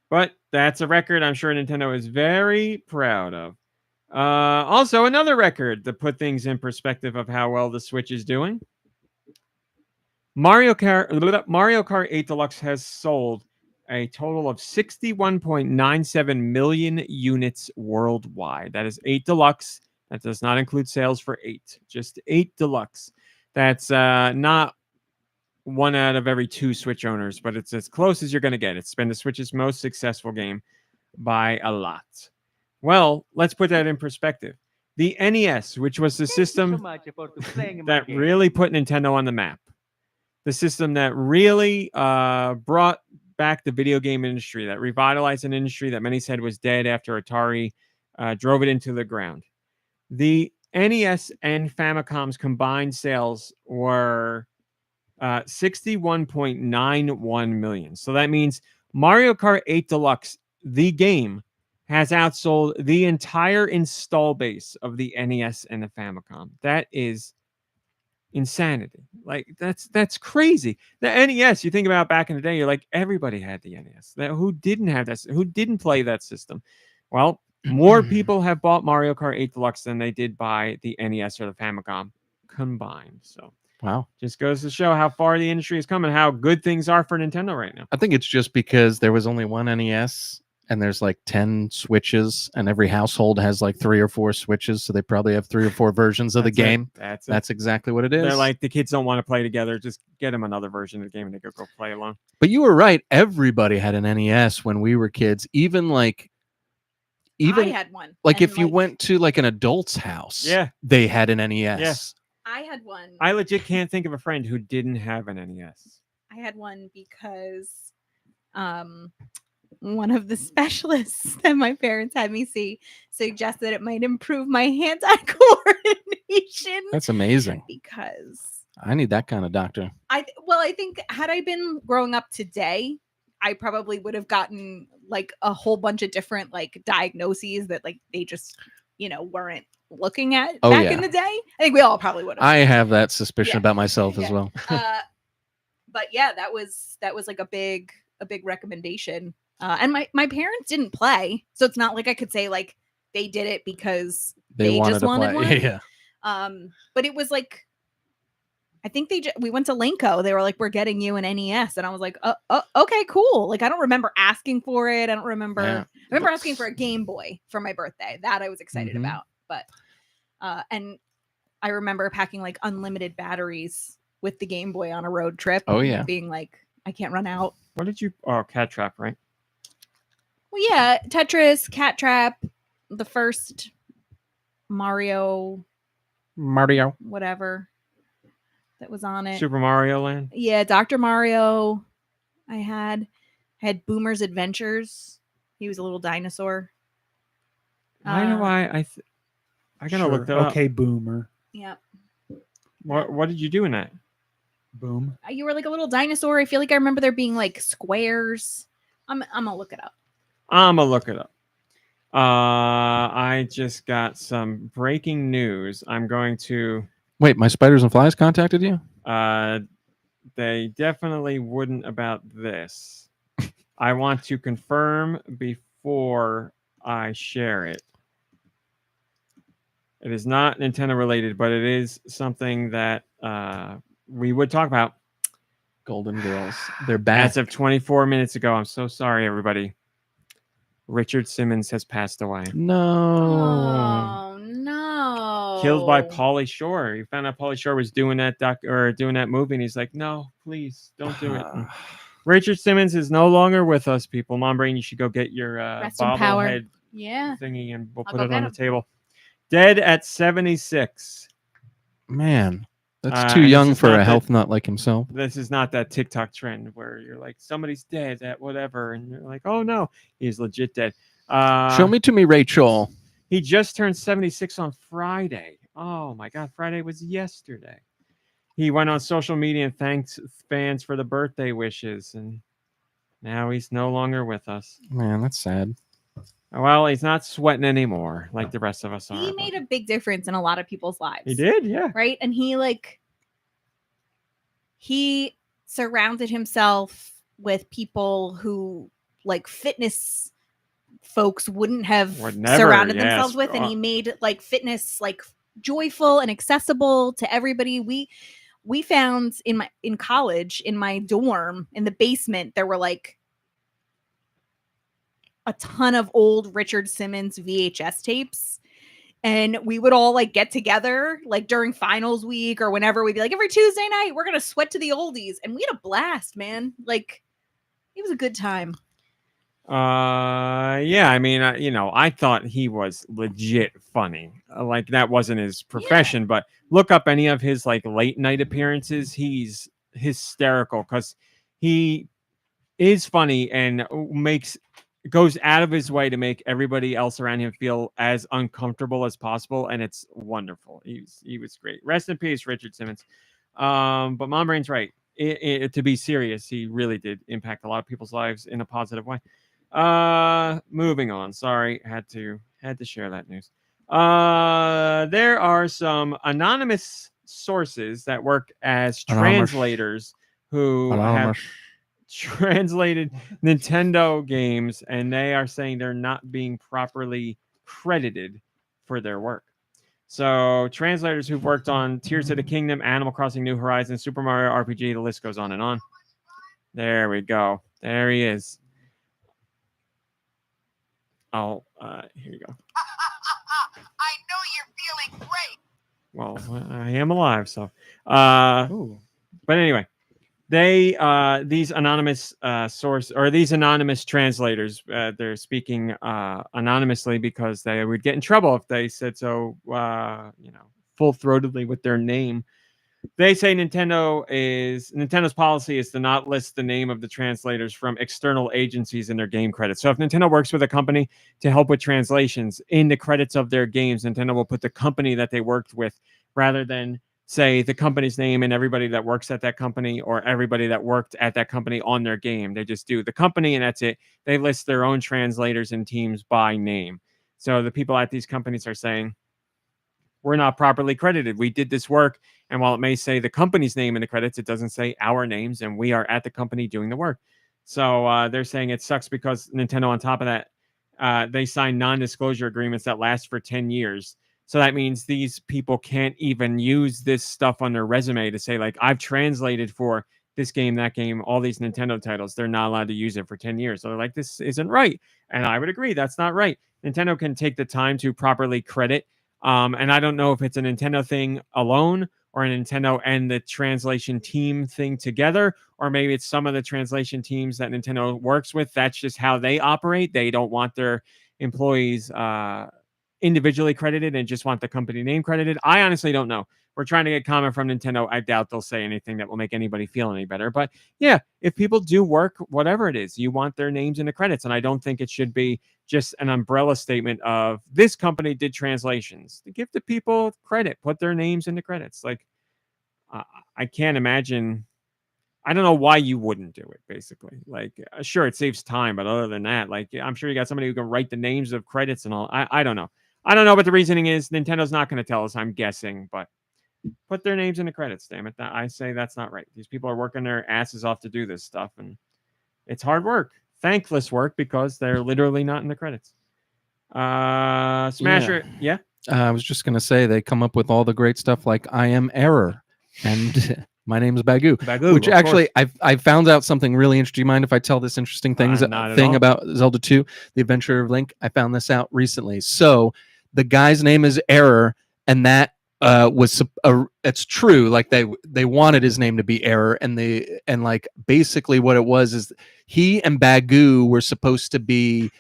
But that's a record I'm sure Nintendo is very proud of. Also, another record to put things in perspective of how well the Switch is doing. Mario Kart 8 Deluxe has sold a total of 61.97 million units worldwide. That is 8 Deluxe. That does not include sales for 8. Just 8 Deluxe. That's not 1 out of every 2 Switch owners, but it's as close as you're going to get. It's been the Switch's most successful game by a lot. Well, let's put that in perspective. The NES, which was the system that really put Nintendo on the map, the system that really brought back the video game industry, that revitalized an industry that many said was dead after Atari drove it into the ground. The NES and Famicom's combined sales were 61.91 million. So that means Mario Kart 8 Deluxe, the game, has outsold the entire install base of the NES and the Famicom. That is insanity. Like that's crazy. The NES, you think about back in the day, you're like, everybody had the NES. Who didn't have that? Who didn't play that system? Well, more people have bought Mario Kart 8 Deluxe than they did buy the NES or the Famicom combined. So wow, just goes to show how far the industry has come and how good things are for Nintendo right now. I think it's just because there was only one NES and there's like 10 Switches, and every household has like 3 or 4 Switches, so they probably have 3 or 4 versions of the game. That's exactly what it is. They're like, the kids don't want to play together. Just get them another version of the game and they go play alone. But you were right. Everybody had an NES when we were kids. Even I had one. Like and, if you went to like an adult's house, yeah, they had an NES. Yeah. I had one. I legit can't think of a friend who didn't have an NES. I had one because one of the specialists that my parents had me see suggested it might improve my hand-eye coordination. That's amazing. Because I need that kind of doctor. I think had I been growing up today, I probably would have gotten like a whole bunch of different like diagnoses that like they just weren't looking at back in the day. I think we all probably would have. I have that suspicion about myself as well. But yeah, that was like a big recommendation. And my parents didn't play, so it's not like I could say like they did it because they just wanted one. Yeah. But it was like, I think we went to Linko. They were like, "We're getting you an NES," and I was like, okay, cool." Like I don't remember asking for it. I don't remember. Yeah. I remember asking for a Game Boy for my birthday. That I was excited about. But and I remember packing like unlimited batteries with the Game Boy on a road trip. Oh yeah. Being like, I can't run out. What did you? Oh, Cat Trap, right? Well, yeah, Tetris, Cat Trap, the first Mario, whatever that was on it. Super Mario Land. Yeah, Dr. Mario. I had Boomer's Adventures. He was a little dinosaur. I know why I gotta look that up. Okay, Boomer. Yeah. What did you do in that? Boom. You were like a little dinosaur. I feel like I remember there being like squares. I'm gonna look it up. I just got some breaking news. I'm going to wait. My Spiders and Flies contacted you? They definitely wouldn't about this. I want to confirm before I share it. It is not Nintendo related, but it is something that we would talk about. Golden Girls. They're back. As of 24 minutes ago. I'm so sorry, everybody. Richard Simmons has passed away. No. Oh no. Killed by Pauly Shore. He found out Pauly Shore was doing that movie, and he's like, "No, please don't do it." Richard Simmons is no longer with us, people. Mom Brain, you should go get your bobblehead thingy, and we'll put it on the table. Dead at 76. Man, That's too and this young is for not a that- health nut like himself. This is not that TikTok trend where you're like, somebody's dead at whatever, and you're like, oh no, he's legit dead. Show me to me, Rachel. He just turned 76 on Friday. Oh my God, Friday was yesterday. He went on social media and thanked fans for the birthday wishes, and now he's no longer with us. Man, that's sad. Well, he's not sweating anymore like the rest of us are. He but- made a big difference in a lot of people's lives. He did, yeah. Right? And he surrounded himself with people who like fitness folks wouldn't have Would never, surrounded yes. themselves with, and he made like fitness like joyful and accessible to everybody. We found in college, in my dorm, in the basement, there were like a ton of old Richard Simmons VHS tapes. And we would all like get together like during finals week or whenever. We'd be like, every Tuesday night, we're going to sweat to the oldies. And we had a blast, man. Like, it was a good time. Yeah, I mean, I thought he was legit funny. Like that wasn't his profession, but look up any of his like late night appearances. He's hysterical because he is funny and goes out of his way to make everybody else around him feel as uncomfortable as possible, and it's wonderful. He was great. Rest in peace, Richard Simmons. But Mom Brain's right. To be serious, he really did impact a lot of people's lives in a positive way. Moving on. Sorry, had to share that news. There are some anonymous sources that work as translators who have translated Nintendo games, and they are saying they're not being properly credited for their work. So translators who've worked on Tears of the Kingdom, Animal Crossing New Horizons, Super Mario RPG, the list goes on and on. There we go. There he is. Here you go. I know you're feeling great. Well, I am alive, so but anyway, these anonymous these anonymous translators, they're speaking anonymously because they would get in trouble if they said so full-throatedly with their name. They say Nintendo's policy is to not list the name of the translators from external agencies in their game credits. So if Nintendo works with a company to help with translations in the credits of their games, Nintendo will put the company that they worked with rather than say the company's name and everybody that works at that company or everybody that worked at that company on their game. They just do the company and that's it. They list their own translators and teams by name. So the people at these companies are saying, we're not properly credited. We did this work, and while it may say the company's name in the credits, it doesn't say our names, and we are at the company doing the work. So they're saying it sucks because Nintendo, on top of that, they signed non-disclosure agreements that last for 10 years. So that means these people can't even use this stuff on their resume to say, like, I've translated for this game, that game, all these Nintendo titles. They're not allowed to use it for 10 years. So they're like, this isn't right. And I would agree, that's not right. Nintendo can take the time to properly credit. And I don't know if it's a Nintendo thing alone or a Nintendo and the translation team thing together, or maybe it's some of the translation teams that Nintendo works with. That's just how they operate. They don't want their employees individually credited and just want the company name credited. I honestly don't know. We're trying to get comment from Nintendo. I doubt they'll say anything that will make anybody feel any better. But yeah, if people do work, whatever it is, you want their names in the credits. And I don't think it should be just an umbrella statement of this company did translations. To give the people credit, put their names in the credits. Like, I can't imagine. I don't know why you wouldn't do it, basically. Like, sure, it saves time. But other than that, like, I'm sure you got somebody who can write the names of credits and all. I don't know. I don't know what the reasoning is. Nintendo's not going to tell us, I'm guessing, but put their names in the credits, damn it. I say that's not right. These people are working their asses off to do this stuff, and it's hard work. Thankless work because they're literally not in the credits. Smasher, yeah? I was just going to say they come up with all the great stuff like I am Error and my name is Bagoo. Which actually I found out something really interesting. Do you mind if I tell this interesting thing about Zelda 2, The Adventure of Link? I found this out recently. So the guy's name is Error, and that it's true. Like they wanted his name to be Error, and like basically what it was is he and Bagoo were supposed to be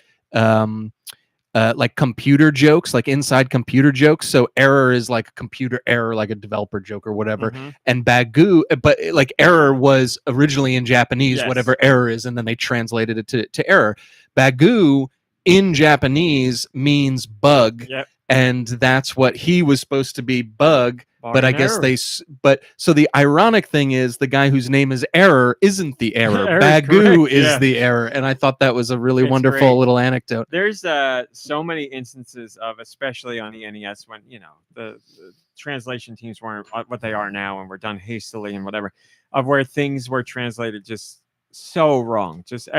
like computer jokes, like inside computer jokes. So error is like a computer error, like a developer joke or whatever. Mhm. And bagu, but like error was originally in Japanese, Yes. whatever error is, and then they translated it to error. Bagu in Japanese means bug, Yep. and that's what he was supposed to be, bug. But I guess but so the ironic thing is the guy whose name is Error isn't the error. Error is Bagu correct, is yeah. the error. And I thought that was a really It's wonderful great. little anecdote. There's so many instances of, especially on the NES, when the translation teams weren't what they are now and were done hastily and whatever, of where things were translated just so wrong, just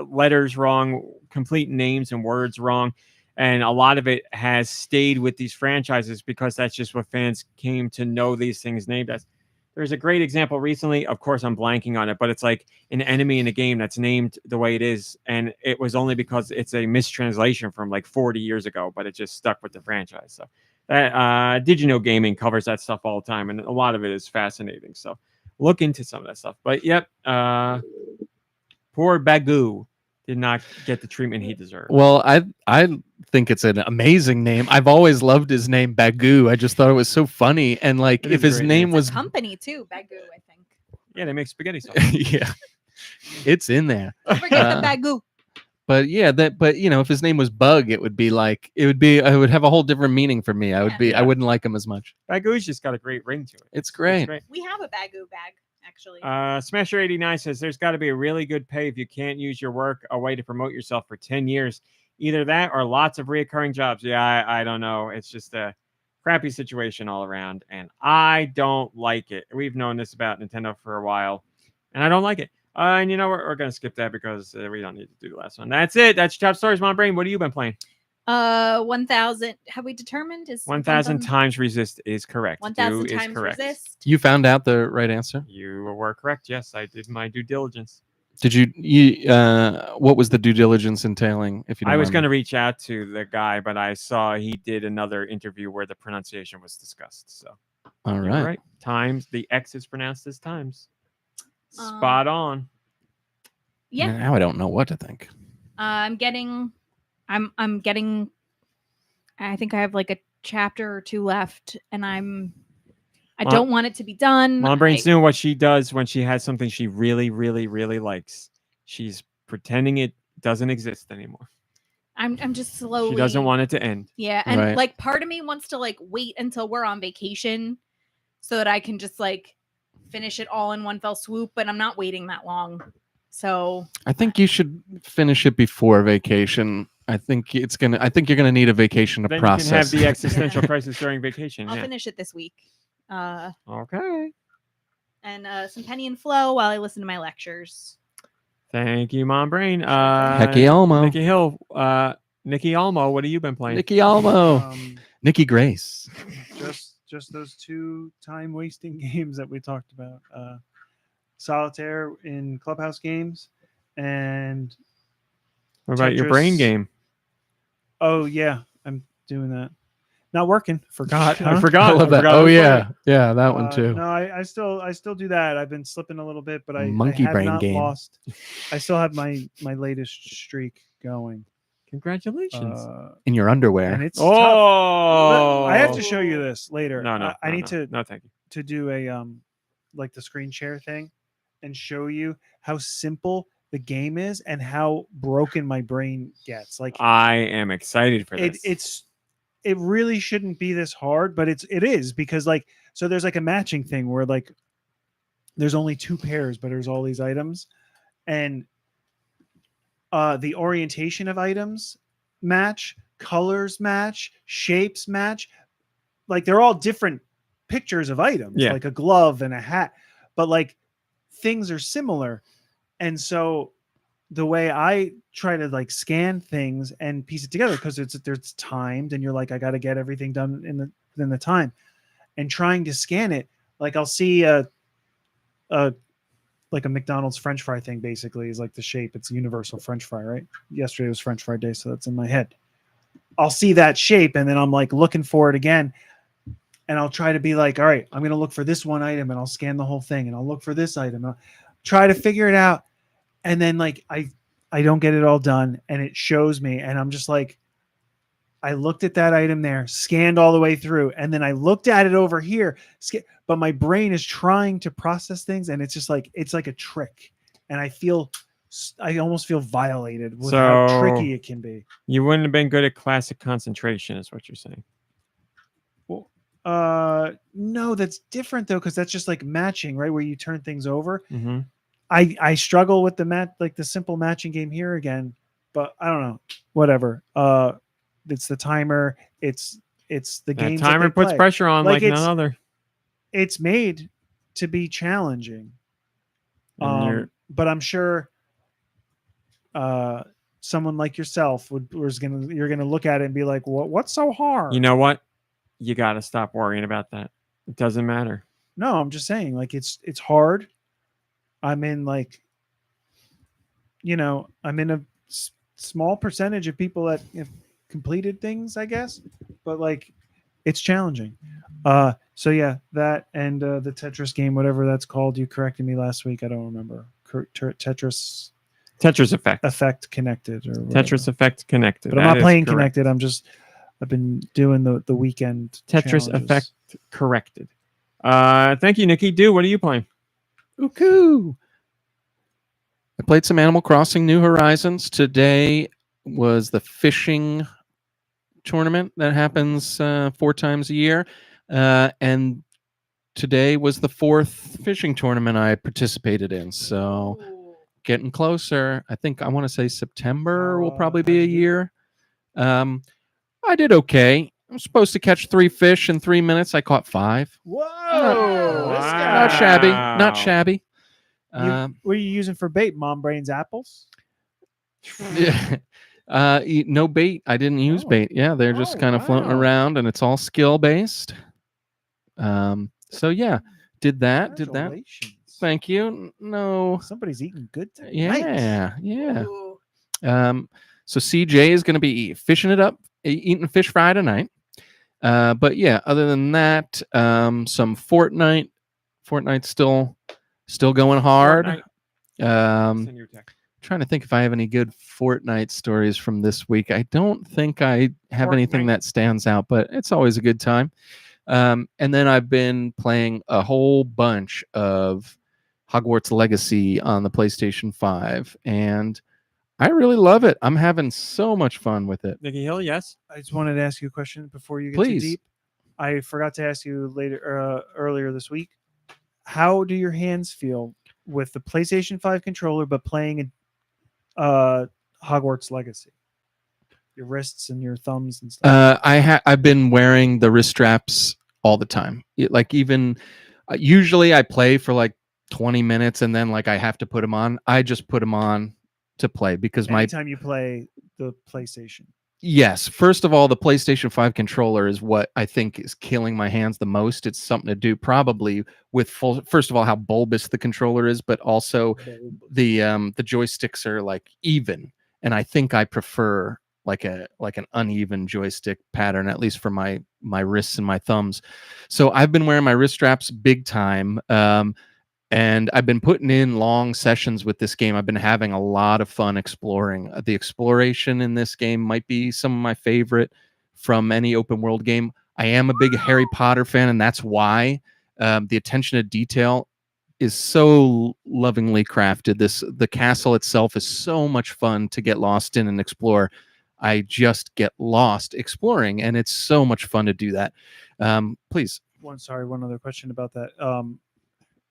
letters wrong, complete names and words wrong. And a lot of it has stayed with these franchises because that's just what fans came to know these things named as. There's a great example recently. Of course, I'm blanking on it, but it's like an enemy in a game that's named the way it is. And it was only because it's a mistranslation from like 40 years ago, but it just stuck with the franchise. So that Did You Know Gaming covers that stuff all the time. And a lot of it is fascinating. So look into some of that stuff. But yep, poor Bagu did not get the treatment he deserved. Well, I think it's an amazing name. I've always loved his name, Bagu. I just thought it was so funny. And like, It if is his great name name. was, company too, Bagu, I think. Yeah, they make spaghetti sauce. yeah, it's in there. Don't forget Uh, the Bagu. But yeah, but if his name was Bug, it would have a whole different meaning for me. I Yeah. wouldn't like him as much. Bagu's just got a great ring to it. It's great. We have a Bagu bag, actually. Smasher89 says there's got to be a really good pay if you can't use your work a way to promote yourself for 10 years. Either that or lots of reoccurring jobs. Yeah, I don't know. It's just a crappy situation all around, and I don't like it. We've known this about Nintendo for a while, and I don't like it. And you know what? We're going to skip that because we don't need to do the last one. That's it. That's your top stories, Mom Brain. What have you been playing? 1,000. Have we determined? Is 1,000 times resist is correct. 1,000 Do is times correct. resist. You found out the right answer. You were correct. Yes, I did my due diligence. Did you? What was the due diligence entailing? If you, I was going to reach out to the guy, but I saw he did another interview where the pronunciation was discussed. So, All you're right. right. Times. The X is pronounced as times. Spot on. Yeah. Now I don't know what to think. I'm getting. I think I have like a chapter or two left, and I don't want it to be done. Mom Brain's doing what she does when she has something she really, really, really likes. She's pretending it doesn't exist anymore. I'm just slowly. She doesn't want it to end. Yeah, and Right. like part of me wants to like wait until we're on vacation, so that I can just like finish it all in one fell swoop. But I'm not waiting that long, so I think you should finish it before vacation. I think you're gonna need a vacation to Then process. you can have the existential crisis during vacation. I'll Yeah. finish it this week. Okay. And some Penny and Flow while I listen to my lectures. Thank you, Mom Brain. Hecky Almo. Nikki Hill. Nikki Almo, what have you been playing? Nikki Almo. Um, Nikki Grace. just those two time wasting games that we talked about. Solitaire in Clubhouse games, and What about your brain Tetris. game? oh yeah, I'm doing that. Not working. Forgot. I huh? forgot. I love that. forgot Oh to play yeah, it. yeah, that one too. No, I still do that. I've been slipping a little bit, but I Monkey have brain not game. lost. I still have my latest streak going. Congratulations. In your underwear. And it's tough. Oh, I have to show you this later. No, I need to No, thank you. do a like the screen share thing and show you how simple the game is and how broken my brain gets. Like I am excited for this. it really shouldn't be this hard, but it is because like so there's like a matching thing where like there's only two pairs, but there's all these items, and the orientation of items match, colors match, shapes match. Like they're all different pictures of items, Yeah. like a glove and a hat, but like things are similar. And so the way I try to like scan things and piece it together, because it's timed and you're like, I got to get everything done in the time, and trying to scan it, like I'll see like a McDonald's French fry thing basically is like the shape. It's universal French fry, right? Yesterday was French fry day, so that's in my head. I'll see that shape and then I'm like looking for it again. And I'll try to be like, all right, I'm going to look for this one item and I'll scan the whole thing and I'll look for this item. I'll try to figure it out. And then like I don't get it all done and it shows me and I'm just like, I looked at that item there, scanned all the way through, and then I looked at it over here. But my brain is trying to process things, and it's just like it's like a trick, and I almost feel violated with how So- tricky it can be. You wouldn't have been good at classic concentration, is what you're saying. No, that's different though, because that's just like matching, right? Where you turn things over. Mm-hmm. I struggle with the simple matching game here again, but I don't know. Whatever. It's the timer. It's the game. That timer puts pressure on like it's none other. It's made to be challenging. And But I'm sure someone like yourself you're gonna look at it and be like, what's so hard? you know what? You got to stop worrying about that. It doesn't matter. No, I'm just saying, like it's hard. I'm in like, I'm in a small percentage of people that have completed things, I guess, but like it's challenging. So yeah, that and the Tetris game, whatever that's called, you corrected me last week. I don't remember. Tetris Effect. Connected or whatever. Tetris Effect Connected. But I'm That not is playing correct. Connected. I've been doing the weekend Tetris challenges. Effect corrected. Thank you, Nicky. What are you playing? Ooh. I played some Animal Crossing New Horizons. Today was the fishing tournament that happens 4 times a year. And today was the 4th fishing tournament I participated in. So getting closer. I want to say September will probably be a year. I did okay. I'm supposed to catch 3 fish in 3 minutes. I caught 5. Whoa! This Wow. guy. Not shabby. Not shabby. What are you using for bait? Mom Brain's apples? No bait. I didn't use Oh. bait. Yeah, they're just Oh, kind of floating wow. around, and it's all skill based. So yeah, did that. Congratulations. Thank you. No. Somebody's eating good tonight. Yeah. So CJ is going to be fishing it up, eating fish fry tonight. But yeah, other than that, some Fortnite. Fortnite's still going hard. Send your text. Trying to think if I have any good Fortnite stories from this week. I don't think I have anything Fortnite. that stands out, but it's always a good time. And then I've been playing a whole bunch of Hogwarts Legacy on the PlayStation 5, and I really love it. I'm having so much fun with it. Nicky Hill, yes. I just wanted to ask you a question before you get Please. too deep. I forgot to ask you earlier this week. How do your hands feel with the PlayStation 5 controller, but playing Hogwarts Legacy? Your wrists and your thumbs and stuff. I've been wearing the wrist straps all the time. Usually I play for like 20 minutes and then like I have to put them on. I just put them on to play because Anytime you play the PlayStation. Yes. First of all, the PlayStation 5 controller is what I think is killing my hands the most. It's something to do probably with first of all, how bulbous the controller is, but also the joysticks are like even. And I think I prefer like an uneven joystick pattern, at least for my wrists and my thumbs. So I've been wearing my wrist straps big time. And I've been putting in long sessions with this game. I've been having a lot of fun exploring. The exploration in this game might be some of my favorite from any open world game. I am a big Harry Potter fan, and that's why the attention to detail is so lovingly crafted. The castle itself is so much fun to get lost in and explore. I just get lost exploring, and it's so much fun to do that. Please. One other question about that.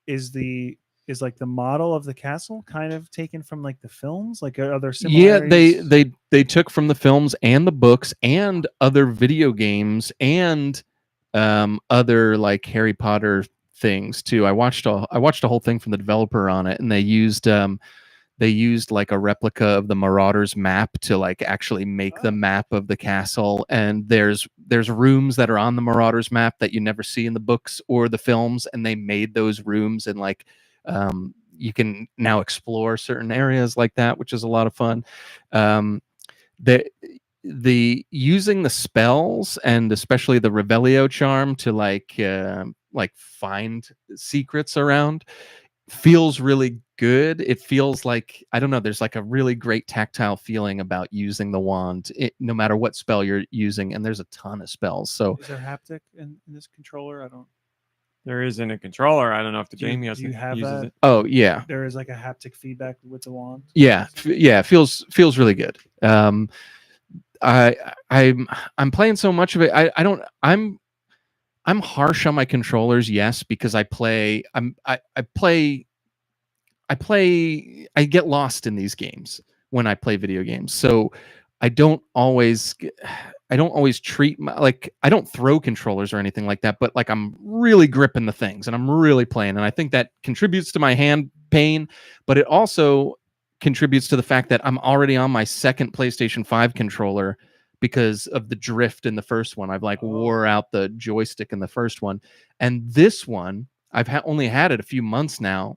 Is like the model of the castle kind of taken from like the films? Like are there similarities? Yeah, they took from the films and the books and other video games and other like Harry Potter things too. I watched a whole thing from the developer on it, and they used like a replica of the Marauders map to like actually make the map of the castle. And there's rooms that are on the Marauders map that you never see in the books or the films, and they made those rooms, and like you can now explore certain areas like that, which is a lot of fun. The using the spells and especially the Revelio charm to like find secrets around feels really good. It feels like, I don't know, there's like a really great tactile feeling about using the wand, no matter what spell you're using, and there's a ton of spells. So Is there haptic in this controller? I don't. There isn't a controller. I don't know if the Do you- game do uses you have that? it. oh yeah, There is like a haptic feedback with the wand. yeah, it feels really good. I'm playing so much of it. I don't. I'm harsh on my controllers, yes, because I get lost in these games when I play video games. So I don't always treat like, I don't throw controllers or anything like that, but like I'm really gripping the things and I'm really playing. And I think that contributes to my hand pain, but it also contributes to the fact that I'm already on my second PlayStation 5 controller because of the drift in the first one. I've wore out the joystick in the first one. And this one, I've only had it a few months now.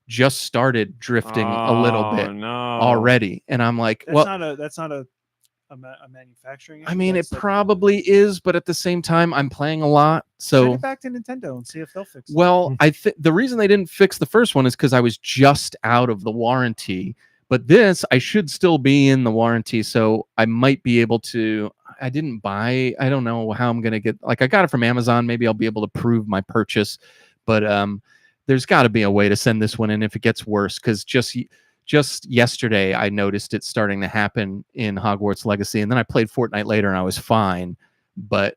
Just started drifting a little bit already. And I'm like, that's not a manufacturing issue. I mean, it That's like- probably is, but at the same time, I'm playing a lot. Send So it back to Nintendo and see if they'll fix it. well, I think the reason they didn't fix the first one is because I was just out of the warranty. But this, I should still be in the warranty, so I might be able to. I didn't buy. I don't know how I'm gonna get. Like, I got it from Amazon. Maybe I'll be able to prove my purchase. But there's got to be a way to send this one in if it gets worse. Because just yesterday, I noticed it starting to happen in Hogwarts Legacy, and then I played Fortnite later, and I was fine. But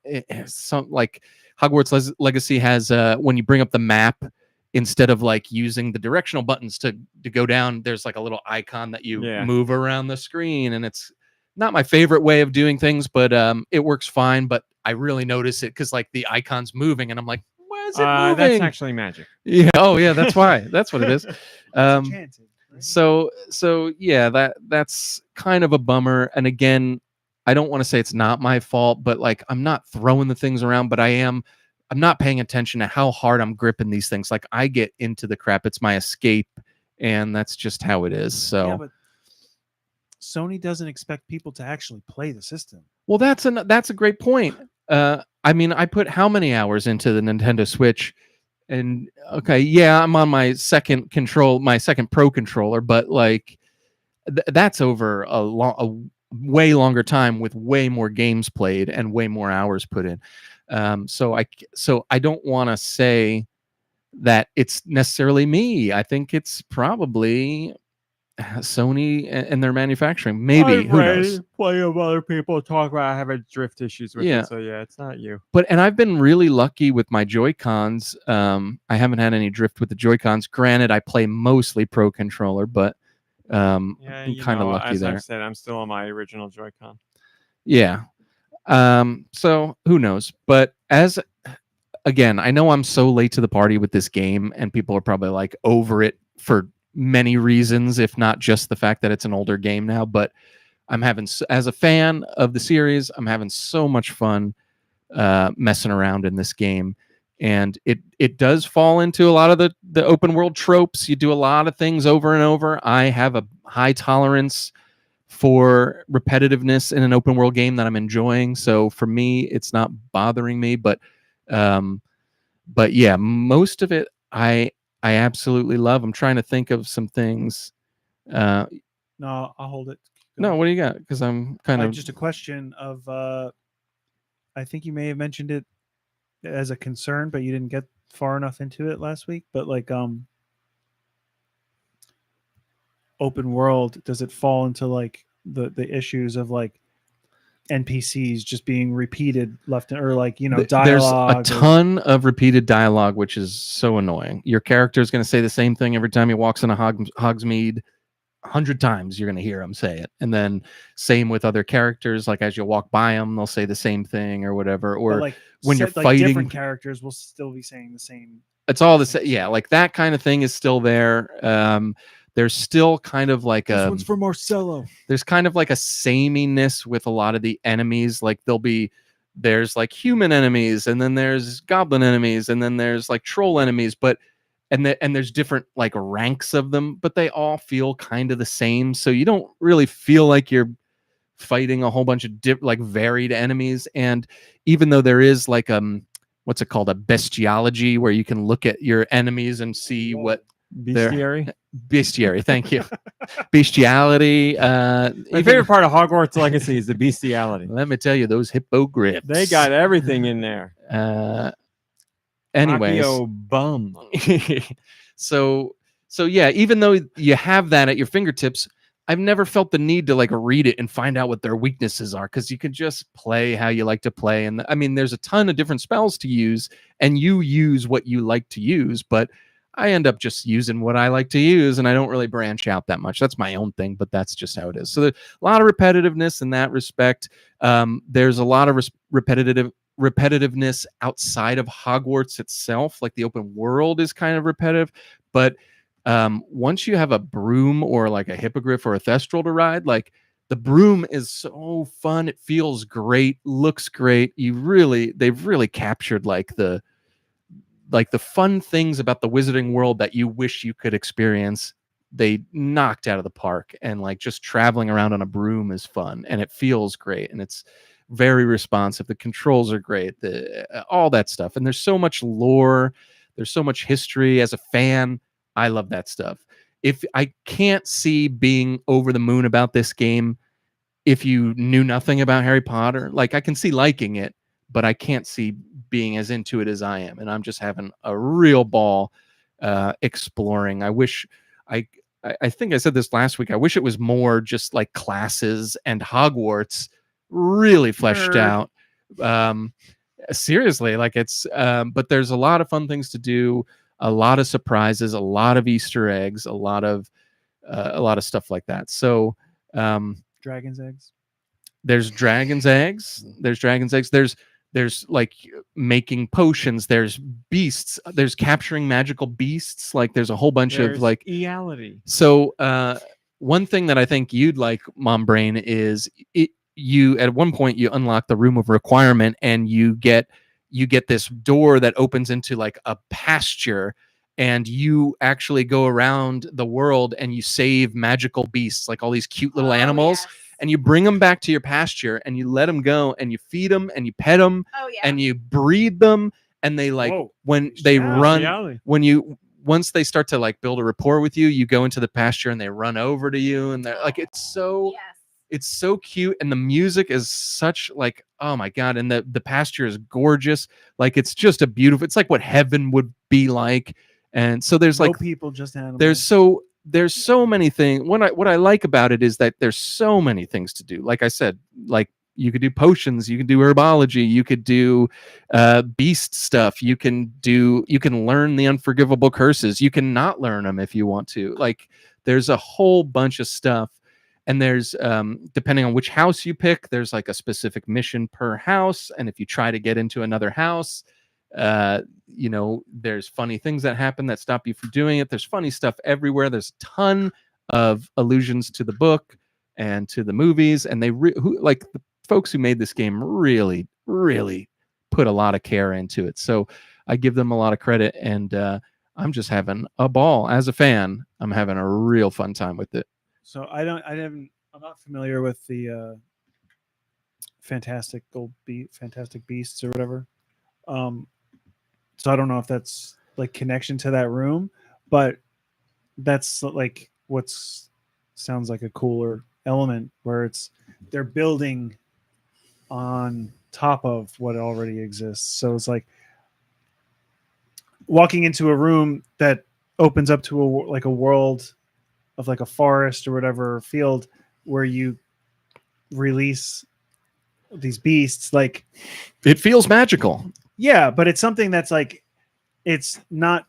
like Hogwarts Legacy has when you bring up the map, instead of like using the directional buttons to go down, there's like a little icon that you move around the screen, and it's not my favorite way of doing things, but it works fine. But I really notice it because like the icon's moving, and I'm like, why is it moving? That's actually magic. Yeah. Oh yeah, that's why. That's what it is. It's enchanted, right? So yeah, that's kind of a bummer. And again, I don't want to say it's not my fault, but like I'm not throwing the things around, but I'm not paying attention to how hard I'm gripping these things. Like I get into the crap. It's my escape, and that's just how it is. So Yeah, but Sony doesn't expect people to actually play the system. well, that's a great point. I mean, I put how many hours into the Nintendo Switch, and okay, yeah, I'm on my second Pro controller, but like that's over a way longer time with way more games played and way more hours put in. So I don't want to say that it's necessarily me. I think it's probably Sony and their manufacturing. Maybe, who knows? Plenty of other people talk about having drift issues with Yeah. it. So yeah, it's not you. And I've been really lucky with my Joy-Cons. I haven't had any drift with the Joy-Cons. Granted, I play mostly Pro controller, but Yeah, I'm kind of lucky as there. I've said, I'm still on my original Joy-Con. Yeah. So who knows? But again, I know I'm so late to the party with this game, and people are probably like over it for many reasons, if not just the fact that it's an older game now. But I'm having, as a fan of the series, I'm having so much fun messing around in this game. And it does fall into a lot of the open world tropes. You do a lot of things over and over. I have a high tolerance for repetitiveness in an open world game that I'm enjoying. So for me, it's not bothering me. But yeah, most of it I absolutely love. I'm trying to think of some things. No, I'll hold it. No, what do you got? Because I'm kind of just a question of. I think you may have mentioned it as a concern, but you didn't get far enough into it last week. But like, open world, does it fall into like the issues of like NPCs just being repeated left or like, dialogue? There's a ton of repeated dialogue, which is so annoying. Your character is going to say the same thing every time he walks in a Hogsmeade. 100 times you're going to hear him say it. And then same with other characters, like as you walk by them, they'll say the same thing or whatever. Or But, like, when you're like, fighting, different characters will still be saying the same. it's all the same. Yeah, like that kind of thing is still there. There's still kind of like This one's for Marcelo. there's kind of like a sameness with a lot of the enemies. Like there's like human enemies, and then there's goblin enemies, and then there's like troll enemies, but and there's different like ranks of them, but they all feel kind of the same. So you don't really feel like you're fighting a whole bunch of like varied enemies. And even though there is like what's it called, a bestiology, where you can look at your enemies and see what Bestiary. bestiary. Thank you. Bestiality. My even- favorite part of Hogwarts Legacy is the bestiality. Let me tell you, those hippogriffs. They got everything in there. Anyways, Accio bum. so yeah, even though you have that at your fingertips, I've never felt the need to like read it and find out what their weaknesses are, because you can just play how you like to play. And I mean, there's a ton of different spells to use, and you use what you like to use, but I end up just using what I like to use, and I don't really branch out that much. That's my own thing, but that's just how it is. So there's a lot of repetitiveness in that respect. There's a lot of repetitiveness outside of Hogwarts itself. Like the open world is kind of repetitive, but once you have a broom or like a hippogriff or a thestral to ride, like the broom is so fun. It feels great, looks great. They've really captured like the fun things about the wizarding world that you wish you could experience. They knocked out of the park, and like just traveling around on a broom is fun, and it feels great, and it's very responsive. The controls are great, all that stuff. And there's so much lore, there's so much history. As a fan, I love that stuff. If I can't see being over the moon about this game, if you knew nothing about Harry Potter, like I can see liking it, but I can't see being as into it as I am. And I'm just having a real ball exploring. I wish I think I said this last week. I wish it was more just like classes and Hogwarts really fleshed out. Seriously, like it's but there's a lot of fun things to do, a lot of surprises, a lot of Easter eggs, a lot of stuff like that. So Dragon's eggs. there's dragon's eggs. There's like making potions, there's beasts, there's capturing magical beasts. Like there's a whole bunch of like reality. So one thing that I think you'd like, Mom Brain, is you at one point you unlock the room of requirement, and you get this door that opens into like a pasture, and you actually go around the world and you save magical beasts, like all these cute little animals. Yes. And you bring them back to your pasture, and you let them go, and you feed them, and you pet them, Oh yeah. and you breed them, and they like Whoa. when they Yeah, run Reality. once they start to like build a rapport with you, you go into the pasture and they run over to you, and they're like, it's so cute, and the music is such like, oh my god, and the pasture is gorgeous. Like it's just a beautiful, it's like what heaven would be like. And so there's No like people, just animals. there's so many things. What I like about it is that there's so many things to do. Like I said, like you could do potions, you can do herbology, you could do beast stuff, you can learn the unforgivable curses, you can not learn them if you want to. Like there's a whole bunch of stuff. And there's depending on which house you pick, there's like a specific mission per house. And if you try to get into another house, there's funny things that happen that stop you from doing it. There's funny stuff everywhere. There's a ton of allusions to the book and to the movies, and like the folks who made this game really, really put a lot of care into it. So I give them a lot of credit, and I'm just having a ball as a fan. I'm having a real fun time with it. So I'm not familiar with the Fantastic Beasts or whatever. So I don't know if that's like connection to that room, but that's like sounds like a cooler element where they're building on top of what already exists. So it's like walking into a room that opens up to a world of like a forest or whatever field where you release these beasts. Like It feels magical. yeah, but it's something that's like it's not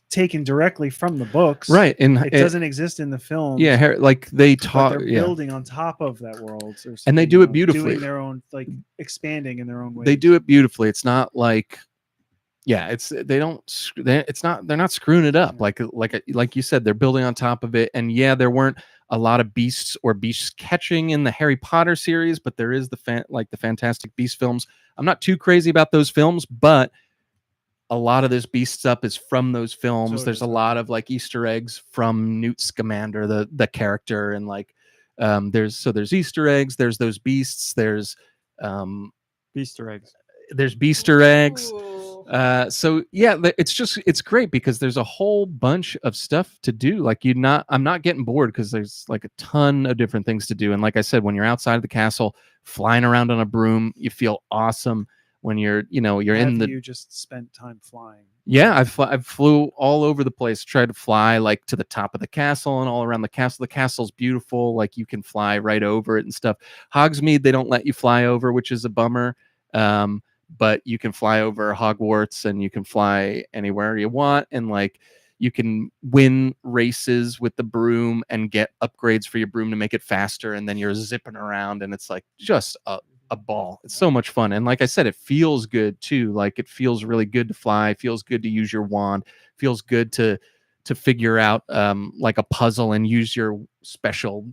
taken directly from the books, Right. And it doesn't exist in the film. Yeah, like they but talk. they're Yeah, building on top of that world, or something, And they do it beautifully. doing their own, like expanding in their own way. they do it beautifully. It's not like, yeah, they're not screwing it up. Like you said, they're building on top of it. And yeah, there weren't a lot of beasts or beast catching in the Harry Potter series, but there is the Fantastic Beast films. I'm not too crazy about those films, but a lot of this beast stuff is from those films. So There's a lot of like Easter eggs from Newt Scamander, the character, and like there's Easter eggs. There's those beasts. There's Easter eggs. There's Beaster eggs. Ooh. So yeah, it's great because there's a whole bunch of stuff to do. Like I'm not getting bored because there's like a ton of different things to do. And like I said, when you're outside of the castle, flying around on a broom, you feel awesome. When you're You just spent time flying. Yeah, I flew all over the place, tried to fly like to the top of the castle and all around the castle. The castle's beautiful, like you can fly right over it and stuff. Hogsmeade, they don't let you fly over, which is a bummer. But you can fly over Hogwarts and you can fly anywhere you want, and like you can win races with the broom and get upgrades for your broom to make it faster, and then you're zipping around and it's like just a ball. It's so much fun. And like I said, it feels good too. Like it feels really good to fly, feels good to use your wand, feels good to figure out like a puzzle and use your special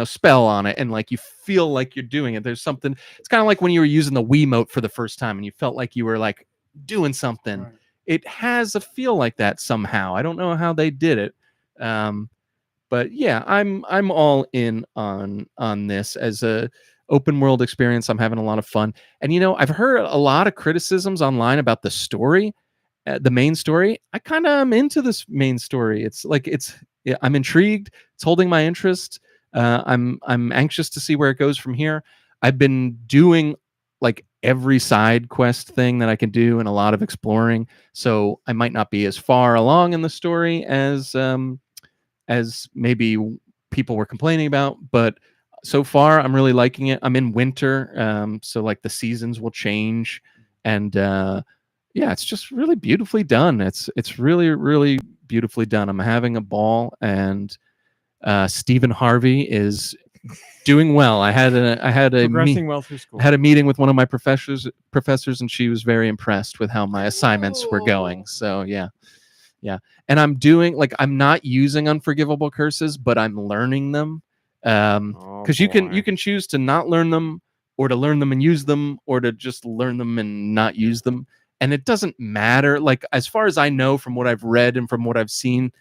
spell on it, and like you feel like you're doing it. There's something, it's kind of like when you were using the Wiimote for the first time and you felt like you were like doing something. Right. It has a feel like that somehow. I don't know how they did it. But yeah, I'm all in on this as a open world experience. I'm having a lot of fun. And I've heard a lot of criticisms online about the story, the main story. I kind of am into this main story. It's like I'm intrigued. It's holding my interest. I'm anxious to see where it goes from here. I've been doing like every side quest thing that I can do and a lot of exploring. So I might not be as far along in the story as maybe people were complaining about, but so far I'm really liking it. I'm in winter, so like the seasons will change, and yeah, it's just really beautifully done. It's really, really beautifully done. I'm having a ball, and Stephen Harvey is doing well. I had Progressing well through school. had a meeting with one of my professors, and she was very impressed with how my assignments were going. So yeah. And I'm doing I'm not using unforgivable curses, but I'm learning them. Because you can choose to not learn them, or to learn them and use them, or to just learn them and not use them. And it doesn't matter. Like, as far as I know, from what I've read and from what I've seen,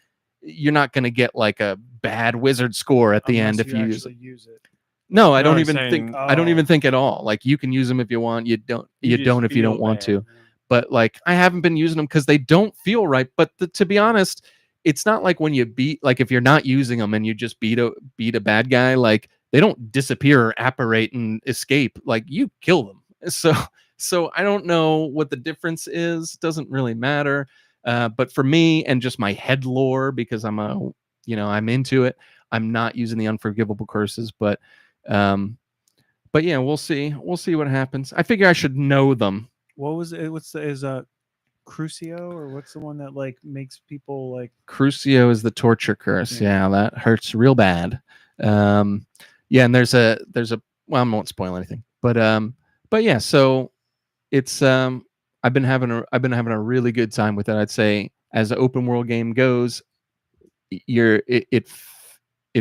you're not going to get like a bad wizard score at the end if you use it. No, I don't even think. I don't even think at all. Like, you can use them if you want. You don't. You don't if you don't want to. But like, I haven't been using them because they don't feel right. But to be honest, it's not like when you if you're not using them and you just beat a bad guy, like they don't disappear or apparate and escape. Like, you kill them. So I don't know what the difference is. Doesn't really matter. But for me and just my head lore, because I'm into it, I'm not using the unforgivable curses. But yeah, we'll see. We'll see what happens. I figure I should know them. What was it? Is Crucio, or what's the one that like makes people like? Crucio is the torture curse. Yeah, that hurts real bad. Yeah, and there's a well, I won't spoil anything, but yeah, so it's I've been having a really good time with it. I'd say as an open world game goes, it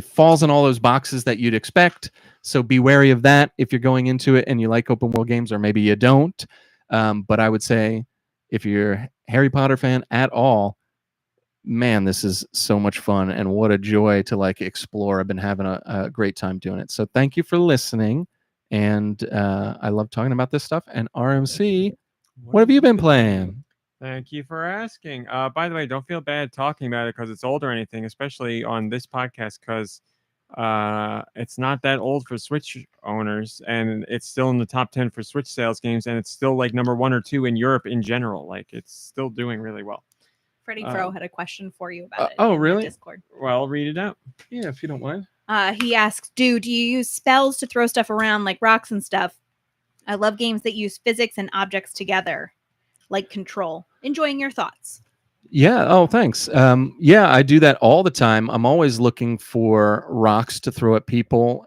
falls in all those boxes that you'd expect. So be wary of that if you're going into it and you like open world games, or maybe you don't. But I would say, if you're a Harry Potter fan at all, man, this is so much fun, and what a joy to like explore. I've been having a great time doing it. So thank you for listening, and I love talking about this stuff. And RMC, what have you been playing? Thank you for asking. By the way, don't feel bad talking about it because it's old or anything, especially on this podcast, because it's not that old for Switch owners, and it's still in the top 10 for Switch sales games, and it's still like number 1 or 2 in Europe in general. Like, it's still doing really well. Freddie Fro had a question for you about it. Oh, in really? Discord. Well, read it out. Yeah, if you don't mind. He asks, do you use spells to throw stuff around like rocks and stuff? I love games that use physics and objects together, like Control. Enjoying your thoughts. Yeah. Oh, thanks. Yeah, I do that all the time. I'm always looking for rocks to throw at people.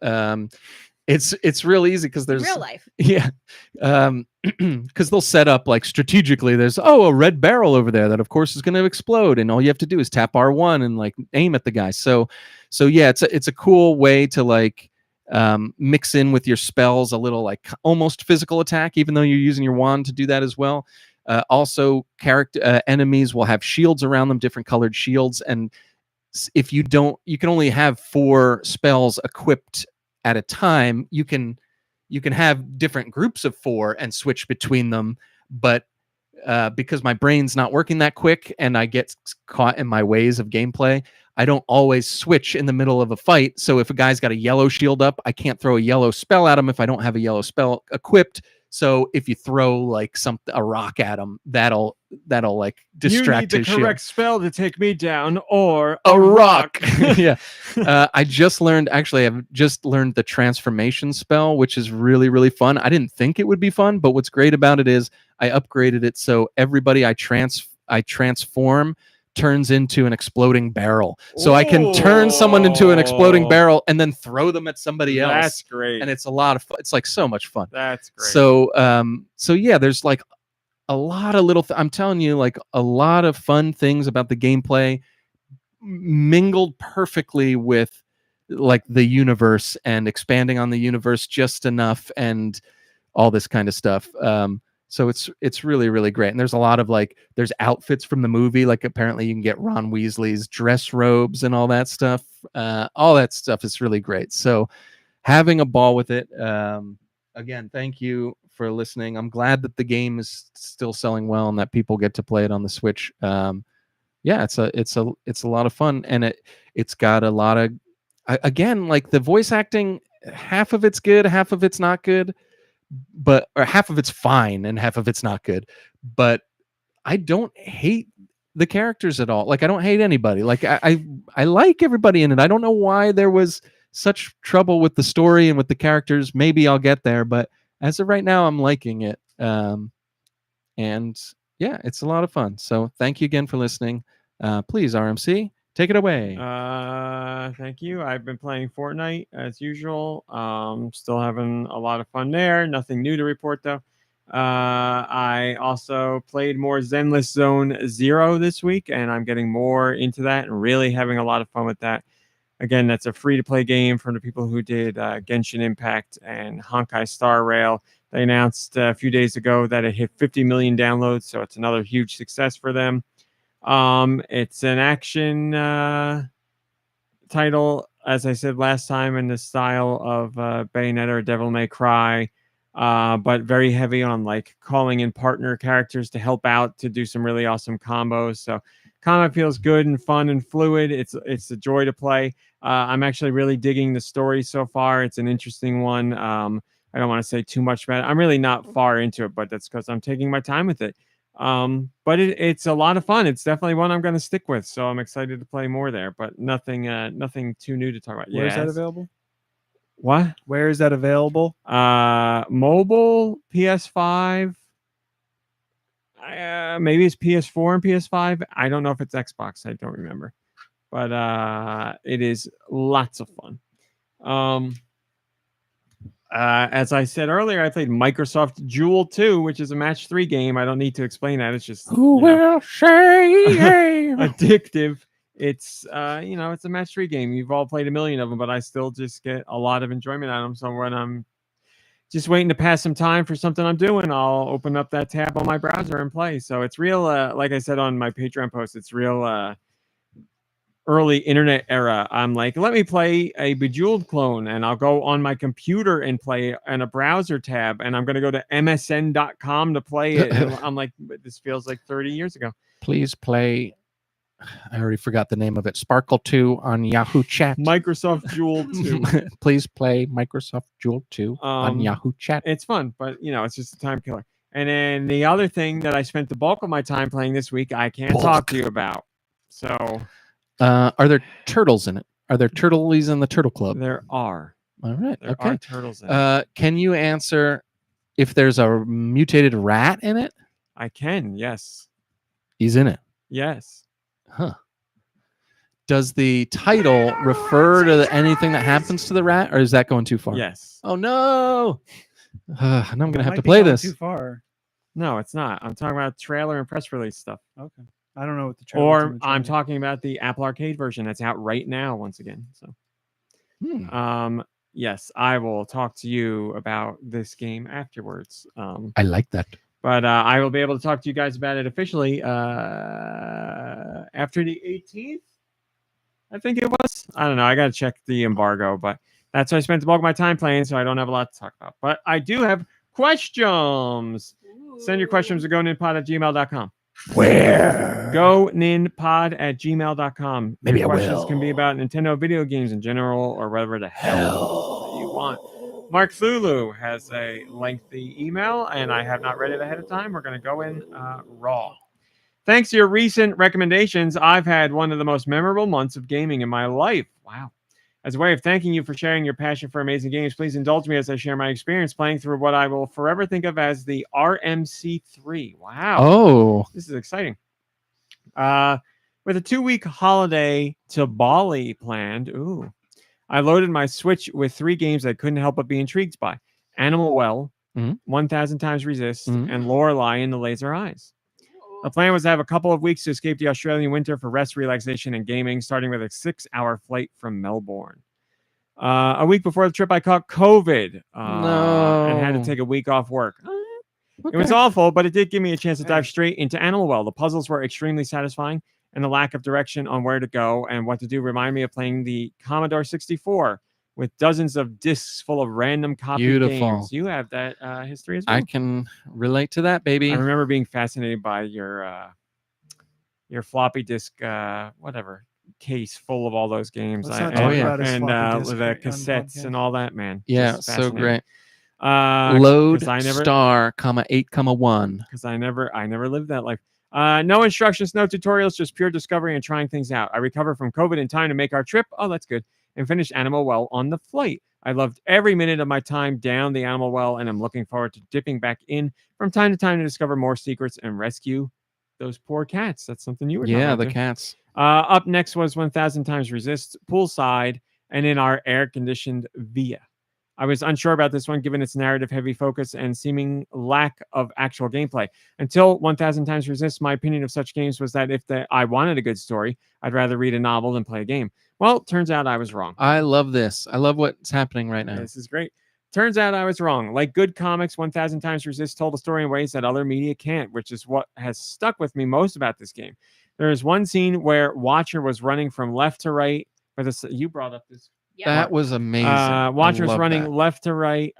It's real easy because there's real life. Yeah. Because they'll set up like strategically. There's a red barrel over there that of course is going to explode, and all you have to do is tap R1 and like aim at the guy. So yeah, it's a cool way to like mix in with your spells a little like almost physical attack, even though you're using your wand to do that as well. Also, enemies will have shields around them, different colored shields, and if you don't, you can only have 4 spells equipped at a time. You can you can have different groups of 4 and switch between them, but because my brain's not working that quick and I get caught in my ways of gameplay, I don't always switch in the middle of a fight. So if a guy's got a yellow shield up, I can't throw a yellow spell at him if I don't have a yellow spell equipped. So if you throw like a rock at him, that'll like distract you need his the shield. correct spell to take me down, or A rock. Yeah. I've just learned the transformation spell, which is really, really fun. I didn't think it would be fun, but what's great about it is I upgraded it so everybody I transform turns into an exploding barrel. So I can turn someone into an exploding barrel and then throw them at somebody else. That's great. And it's a lot of fun. It's like so much fun. That's great. So yeah, there's like a lot of I'm telling you, like a lot of fun things about the gameplay mingled perfectly with like the universe and expanding on the universe just enough and all this kind of stuff. So it's really, really great. And there's a lot of there's outfits from the movie. Like apparently you can get Ron Weasley's dress robes and all that stuff. All that stuff is really great. So having a ball with it. Again, thank you for listening. I'm glad that the game is still selling well and that people get to play it on the Switch. Yeah, it's a lot of fun, and it's got a lot of again, like the voice acting, half of it's good, half of it's not good, or half of it's fine and half of it's not good. But I don't hate the characters at all. Like I don't hate anybody. Like I like everybody in it. I don't know why there was such trouble with the story and with the characters. Maybe I'll get there, but as of right now, I'm liking it. And yeah, it's a lot of fun. So thank you again for listening. Please, RMC, take it away. Thank you. I've been playing Fortnite as usual. Still having a lot of fun there. Nothing new to report though. I also played more Zenless Zone Zero this week, and I'm getting more into that and really having a lot of fun with that. Again, that's a free-to-play game from the people who did Genshin Impact and Honkai Star Rail. They announced a few days ago that it hit 50 million downloads, so it's another huge success for them. It's an action title, as I said last time, in the style of Bayonetta or Devil May Cry, but very heavy on like calling in partner characters to help out to do some really awesome combos. So combat feels good and fun and fluid. It's a joy to play. I'm actually really digging the story so far. It's an interesting one. I don't want to say too much about it. I'm really not far into it, but that's because I'm taking my time with it. But it's a lot of fun. It's definitely one I'm going to stick with. So I'm excited to play more there, but nothing too new to talk about. Where is that available? What? Where is that available? Mobile, PS5. Maybe it's PS4 and PS5. I don't know if it's Xbox. I don't remember. But it is lots of fun. As I said earlier, I played Microsoft Jewel 2, which is a match 3 game. I don't need to explain that. It's just Will say addictive. It's it's a match 3 game. You've all played a million of them, but I still just get a lot of enjoyment out of them. So when I'm just waiting to pass some time for something I'm doing, I'll open up that tab on my browser and play. So it's real, like I said on my Patreon post, it's real early internet era. I'm like, let me play a Bejeweled clone, and I'll go on my computer and play in a browser tab, and I'm going to go to msn.com to play it. And I'm like, this feels like 30 years ago. Please play. I already forgot the name of it. Sparkle 2 on Yahoo Chat. Microsoft Jewel 2. Please play Microsoft Jewel 2 on Yahoo Chat. It's fun, but it's just a time killer. And then the other thing that I spent the bulk of my time playing this week, I can't talk to you about. So, are there turtles in it? Are there turtles in the Turtle Club? There are. All right. There okay. are turtles in it. Can you answer if there's a mutated rat in it? I can. Yes. He's in it. Yes. Huh. Does the title refer to anything that happens to the rat, or is that going too far? Yes. Oh no! Now I'm gonna have Might to be play going this. Too far. No, it's not. I'm talking about trailer and press release stuff. Okay. I don't know what the trailer. Or I'm talking about the Apple Arcade version that's out right now. Once again, so. Yes, I will talk to you about this game afterwards. I like that. But I will be able to talk to you guys about it officially after the 18th. I think it was. I don't know. I got to check the embargo, but That's what I spent the bulk of my time playing, so I don't have a lot to talk about. But I do have questions. Send your questions to goninpod@gmail.com. Where? goninpod@gmail.com. Maybe Your I questions will. can be about Nintendo video games in general or whatever the hell you want. Mark Thulu has a lengthy email, and I have not read it ahead of time. We're going to go in raw. Thanks to your recent recommendations, I've had one of the most memorable months of gaming in my life. Wow. As a way of thanking you for sharing your passion for amazing games, please indulge me as I share my experience playing through what I will forever think of as the RMC3. Wow. Oh, This is exciting. With a 2-week holiday to Bali planned, I loaded my Switch with 3 games I couldn't help but be intrigued by. Animal Well, Mhm. 1000 Times Resist, Mhm. and Lorelei in the Laser Eyes. The plan was to have a couple of weeks to escape the Australian winter for rest, relaxation, and gaming, starting with a 6-hour flight from Melbourne. A week before the trip, I caught COVID and had to No. take a week off work. It was Okay. awful, but it did give me a chance to dive straight into Animal Well. The puzzles were extremely satisfying, and the lack of direction on where to go and what to do reminded me of playing the Commodore 64 with dozens of discs full of random copied Beautiful. games. You have that history as well. I can relate to that, baby. I remember being fascinated by your floppy disk, whatever case full of all those games. Let's not talk about his and floppy disk the on cassettes podcast. and all that, man. Yeah, Just so fascinating. great. 'Cause Load I never, star, comma 8, comma 1. because I never lived that life. No instructions, no tutorials, just pure discovery and trying things out. I recovered from COVID in time to make our trip. Oh, that's good. And finished Animal Well on the flight. I loved every minute of my time down the Animal Well, and I'm looking forward to dipping back in from time to time to discover more secrets and rescue those poor cats. That's something you were talking Yeah, about the too. cats. Up next was 1000 Times Resist, poolside, and in our air-conditioned Via. I was unsure about this one, given its narrative-heavy focus and seeming lack of actual gameplay. Until 1000 Times Resist, my opinion of such games was that if I wanted a good story, I'd rather read a novel than play a game. Well, turns out I was wrong. I love this. I love what's happening right now. This is great. Turns out I was wrong. Like good comics, 1000 Times Resist told a story in ways that other media can't, which is what has stuck with me most about this game. There is one scene where Watcher was running from left to right. You brought up this. That was amazing. Watcher I was love running that. left to right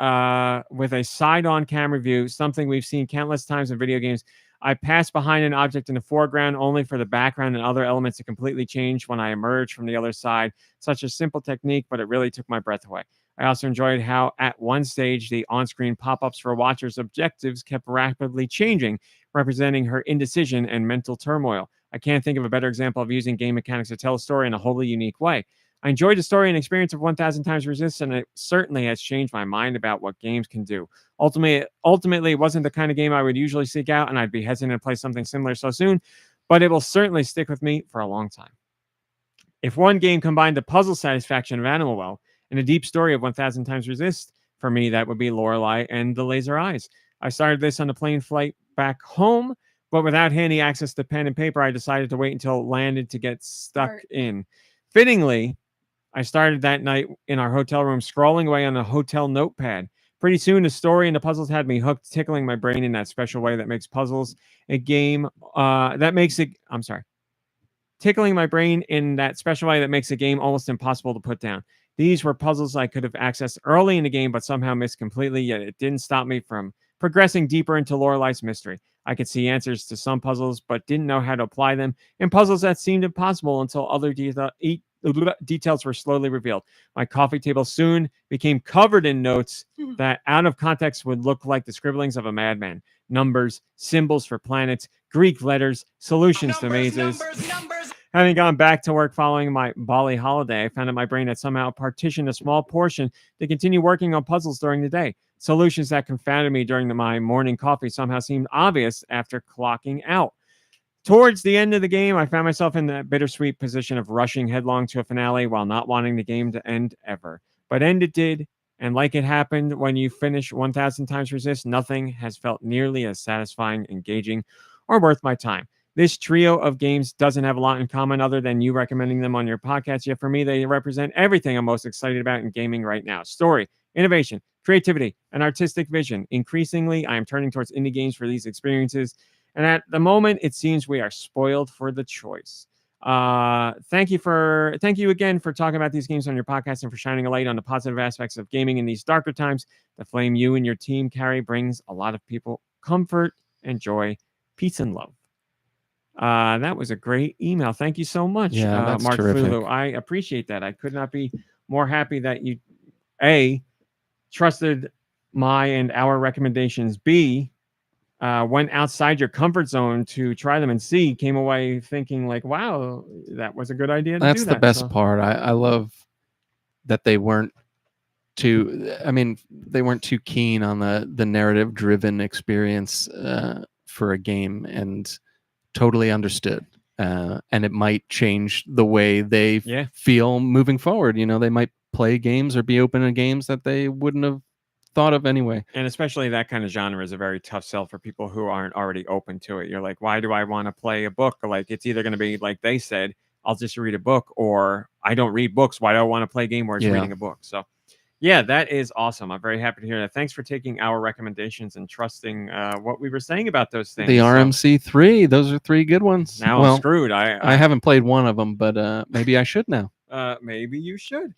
with a side-on camera view, something we've seen countless times in video games. I passed behind an object in the foreground only for the background and other elements to completely change when I emerged from the other side. Such a simple technique, but it really took my breath away. I also enjoyed how at one stage the on-screen pop-ups for Watcher's objectives kept rapidly changing, representing her indecision and mental turmoil. I can't think of a better example of using game mechanics to tell a story in a wholly unique way. I enjoyed the story and experience of 1000 Times Resist, and it certainly has changed my mind about what games can do. Ultimately, it wasn't the kind of game I would usually seek out, and I'd be hesitant to play something similar so soon, but it will certainly stick with me for a long time. If one game combined the puzzle satisfaction of Animal Well and a deep story of 1000 Times Resist, for me, that would be Lorelei and the Laser Eyes. I started this on a plane flight back home, but without handy access to pen and paper, I decided to wait until it landed to get stuck in. Fittingly, I started that night in our hotel room, scrolling away on a hotel notepad. Pretty soon, the story and the puzzles had me hooked, tickling my brain in that special way that makes puzzles a game. Tickling my brain in that special way that makes a game almost impossible to put down. These were puzzles I could have accessed early in the game, but somehow missed completely, yet it didn't stop me from progressing deeper into Lorelei's mystery. I could see answers to some puzzles, but didn't know how to apply them, and puzzles that seemed impossible until other details were slowly revealed. My coffee table soon became covered in notes that out of context would look like the scribblings of a madman. Numbers, symbols for planets, Greek letters, solutions to mazes. Having gone back to work following my Bali holiday, I found that my brain had somehow partitioned a small portion to continue working on puzzles during the day. Solutions that confounded me during my morning coffee somehow seemed obvious after clocking out. Towards the end of the game, I found myself in that bittersweet position of rushing headlong to a finale while not wanting the game to end ever. But end it did, and like it happened when you finish 1000 Times Resist, nothing has felt nearly as satisfying, engaging, or worth my time. This trio of games doesn't have a lot in common other than you recommending them on your podcast, yet for me, they represent everything I'm most excited about in gaming right now. Story, innovation, creativity, and artistic vision. Increasingly, I am turning towards indie games for these experiences, and at the moment, it seems we are spoiled for the choice. Thank you again for talking about these games on your podcast and for shining a light on the positive aspects of gaming in these darker times. The flame you and your team carry brings a lot of people comfort and joy, peace and love. That was a great email. Thank you so much, Yeah, that's Mark terrific. Fulu. I appreciate that. I could not be more happy that you trusted my and our recommendations, B, went outside your comfort zone to try them, and C, came away thinking like, wow, that was a good idea to That's do the that. best So, part. I love that they weren't too. I mean, they weren't too keen on the narrative driven experience for a game, and totally understood. And it might change the way they Yeah. feel moving forward. You know, they might play games or be open to games that they wouldn't have thought of anyway. And especially that kind of genre is a very tough sell for people who aren't already open to it. You're like, why do I want to play a book? Like, it's either going to be like they said, I'll just read a book, or I don't read books. Why do I want to play a game where it's Yeah. reading a book? So, yeah, that is awesome. I'm very happy to hear that. Thanks for taking our recommendations and trusting what we were saying about those things. The So, RMC3, those are 3 good ones. now well, I'm screwed. I haven't played one of them, but maybe I should now. Maybe you should.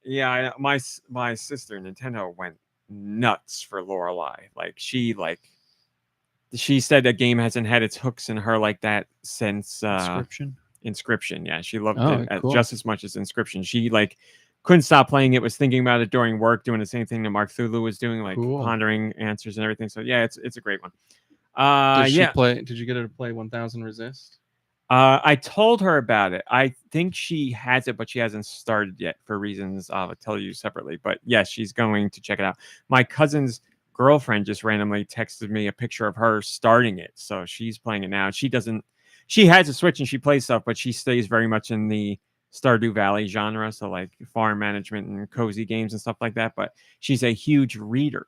Yeah, my sister Nintendo went nuts for Lorelei. Like she said a game hasn't had its hooks in her like that since Inscription. Yeah, she loved Oh, it cool. just as much as Inscription. She couldn't stop playing it, was thinking about it during work, doing the same thing that Mark Thulu was doing, like Cool. pondering answers and everything. So yeah, it's a great one. Did Yeah. Did you get her to play 1000 Resist? I told her about it. I think she has it, but she hasn't started yet for reasons I'll tell you separately. But yes, she's going to check it out. My cousin's girlfriend just randomly texted me a picture of her starting it. So she's playing it now. She has a Switch and she plays stuff, but she stays very much in the Stardew Valley genre. So like farm management and cozy games and stuff like that. But she's a huge reader.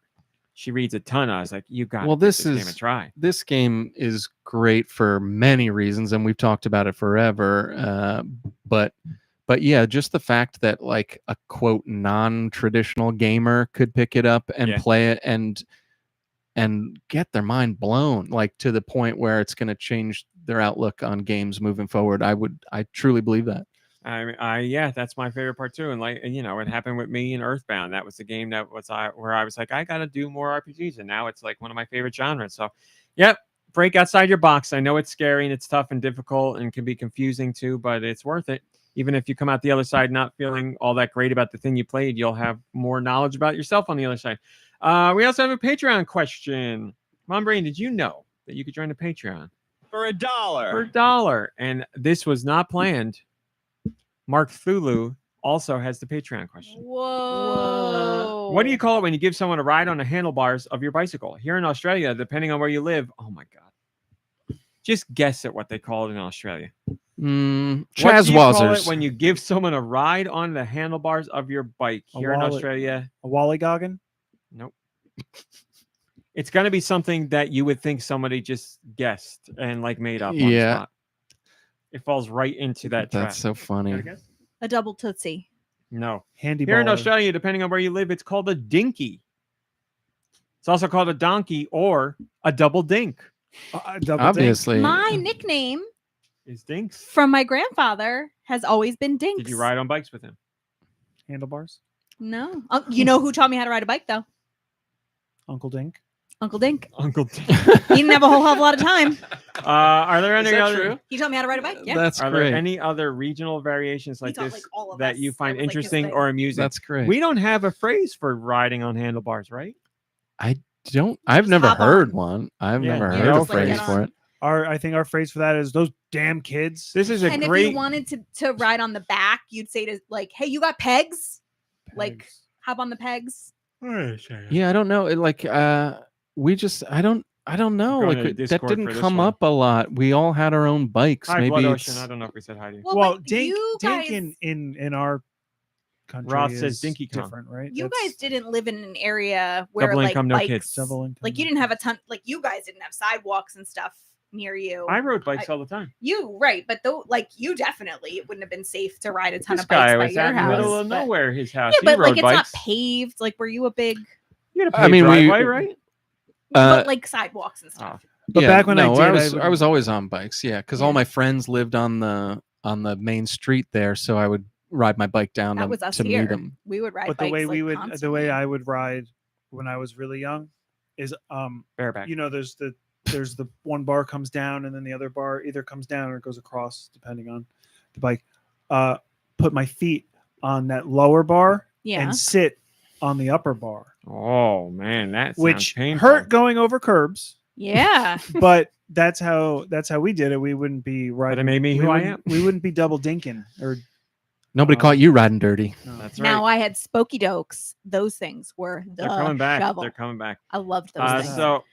She reads a ton. I was like, you got Well, to give this game a try. This game is great for many reasons, and we've talked about it forever. But yeah, just the fact that like a quote non-traditional gamer could pick it up and Yeah. play it and get their mind blown, like to the point where it's going to change their outlook on games moving forward. I truly believe that. Yeah, that's my favorite part too. And it happened with me in Earthbound. That was the game where I was like, I got to do more RPGs. And now it's like one of my favorite genres. So, yep, break outside your box. I know it's scary and it's tough and difficult and can be confusing too, but it's worth it. Even if you come out the other side not feeling all that great about the thing you played, you'll have more knowledge about yourself on the other side. We also have a Patreon question. Mom Brain, did you know that you could join the Patreon For $1. for $1? And this was not planned. Mark Thulu also has the Patreon question. Whoa. What do you call it when you give someone a ride on the handlebars of your bicycle? Here in Australia, depending on where you live, oh my God. Just guess at what they call it in Australia. What do you call it Chazwazzers. when you give someone a ride on the handlebars of your bike here in Australia? A Wallygoggin? Nope. It's going to be something that you would think somebody just guessed and made up on the Yeah. spot. It falls right into that trap. That's so funny. Gotta guess? A double tootsie. No. Handy Here in baller. Australia, depending on where you live, it's called a dinky. It's also called a donkey or a double dink. Double Obviously. My nickname Is dinks. from my grandfather has always been Dinks. Did you ride on bikes with him? Handlebars. No. You know who taught me how to ride a bike, though? Uncle Dink. Uncle Dink. Uncle Dink. He didn't have a whole hell of a lot of time. Are there any Is that other? true? He taught me how to ride a bike. Yeah. That's Are great. there any other regional variations like taught, this all of that us. you find That was, his interesting thing. or amusing? That's great. We don't have a phrase for riding on handlebars, right? I've Just never hop heard on. one. I've Yeah, never yeah, heard a just, phrase get for on. it. I think our phrase for that is those damn kids. This is a And if great. you wanted to ride on the back, you'd say to hey, you got pegs? Like Pegs. hop on the pegs. Yeah, I don't know. I don't know. Go Like to that Discord didn't for this come one. up a lot. We all had our own bikes. Hi, Maybe Blood it's Ocean. I don't know if we said hi to you. Well, but Dink you guys, in our country Ross is says Dinky Kong. different, right? you That's guys didn't live in an area where Double income, no bikes, kids. double income. like you didn't have a ton, like you guys didn't have sidewalks and stuff near you. I rode bikes all the time. You right, but though, you definitely it wouldn't have been safe to ride a ton This of bikes guy by was your out in the house. middle of but- nowhere. His house. Yeah, He but rode it's bikes. not paved. Like, were you a big, You had a I paved mean, driveway, right? but sidewalks and stuff? But back when I did, I was always on bikes. Yeah, because Yeah. all my friends lived on the main street there, so I would ride my bike down That was us to meet here. them. We would ride but bikes the way like the constantly. way I would ride when I was really young is Bareback. you know, there's the one bar comes down and then the other bar either comes down or it goes across depending on the bike. Put my feet on that lower bar Yeah. and sit on the upper bar, Oh man, that sounds which painful. hurt going over curbs. Yeah. But that's how we did it. We wouldn't be riding. it made me we who I wouldn't- am. We wouldn't be double dinking or Nobody caught you riding dirty. no. That's right. Now I had Spokey Dokes. Those things were the They're coming back. shovel. They're coming back. I loved those things. So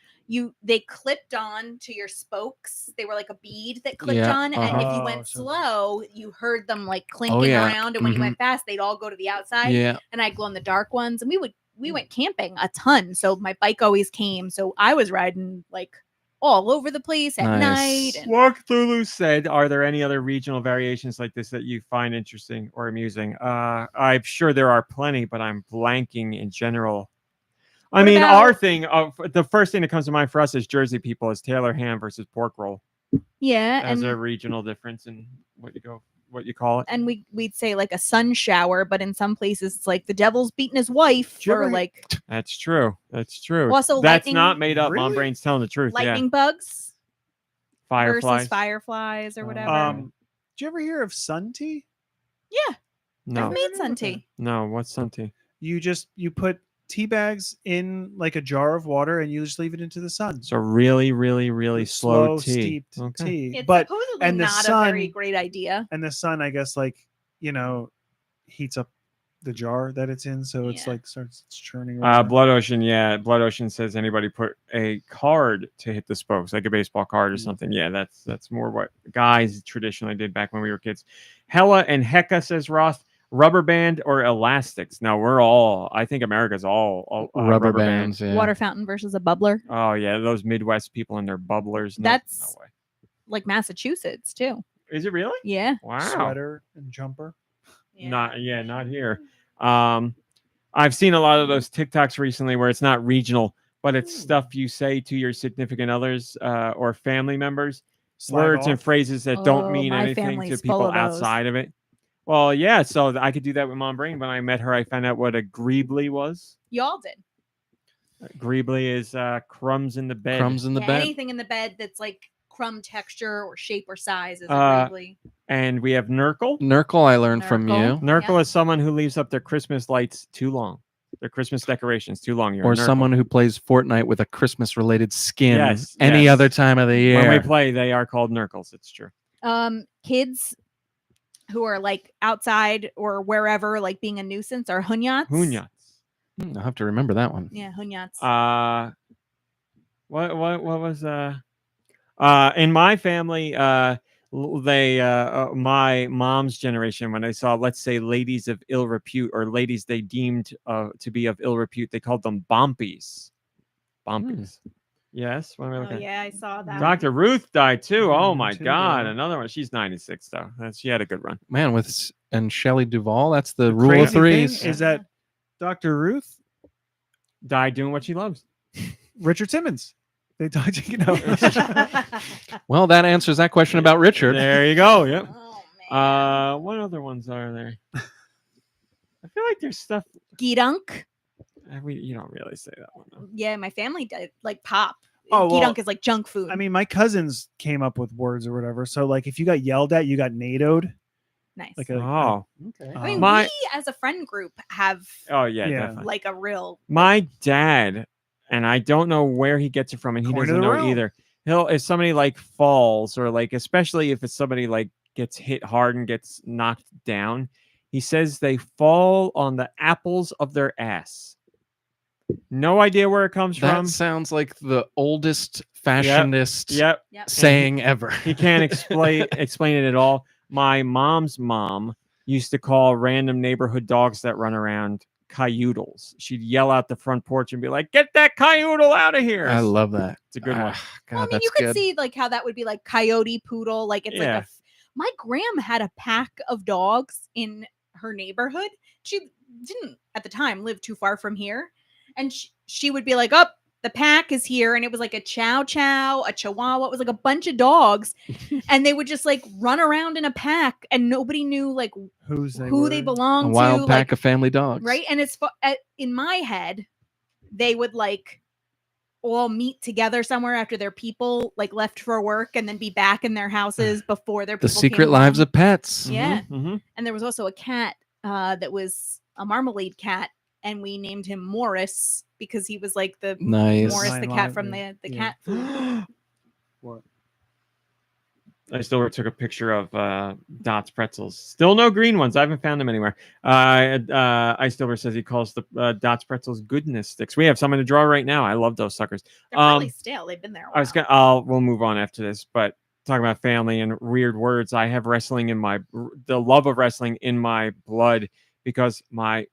They clipped on to your spokes. They were like a bead that clipped Yeah, on, and if you Oh, went so- slow, you heard them like clinking yeah. around. And when you Mhm. went fast, they'd all go to the outside. Yeah, And I'd glow in the dark ones. And we went camping a ton, so my bike always came. So I was riding like all over the place at Nice. night. And Walk Thulu said, "Are there any other regional variations like this that you find interesting or amusing?" I'm sure there are plenty, but I'm blanking in general. I What mean, our about- thing of the first thing that comes to mind for us as Jersey people is Taylor ham versus pork roll yeah, as and a regional difference in what you call it. and we'd say like a sun shower, but in some places it's like the devil's beating his wife, Did you or ever- like That's true. That's true. Also, that's lightning- not made up. Mom Really? Brain's telling the truth. lightning bugs Yeah, fireflies. versus fireflies or whatever. Did you ever hear of sun tea? Yeah, No, I've made sun tea. no. What's something? You put tea bags in like a jar of water and you just leave it into the sun. So really, really, really slow tea. steeped Okay. tea. It's But supposedly and the not sun- a very great idea. and the sun, I guess, like, you know, heats up the jar that it's in, so it's Yeah. like starts churning. around. Blood Ocean, yeah. Blood Ocean says anybody put a card to hit the spokes, like a baseball card or something. Yeah, that's more what guys traditionally did back when we were kids. Hella and Hecka says Ross, rubber band or elastics. Now I think America's all rubber bands. Yeah. Water fountain versus a bubbler, Oh yeah, those Midwest people and their bubblers. No That's- way. like Massachusetts too. Is it really? Yeah. Wow. Sweater and jumper. Not here. I've seen a lot of those TikToks recently where it's not regional, but it's stuff you say to your significant others or family members, Slag words and off. phrases that Oh, don't mean my anything to family's people full of those. outside of it. Well, yeah, so I could do that with Mom Brain. When I met her, I found out what a greebly was. Y'all did. Greebly is crumbs in the bed. Crumbs in the Yeah, bed. anything in the bed that's like crumb texture or shape or size is Uh, really And we have Nurgle. Nurgle, I learned from you. Nurgle. Nurgle Yeah. is someone who leaves up their Christmas lights too long. Their Christmas decorations too long. You're a Or Nurgle. someone who plays Fortnite with a Christmas-related skin Yes, any yes. other time of the year. When we play, they are called Nurgles. It's true. kids who are like outside or wherever, like being a nuisance, are hunyats. Hunyats. I'll have to remember that one. Yeah, hunyats. What was in my family my mom's generation, when they saw, let's say, ladies of ill repute or ladies they deemed to be of ill repute, they called them bompies. Yes, what am I Oh looking at? yeah, I saw that. Dr. Ruth died too. Oh Mhm, my too, god, yeah. another one. She's 96 though. She had a good run. Man, and Shelley Duvall, that's the rule Crazy of threes. thing is that Dr. Ruth, Died doing what she loves. Richard Simmons. They died, you know. Well, that answers that question about Richard. There you go. Yep. Oh man. What other ones are there? I feel like there's stuff. Gidunk. You don't really say that one. Though. Yeah, my family did like pop. Oh, well, Gidunk is like junk food. I mean, my cousins came up with words or whatever. So, like, if you got yelled at, you got NATO'd. nice. Like Oh, Okay. I mean, my- we as a friend group have oh yeah, Yeah. definitely. like a real My dad, and I don't know where he gets it from, and he Coin of doesn't the know realm. either. If somebody like falls, or like, especially if it's somebody like gets hit hard and gets knocked down, he says they fall on the apples of their ass. No idea where it comes That from. sounds like the oldest fashionist Yep. Yep. saying ever. He can't explain it at all. My mom's mom used to call random neighborhood dogs that run around coyoodles. She'd yell out the front porch and be like, "Get that coyoodle out of here!" I love that. It's a good one. God, Well, I mean, that's you could good. see like how that would be like coyote poodle. Like it's Yeah. like my gram had a pack of dogs in her neighborhood. She didn't at the time live too far from here, and she would be like, "Up, the pack is here, and it was like a chow chow, a chihuahua. It was like a bunch of dogs, and they would just like run around in a pack, and nobody knew like who they A belonged wild to. pack Like, of family dogs. right, and it's in my head, they would like all meet together somewhere after their people like left for work, and then be back in their houses before their The people Secret came Lives home. of Pets. Yeah. Mm-hmm. And there was also a cat that was a marmalade cat, and we named him Morris because he was like the Nice. Morris the Nine cat live, from yeah. the Yeah. cat food. What? I still took a picture of Dot's pretzels. Still no green ones. I haven't found them anywhere. Ice Silver says he calls the Dot's pretzels goodness sticks. We have some in the drawer right now. I love those suckers. They're probably stale. They've been there a while. We'll move on after this, but talking about family and weird words, I have wrestling the love of wrestling in my blood because my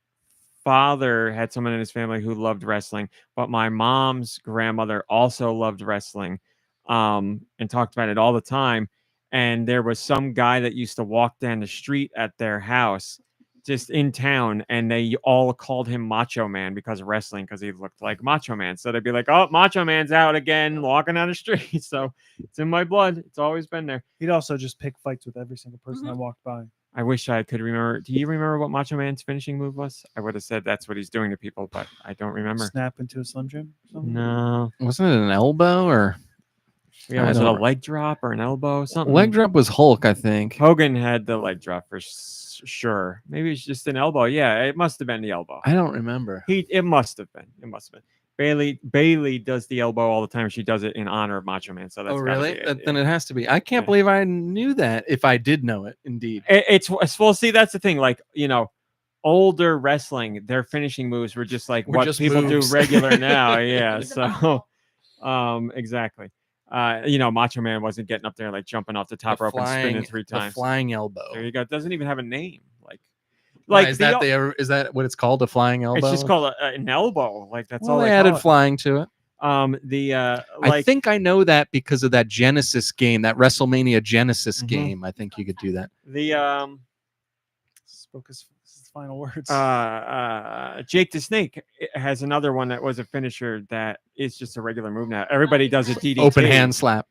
father had someone in his family who loved wrestling, but my mom's grandmother also loved wrestling, and talked about it all the time. And there was some guy that used to walk down the street at their house just in town, and they all called him Macho Man because of wrestling, because he looked like Macho Man. So they'd be like, oh, Macho Man's out again walking down the street. So it's in my blood. It's always been there. He'd also just pick fights with every single person Mhm. that walked by. I wish I could remember. Do you remember what Macho Man's finishing move was? I would have said that's what he's doing to people, but I don't remember. Snap into a Slim Jim. or something? No. Wasn't it an elbow or Yeah, I was it a don't- leg drop or an elbow? Something. leg drop? Was Hulk, I think. Hogan had the leg drop for sure. Maybe it's just an elbow. Yeah, it must have been the elbow. I don't remember. It must have been. It must have been. Bailey does the elbow all the time. She does it in honor of Macho Man. So that's Oh, gotta really? be it, Then yeah. it has to be. I can't Yeah. believe I knew that. If I did know it, indeed. It's well. See, that's the thing. Like, older wrestling, their finishing moves were just like Were what just people moves. do regular now. Yeah. It was a So, exactly. Macho Man wasn't getting up there like jumping off the top The rope and spinning flying- 3 the times. flying elbow. There you go. It doesn't even have a name. Why, Like is the that is that what it's called? A flying elbow? it's just called an elbow. Like that's Well, all they they added call it. flying to it. I think I know that because of that Genesis game, that WrestleMania Genesis Mhm. game. I think you could do that. the Spoke his final words. Jake the Snake has another one that was a finisher that is just a regular move now. Everybody does a DDT. Open hand slap.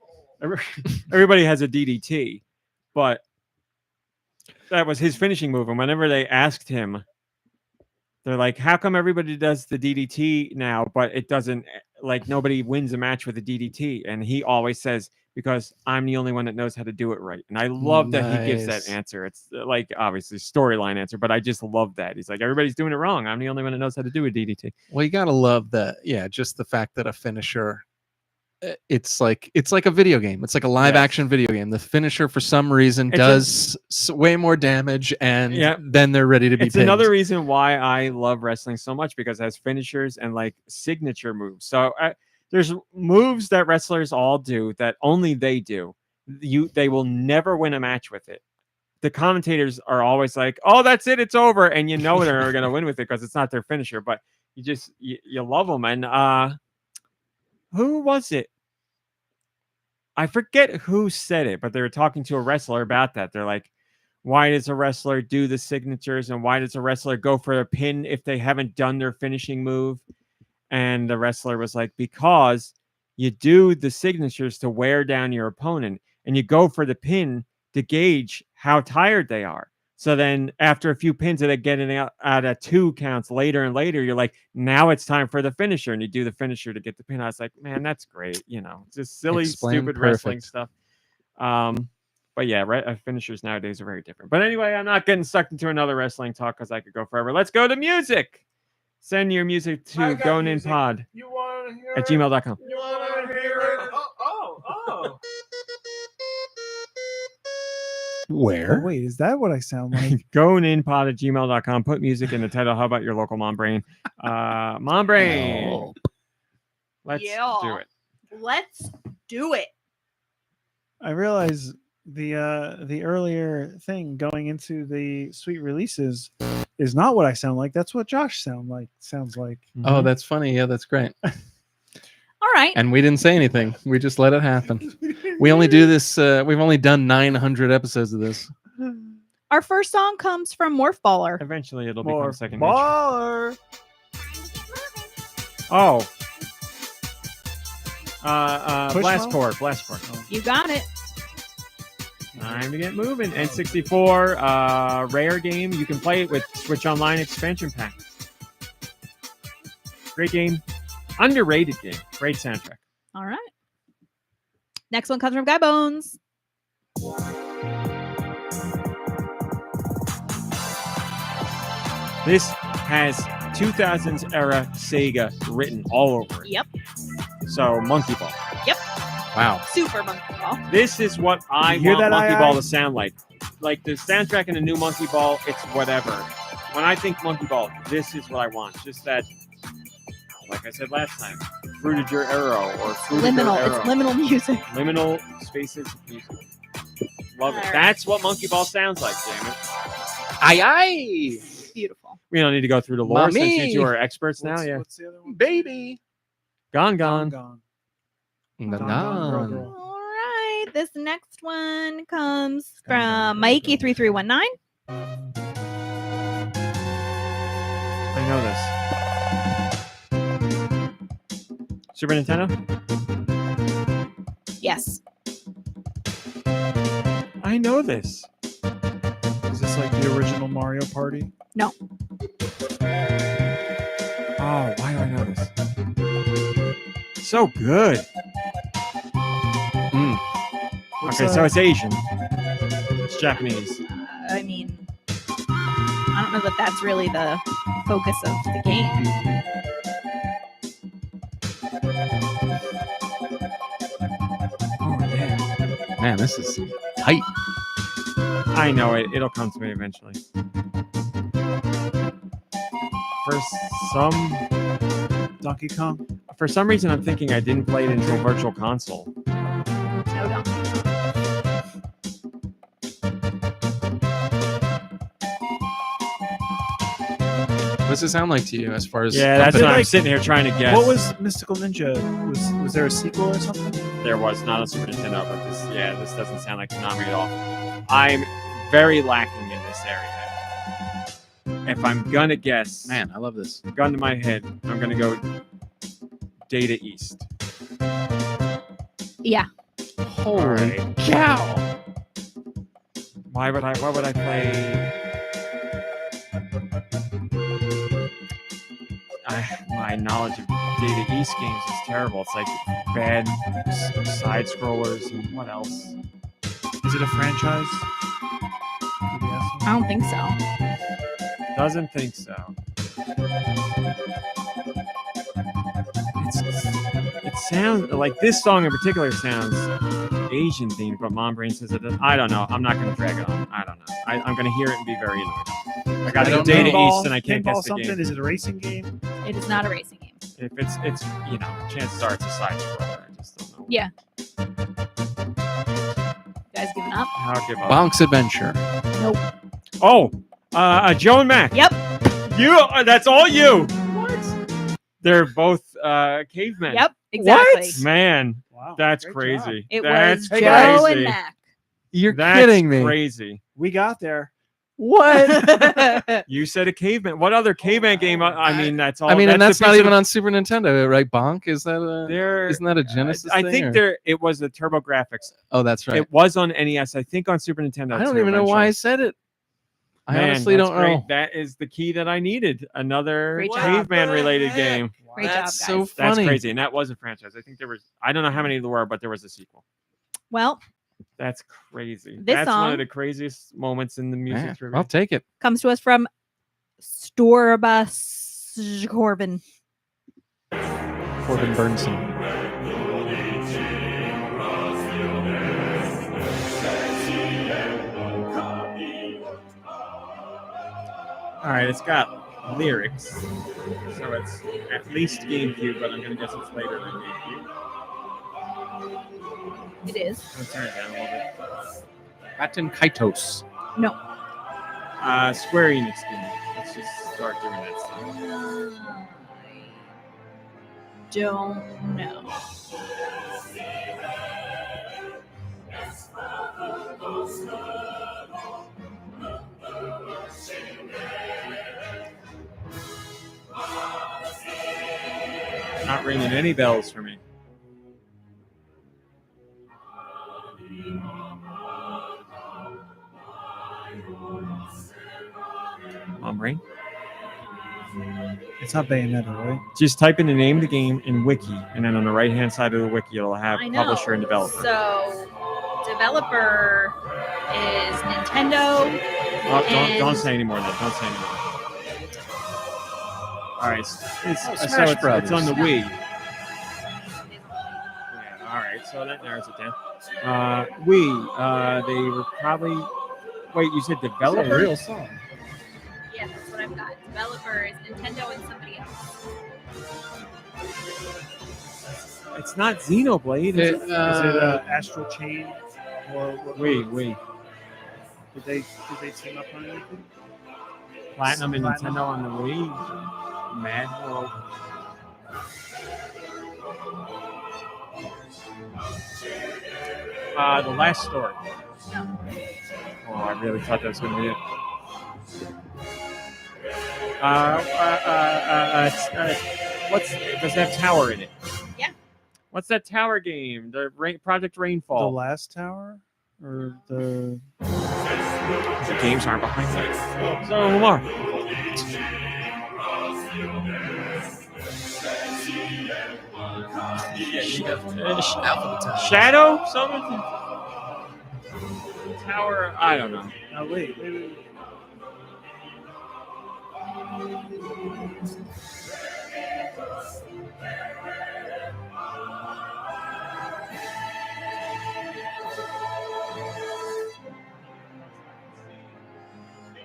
Everybody has a DDT, but that was his finishing move. And whenever they asked him, they're like, "How come everybody does the DDT now, but it doesn't? Like nobody wins a match with a DDT?" And he always says, "Because I'm the only one that knows how to do it right." And I love that he gives that Nice. answer. It's like obviously storyline answer, but I just love that. He's like, "Everybody's doing it wrong. I'm the only one that knows how to do a DDT." Well, you gotta love that. Yeah, just the fact that a finisher. It's like a video game. It's like a live Yes. action video game. The finisher, for some reason, It's does way more damage, and Yeah. then they're ready to be. It's pinned. another reason why I love wrestling so much because it has finishers and like signature moves. So there's moves that wrestlers all do that only they do. They will never win a match with it. The commentators are always like, "Oh, that's it, it's over," and you know they're going to win with it because it's not their finisher. But you love them. And who was it? I forget who said it, but they were talking to a wrestler about that. They're like, why does a wrestler do the signatures and why does a wrestler go for a pin if they haven't done their finishing move? And the wrestler was like, because you do the signatures to wear down your opponent and you go for the pin to gauge how tired they are. So then after a few pins that are getting out at 2 counts later and later, you're like, now it's time for the finisher. And you do the finisher to get the pin. I was like, man, that's great. Just silly, Explained stupid wrestling perfect. stuff. But yeah, finishers nowadays are very different. But anyway, I'm not getting sucked into another wrestling talk because I could go forever. Let's go to music. Send your music to GoNintPod You want to hear at gmail.com. You want to hear it? Oh. Where? Wait, is that what I sound like? GoNintPod at gmail.com. Put music in the title. How about your local mom brain? Mom brain. Oh. Let's Yeah. do it. Let's do it. I realize the earlier thing going into the sweet releases is not what I sound like. That's what Josh sounds like. Oh, that's funny. Yeah, that's great. All right. And we didn't say anything. We just let it happen. We only do this. We've only done 900 episodes of this. Our first song comes from Morph Baller. Eventually, it'll More become second nature. baller. Oh, Push Blast mode? Port. You got it. Time to get moving. N64, rare game. You can play it with Switch Online expansion pack. Great game. Underrated game. Great soundtrack. All right. Next one comes from Guy Bones. This has 2000s era Sega written all over it. Yep. So Monkey Ball. Wow. Super Monkey Ball. This is what I You hear want that, Monkey II? Ball to sound like. Like the soundtrack in the new Monkey Ball, it's whatever. When I think Monkey Ball, this is what I want. Just that, like I said last time, fruited your arrow or fruited your Liminal. arrow. It's liminal music. Liminal spaces of music. Love it. All right. That's what Monkey Ball sounds like, damn it. Aye, Beautiful. We don't need to go through the lore since Mommy. you two are experts now. Yeah. What's the other one? baby. Gone. Gone. All Gone. right. This next one comes from Mikey3319. I know this. Super Nintendo? Yes. I know this. Is this like the original Mario Party? Oh, why do I know this? So good. What's, Okay, so it's Asian. It's Japanese. I mean, I don't know that that's really the focus of the game. Oh, yeah. Man, this is tight. I know it. It'll come to me eventually. Donkey Kong? For some reason, I'm thinking I didn't play it until Virtual Console. No, don't. What does it sound like to you as far as? Yeah, that's Is it what I'm like- sitting here trying to guess. What was Mystical Ninja? Was there a sequel or something? There was not on Super Nintendo, but this doesn't sound like Konami at all. I'm very lacking in this area. If I'm gonna guess, Man, I love this. gun to my head, I'm gonna go Data East. Yeah. Holy Alright. cow! Why would I play? My knowledge of Data East games is terrible. It's like bad side scrollers and what else? Is it a franchise? I don't think so. Doesn't think so. It sounds like this song in particular sounds Asian themed, but Mom Brain says it doesn't. I don't know. I'm not going to drag it on. I don't know. I'm going to hear it and be very annoyed. I got to go don't Data know. East and I can't Pinball guess the something? game. Is it a racing game? It is not a racing game. If it's chances are it's a side scroller. I just don't know. Yeah. You guys giving up? I'll give up. Bonk's Adventure. Nope. Oh, Joe and Mac. Yep. That's all you. What? They're both cavemen. Yep. Exactly. Man, Wow. that's great job. crazy. It That's was Hey, Joe crazy. and Mac. You're That's kidding me. crazy. We got there. What? You said a caveman. What other caveman game? I mean, that's all. I mean, and that's the not piece even of- on Super Nintendo, right? Bonk? Is that a? There, Isn't that a Genesis? I thing, think or- it was the TurboGrafx. Oh, that's right. It was on NES. I think on Super Nintendo. I don't too, even know why I eventually. said it. I Man, honestly that's don't great. know. That is the key that I needed. Another Great job. caveman-related game. Great That's job, so guys. That's funny. crazy, and that was a franchise. I think there was. I don't know how many there were, but there was a sequel. Well, That's crazy. This That's one song- of the craziest moments in the music Man, trivia. I'll take it. comes to us from Storebus Corbin. Corbin Burnson. All right, it's got lyrics, so it's at least GameCube, but I'm gonna guess it's later than GameCube. It is. I'll turn it down a little bit. Baton Kaitos. No. Square Enix game. Let's just start doing that stuff. Don't know. Not ringing any bells for me. Brain. It's not Bayonetta, right? Just type in the name of the game in Wiki, and then on the right-hand side of the Wiki, it'll have I know. publisher and developer. So, developer is Nintendo. Oh, don't say anymore. Then. Don't say anymore. All right, Smash Brothers. It's on the Wii. Yeah, all right, so that narrows it down. Wii, they were probably. Wait, you said developer? real song. Yeah, that's what I've got. Developer is Nintendo and somebody else. It's not Xenoblade. Is it? Is it Astral Chain or what? Wii. Did they team up on anything? Platinum and Nintendo on the Wii. Mad World. The last story. No. Oh, I really thought that was going to be it. Does it have tower in it? Yeah. What's that tower game? The Project The Rainfall. Last Tower or the The games aren't behind that. So Lamar. Shadow? Something? Tower? I don't know. Oh, wait.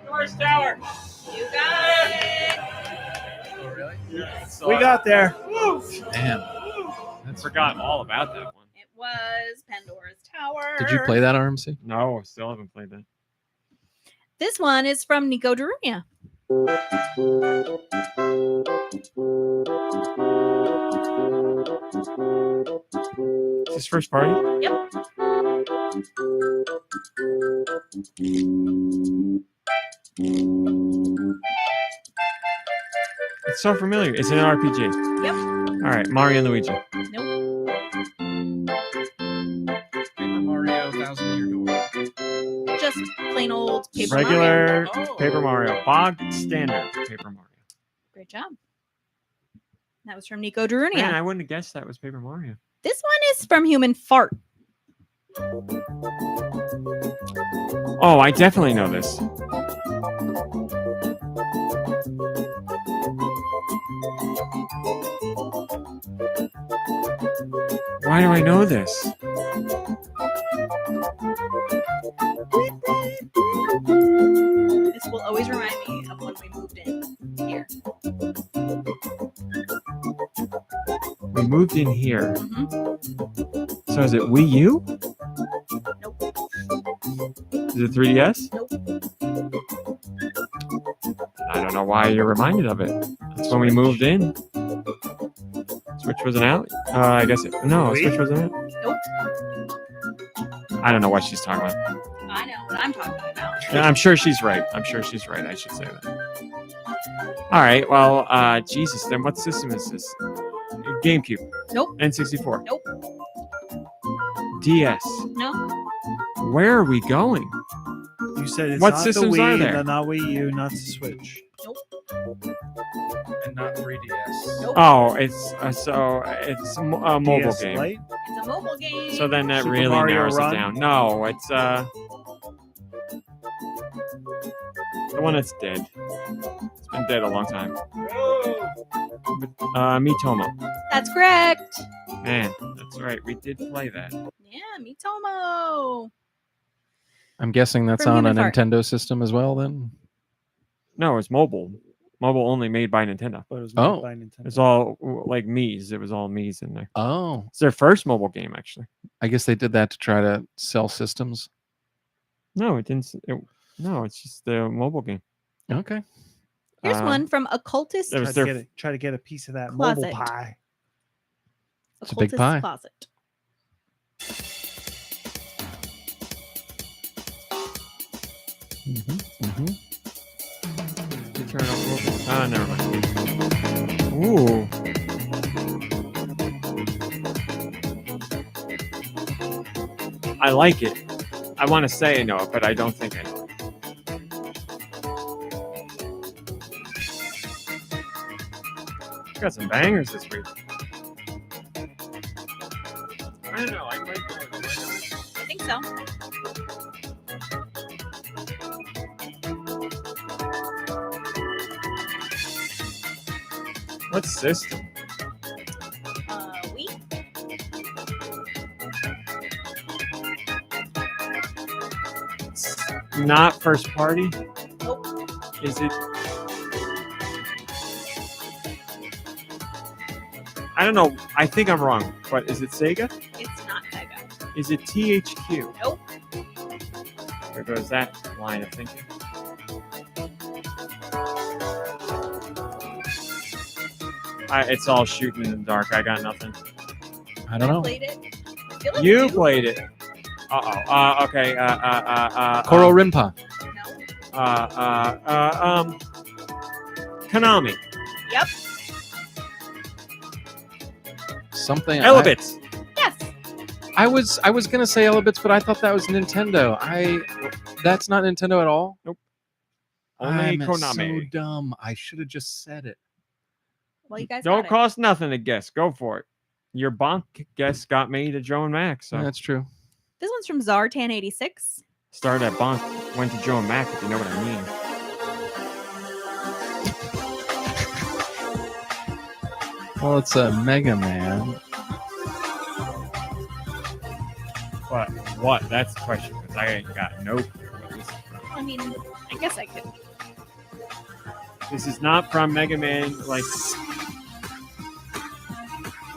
North Tower. You got it. Oh, really? We got there. Man. I forgot all about that one. It was Pandora's Tower. Did you play that, RMC? No, still haven't played that. This one is from Nico Darunia. Is this first party? Yep. It's so familiar. It's an RPG. Yep. All right, Mario and Luigi. Nope. Paper Mario 1,000-Year Door. Just plain old Paper Regular Mario. Oh. Paper Mario. Bog standard Paper Mario. Great job. That was from Nico Darunia. Man, I wouldn't have guessed that was Paper Mario. This one is from Human Fart. Oh, I definitely know this. Why do I know this? This will always remind me of when we moved in here. We moved in here. Mhm. So is it Wii U? Nope. Is it 3DS? Nope. I don't know why you're reminded of it. That's when we moved in. Switch wasn't out? I guess it. No, Switch wasn't out. Nope. I don't know what she's talking about. I know what I'm talking about. Yeah, I'm sure she's right. I should say that. All right. Well, Jesus. Then what system is this? GameCube. Nope. N64. Nope. DS. No. Where are we going? You said it's What not systems the are Wii, there? not Wii U, not the Switch. And not 3DS. Nope. Oh, it's it's a mobile DS game. Lite? It's a mobile game. So then that Super really Mario narrows Run? it down. No, it's the one that's dead. It's been dead a long time. Mitomo. That's correct. Man, that's right. We did play that. Yeah, Mitomo. I'm guessing that's From on a Human Fart. Nintendo system as well, then? No, it's mobile. Mobile only made by Nintendo. But it was Oh. made by Nintendo. It's all like Mii's. It was all Mii's in there. Oh, It's their first mobile game, actually. I guess they did that to try to sell systems. No, it didn't. No, it's just the mobile game. Okay. Here's Uh, one from Occultist It was Try to get a piece of that Closet. mobile pie. It's a big Occultist pie. Closet. Turn off mobile. Ah, never mind. Ooh. I like it. I want to say I know it, but I don't think I know it. got some bangers this week. I don't know. I might go with it. I think so. What system? We. Not first party? Nope. Is it? I don't know. I think I'm wrong. But is it Sega? It's not Sega. Is it THQ? Nope. There goes that line of thinking. It's all shooting in the dark. I got nothing. I don't know. Played it. I feel like You you played it. Okay. Koro Rinpa. No. Konami. Yep. Something. Elebits. Yes. I was gonna say Elebits, but I thought that was Nintendo. That's not Nintendo at all. Nope. Only I'm Konami. so dumb. I should have just said it. Well, you guys Don't got cost nothing to guess. Go for it. Your bonk guess got me to Joe and Mac. So That's true. it. This one's from Zartan86. started at bonk, went to Joe and Mac, if you know what I mean. Well, it's a Mega Man. But what? That's the question. Because I ain't got no. I mean, I guess I could. This is not from Mega Man. Like,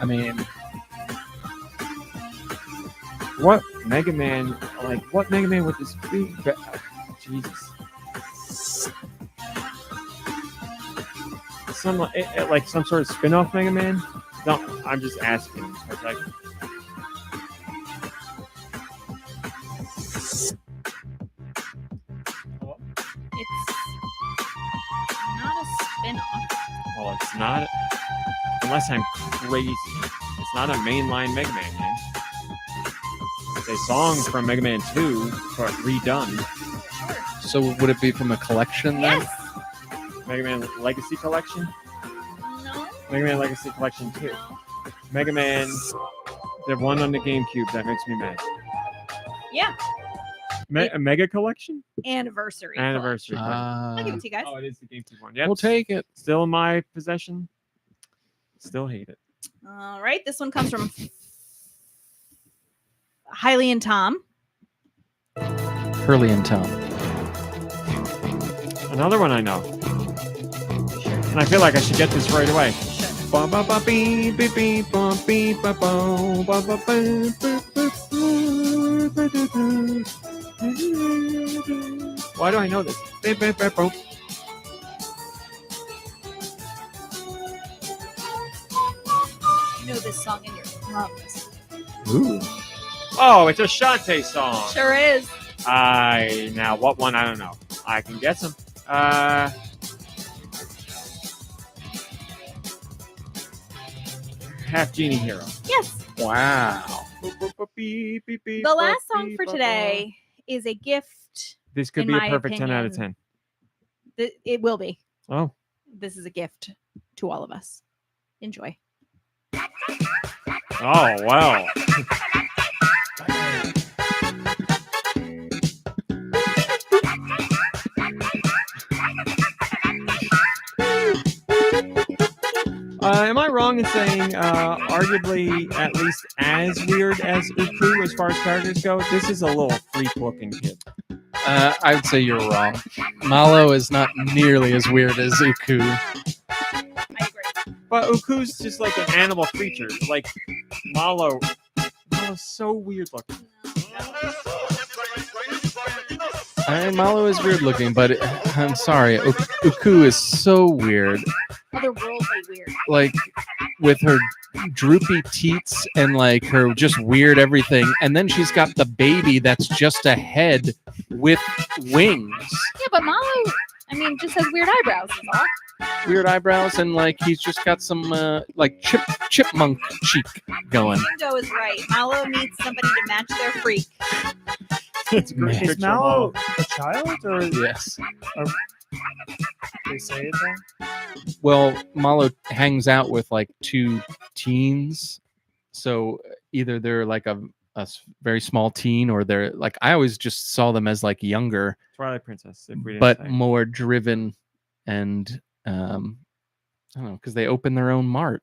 I mean, what Mega Man? Like, what Mega Man with this big? Jesus. Some like some sort of spin-off Mega Man. No, I'm just asking. It's like, It's not a spin-off. well, it's not. Unless I'm crazy, it's not a mainline Mega Man game. It's a song from Mega Man 2, but redone. so would it be from a collection then? Yes. Mega Man Legacy Collection. No. Mega Man Legacy Collection 2. No. Mega Man, the one on the GameCube that makes me mad. Yeah. A Mega Collection? Anniversary. Anniversary. I'll give it to you guys. Oh, it is the GameCube one. Yep. We'll take it. Still in my possession. Still hate it. All right. This one comes from Hailey and Tom. Hurley and Tom. Another one I know. And I feel like I should get this right away. Why do I know this? You know this song in your lungs. Ooh. Oh, it's a Shantae song. Sure is. Now what one? I don't know. I can guess them. Half Genie Hero. Yes. Wow. The last song for today is a gift. This could in be a my perfect 10 out of 10. opinion. It will be. Oh. This is a gift to all of us. Enjoy. Oh, wow. Am I wrong in saying arguably at least as weird as Uku as far as characters go? This is a little freak looking kid. I would say you're wrong. Malo is not nearly as weird as Uku. I agree. But Uku's just like an animal creature. Like Malo's so weird looking. Malo is weird looking, but I'm sorry. Uku is so weird. Otherworldly weird. Like with her droopy teats and like her just weird everything. And then she's got the baby that's just a head with wings. Yeah, but Malo, I mean, just has weird eyebrows. Is all. Weird eyebrows and like he's just got some like chipmunk cheek going. Bingo is right. Malo needs somebody to match their freak. It's a great Is picture of Mallow a child or Yes. they say it then? Well, Malo hangs out with like two teens, so either they're like a very small teen, or they're like, I always just saw them as like younger, Twilight Princess. If we didn't but say. more driven, and I don't know, because they open their own mart.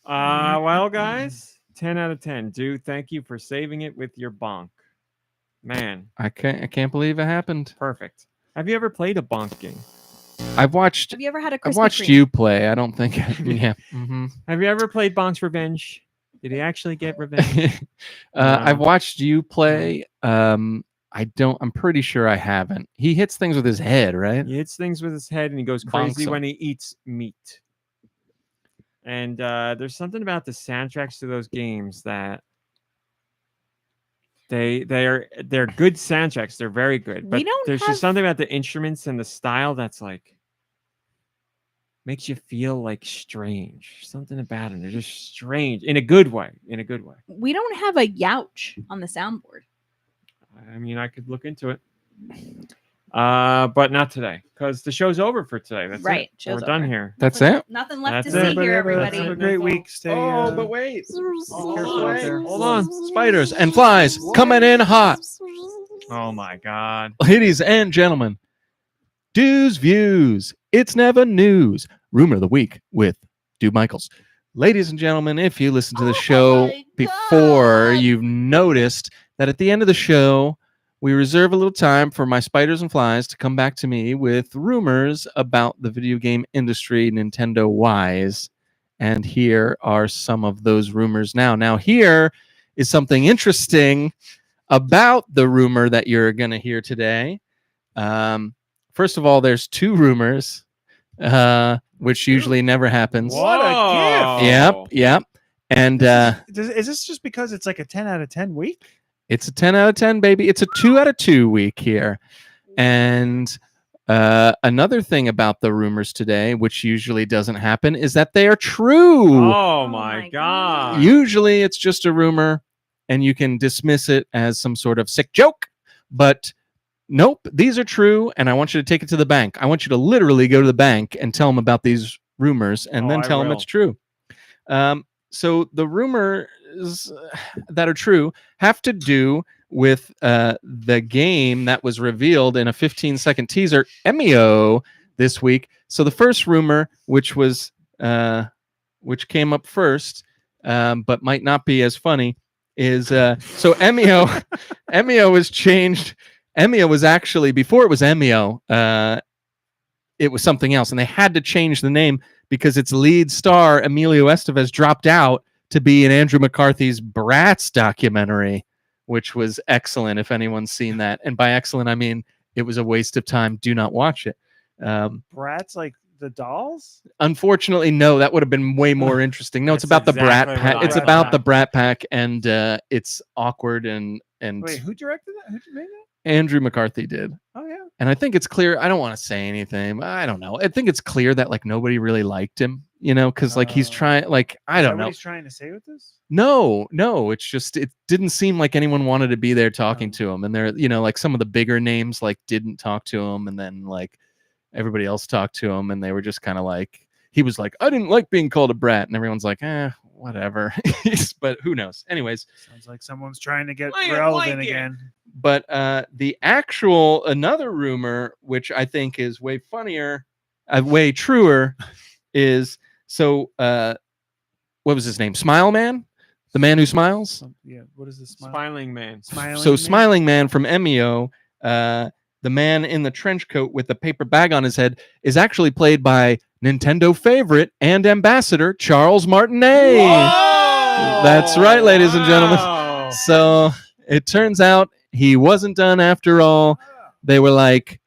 Well, guys, 10 out of 10. Dude, thank you for saving it with your bonk. Man, I can't believe it happened. perfect. Have you ever played a bonk game? I've watched Have you ever had a I've Krispy watched Kreme? you play. I don't think yeah. hmm Have you ever played Bonk's Revenge? Did he actually get revenge? I've watched you play. I'm pretty sure I haven't. He hits things with his head, right? He hits things with his head and he goes Bonks crazy 'em. when he eats meat. And there's something about the soundtracks to those games that they're good soundtracks. They're very good. But We don't there's have- just something about the instruments and the style that's like makes you feel like strange. Something about them. They're just strange in a good way. In a good way. We don't have a youch on the soundboard. I mean, I could look into it. But not today, because the show's over for today. That's Right, it. show's We're done over. here. That's Nothing- it. Nothing left That's to it. see Everybody here, have a everybody. great week. Stay. wait. careful out there. Hold on. Spiders and flies coming in hot. Oh my God. Ladies and gentlemen, Deux Views. It's never news. Rumor of the week with Dude Michaels. Ladies and gentlemen, if you listen to the show my before, God. you've noticed that at the end of the show, we reserve a little time for my spiders and flies to come back to me with rumors about the video game industry, Nintendo-wise. And here are some of those rumors now. Now, here is something interesting about the rumor that you're going to hear today. First of all, there's two rumors, which usually never happens. What a gift. Yep. And Is this just because it's like a 10 out of 10 week? it's a 10 out of 10, baby. It's a 2 out of 2 week here. And another thing about the rumors today, which usually doesn't happen, is that they are true. Oh my my God. Usually it's just a rumor and you can dismiss it as some sort of sick joke. But nope, these are true. And I want you to take it to the bank. I want you to literally go to the bank and tell them about these rumors and Oh, then I tell them will. it's true. So the rumors that are true have to do with the game that was revealed in a 15-second teaser, Emio, this week. So the first rumor, which came up first, but might not be as funny, is so Emio. Emio was changed. Emio was actually, before it was Emio, it was something else, and they had to change the name because its lead star Emilio Estevez dropped out to be in Andrew McCarthy's Bratz documentary, which was excellent. If anyone's seen that, and by excellent I mean it was a waste of time. Do not watch it. Bratz, like the dolls? Unfortunately, no. That would have been way more interesting. No, it's That's about the Brat exactly Pack. what I It's thought. about the Brat Pack, and it's awkward and Wait, who directed that? Who made that? Andrew McCarthy did. Oh, yeah. And I think it's clear. I don't want to say anything. I don't know. I think it's clear that like nobody really liked him, because like he's trying. Like I Is that don't what know. he's trying to say with this? No. It's just it didn't seem like anyone wanted to be there talking Oh. to him. And they're like some of the bigger names like didn't talk to him, and then like everybody else talked to him, and they were just kind of like he was like, I didn't like being called a brat, and everyone's like, whatever. But who knows? Anyways. Sounds like someone's trying to get I don't relevant like it. again. But the another rumor, which I think is way funnier, way truer, is so what was his name? Smile Man? The man who smiles? Yeah. What is this? Smiling man. So Smiling Man from Emio, the man in the trench coat with the paper bag on his head, is actually played by Nintendo favorite and ambassador Charles Martinet. That's right, ladies and gentlemen. Wow. So it turns out he wasn't done after all. They were like,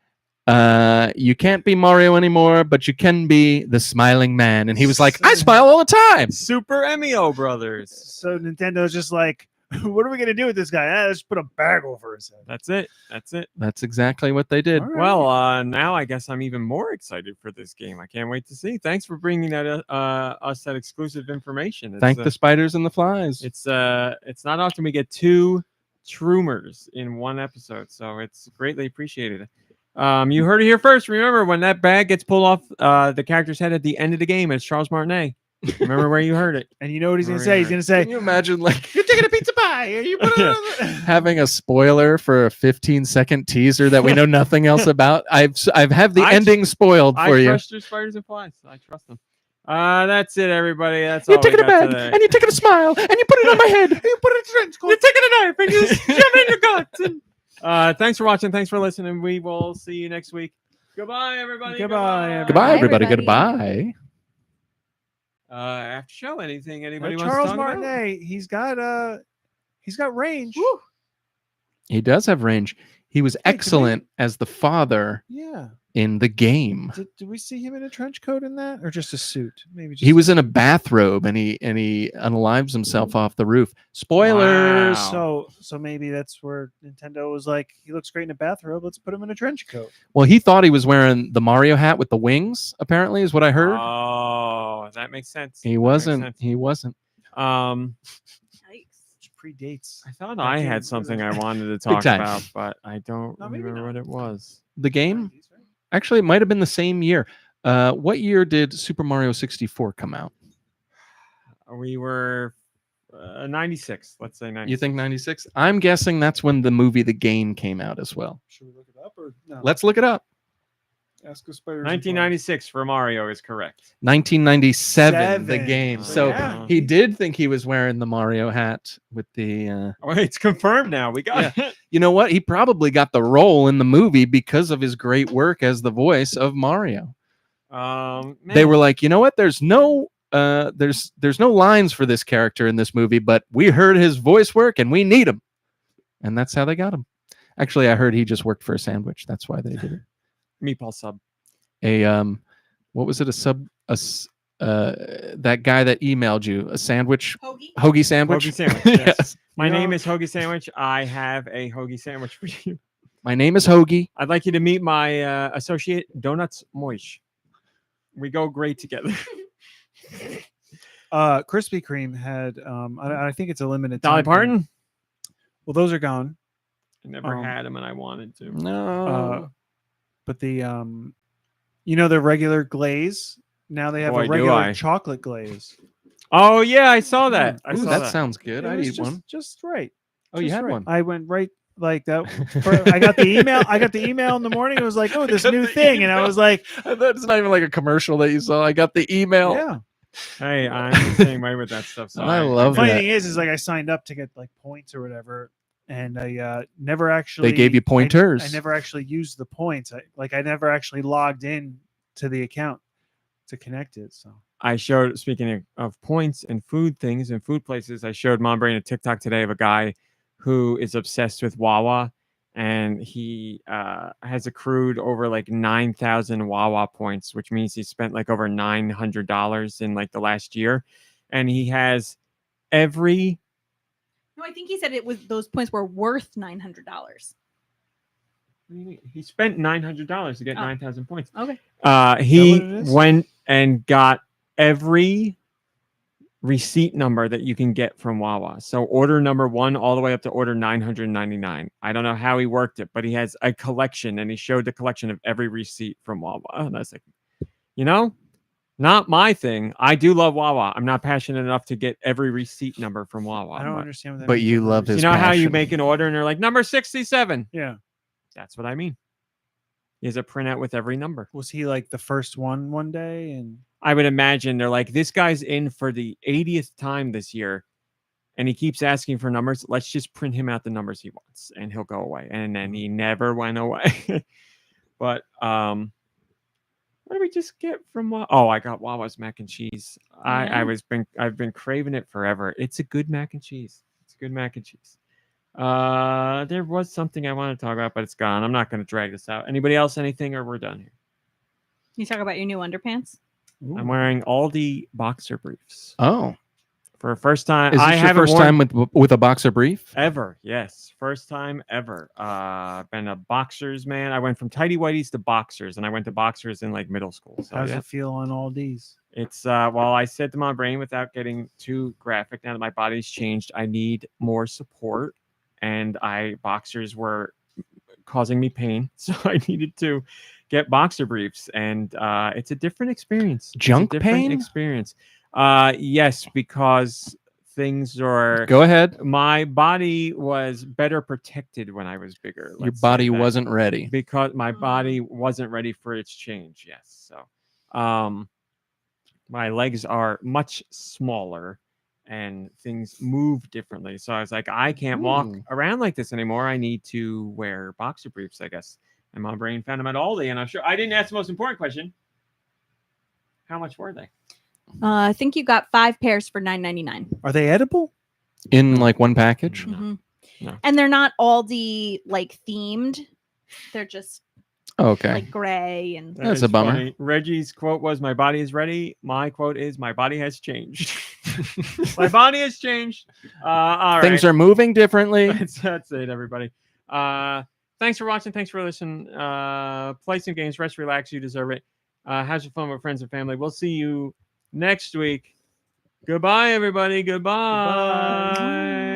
you can't be Mario anymore, but you can be the Smiling Man. And he was like, I smile all the time. Super Emio brothers. So Nintendo's just like, what are we gonna do with this guy? Let's put a bag over his head. That's it. That's it. That's exactly what they did. All right. Well, now I guess I'm even more excited for this game. I can't wait to see. Thanks for bringing that us that exclusive information. Thank the spiders and the flies. It's not often we get two Troomers in one episode, so it's greatly appreciated. You heard it here first. Remember, when that bag gets pulled off the character's head at the end of the game, it's Charles Martinet. Remember where you heard it. And you know what he's going to Right. say? He's going to say, Can you imagine like "You're taking a pizza pie." Or you put it Yeah. on the-" having a spoiler for a 15-second teaser that we know nothing else about? I've had the I- ending spoiled I for you. trust your spiders and flies. I trust them. That's it, everybody. That's You all take we it a got bag today. and you take it a smile and you put it on my head. You put it in trench coat. You're taking a knife and you just shove it in your guts. And, thanks for watching. Thanks for listening. We will see you next week. Goodbye, everybody. Goodbye, Goodbye, Bye, everybody. everybody. Goodbye. After show, anything anybody wants Charles to talk about? Martinet, he's got range. He does have range. He was Hey, did we- excellent as the father Yeah. in the game. Did we see him in a trench coat in that, or just a suit? Maybe just He was in a bathrobe and he unalives himself off the roof. Spoilers. Wow. So maybe that's where Nintendo was like, he looks great in a bathrobe. Let's put him in a trench coat. Well, he thought he was wearing the Mario hat with the wings, apparently, is what I heard. Oh, that makes sense. He That makes wasn't. sense. He wasn't. Which predates. I thought I had 19 something I was it? wanted to talk time. about, but I don't No, maybe remember not. what it was. The game? Actually, it might have been the same year. What year did Super Mario 64 come out? We were 96. Let's say 96. You think 96? I'm guessing that's when the movie The Game came out as well. Should we look it up or no? Let's look it up. ask a spider. 1996 for Mario is correct. 1997, the Seven. game. Oh, So yeah. he did think he was wearing the Mario hat with the. Oh, it's confirmed now. We got it. You know what? He probably got the role in the movie because of his great work as the voice of Mario. They were like, you know what? There's no lines for this character in this movie, but we heard his voice work and we need him, and that's how they got him. Actually, I heard he just worked for a sandwich. That's why they did it. meatball sub. What was it? That guy that emailed you a sandwich, Hoagie? hoagie sandwich. Hoagie sandwich, yes. Yes. My You know- name is Hoagie Sandwich. I have a hoagie sandwich for you. My name is Hoagie. I'd like you to meet my associate, Donuts Moish. We go great together. Krispy Kreme had I think it's a limited Dolly time thing. Parton? Well, those are gone. I never Um, had them and I wanted to. No. But the the regular glaze, now they have Boy, a do regular I. chocolate glaze. Oh, yeah, I saw that. I Ooh, saw that that. sounds good. It I'd was eat just, one. just right. Oh, you Just had right. one. I went right like that. I got the email. I got the email in the morning. It was like, oh, this got new the thing, and I email. was like, I thought it's not even like a commercial that you saw. I got the email. yeah. Hey, I'm the same way with that stuff. So I love Funny that. thing is like I signed up to get like points or whatever, and I never actually. gave you pointers. I never actually used the points. I never actually logged in to the account to connect it. So I showed, speaking of points and food things and food places, I showed Mom Brain a TikTok today of a guy who is obsessed with Wawa, and he has accrued over like 9,000 Wawa points, which means he spent like over $900 in like the last year, and he has every. No, I think he said those points were worth $900. What do you mean? He spent $900 to get Oh. 9,000 points. Okay. He what it is? went and got every receipt number that you can get from Wawa. So order number 1 all the way up to order 999. I don't know how he worked it, but he has a collection, and he showed the collection of every receipt from Wawa. And I was like, not my thing. I do love Wawa. I'm not passionate enough to get every receipt number from Wawa. I don't but understand what that But means. you love his you know how you passion. make an order and they're like number 67. Yeah. That's what I mean. He has a printout with every number. Was he like the first one day? And I would imagine they're like, this guy's in for the 80th time this year, and he keeps asking for numbers. Let's just print him out the numbers he wants, and he'll go away. And then he never went away. But what did we just get from Wawa? Oh, I got Wawa's mac and cheese. Yeah. I've been craving it forever. It's a good mac and cheese. It's good mac and cheese. There was something I wanted to talk about, but it's gone. I'm not going to drag this out. Anybody else? Anything? Or we're done here. You talk about your new underpants? I'm wearing Aldi boxer briefs Oh, for the first time. is this I your haven't first worn time with a boxer brief? ever. Yes, first time ever. Been a boxers man. I went from tighty whities to boxers, and I went to boxers in like middle school. So how's yeah. it feel on all these? It's well, I said to my brain without getting too graphic. Now that my body's changed, I need more support, and boxers were causing me pain. So I needed to get boxer briefs, and it's a different experience. Junk it's a different pain? experience. Yes, because things are. Go ahead. My body was better protected when I was bigger. Your let's say body that, wasn't ready. because my body wasn't ready for its change. Yes, so my legs are much smaller and things move differently. So I was like, I can't walk around like this anymore. I need to wear boxer briefs, I guess. And my brain found them at Aldi, and I'm sure I didn't ask the most important question. How much were they? I think you got 5 pairs for $9.99. Are they edible? In like one package? Mhm. No. And they're not Aldi like themed. They're just Okay. like gray and That's is a bummer. funny. Reggie's quote was, "My body is ready." My quote is, "My body has changed." My body has changed. All right. Things are moving differently. That's it, everybody. Thanks for watching. Thanks for listening. Play some games. Rest, relax. You deserve it. Have some fun with friends and family. We'll see you next week. Goodbye, everybody. Goodbye.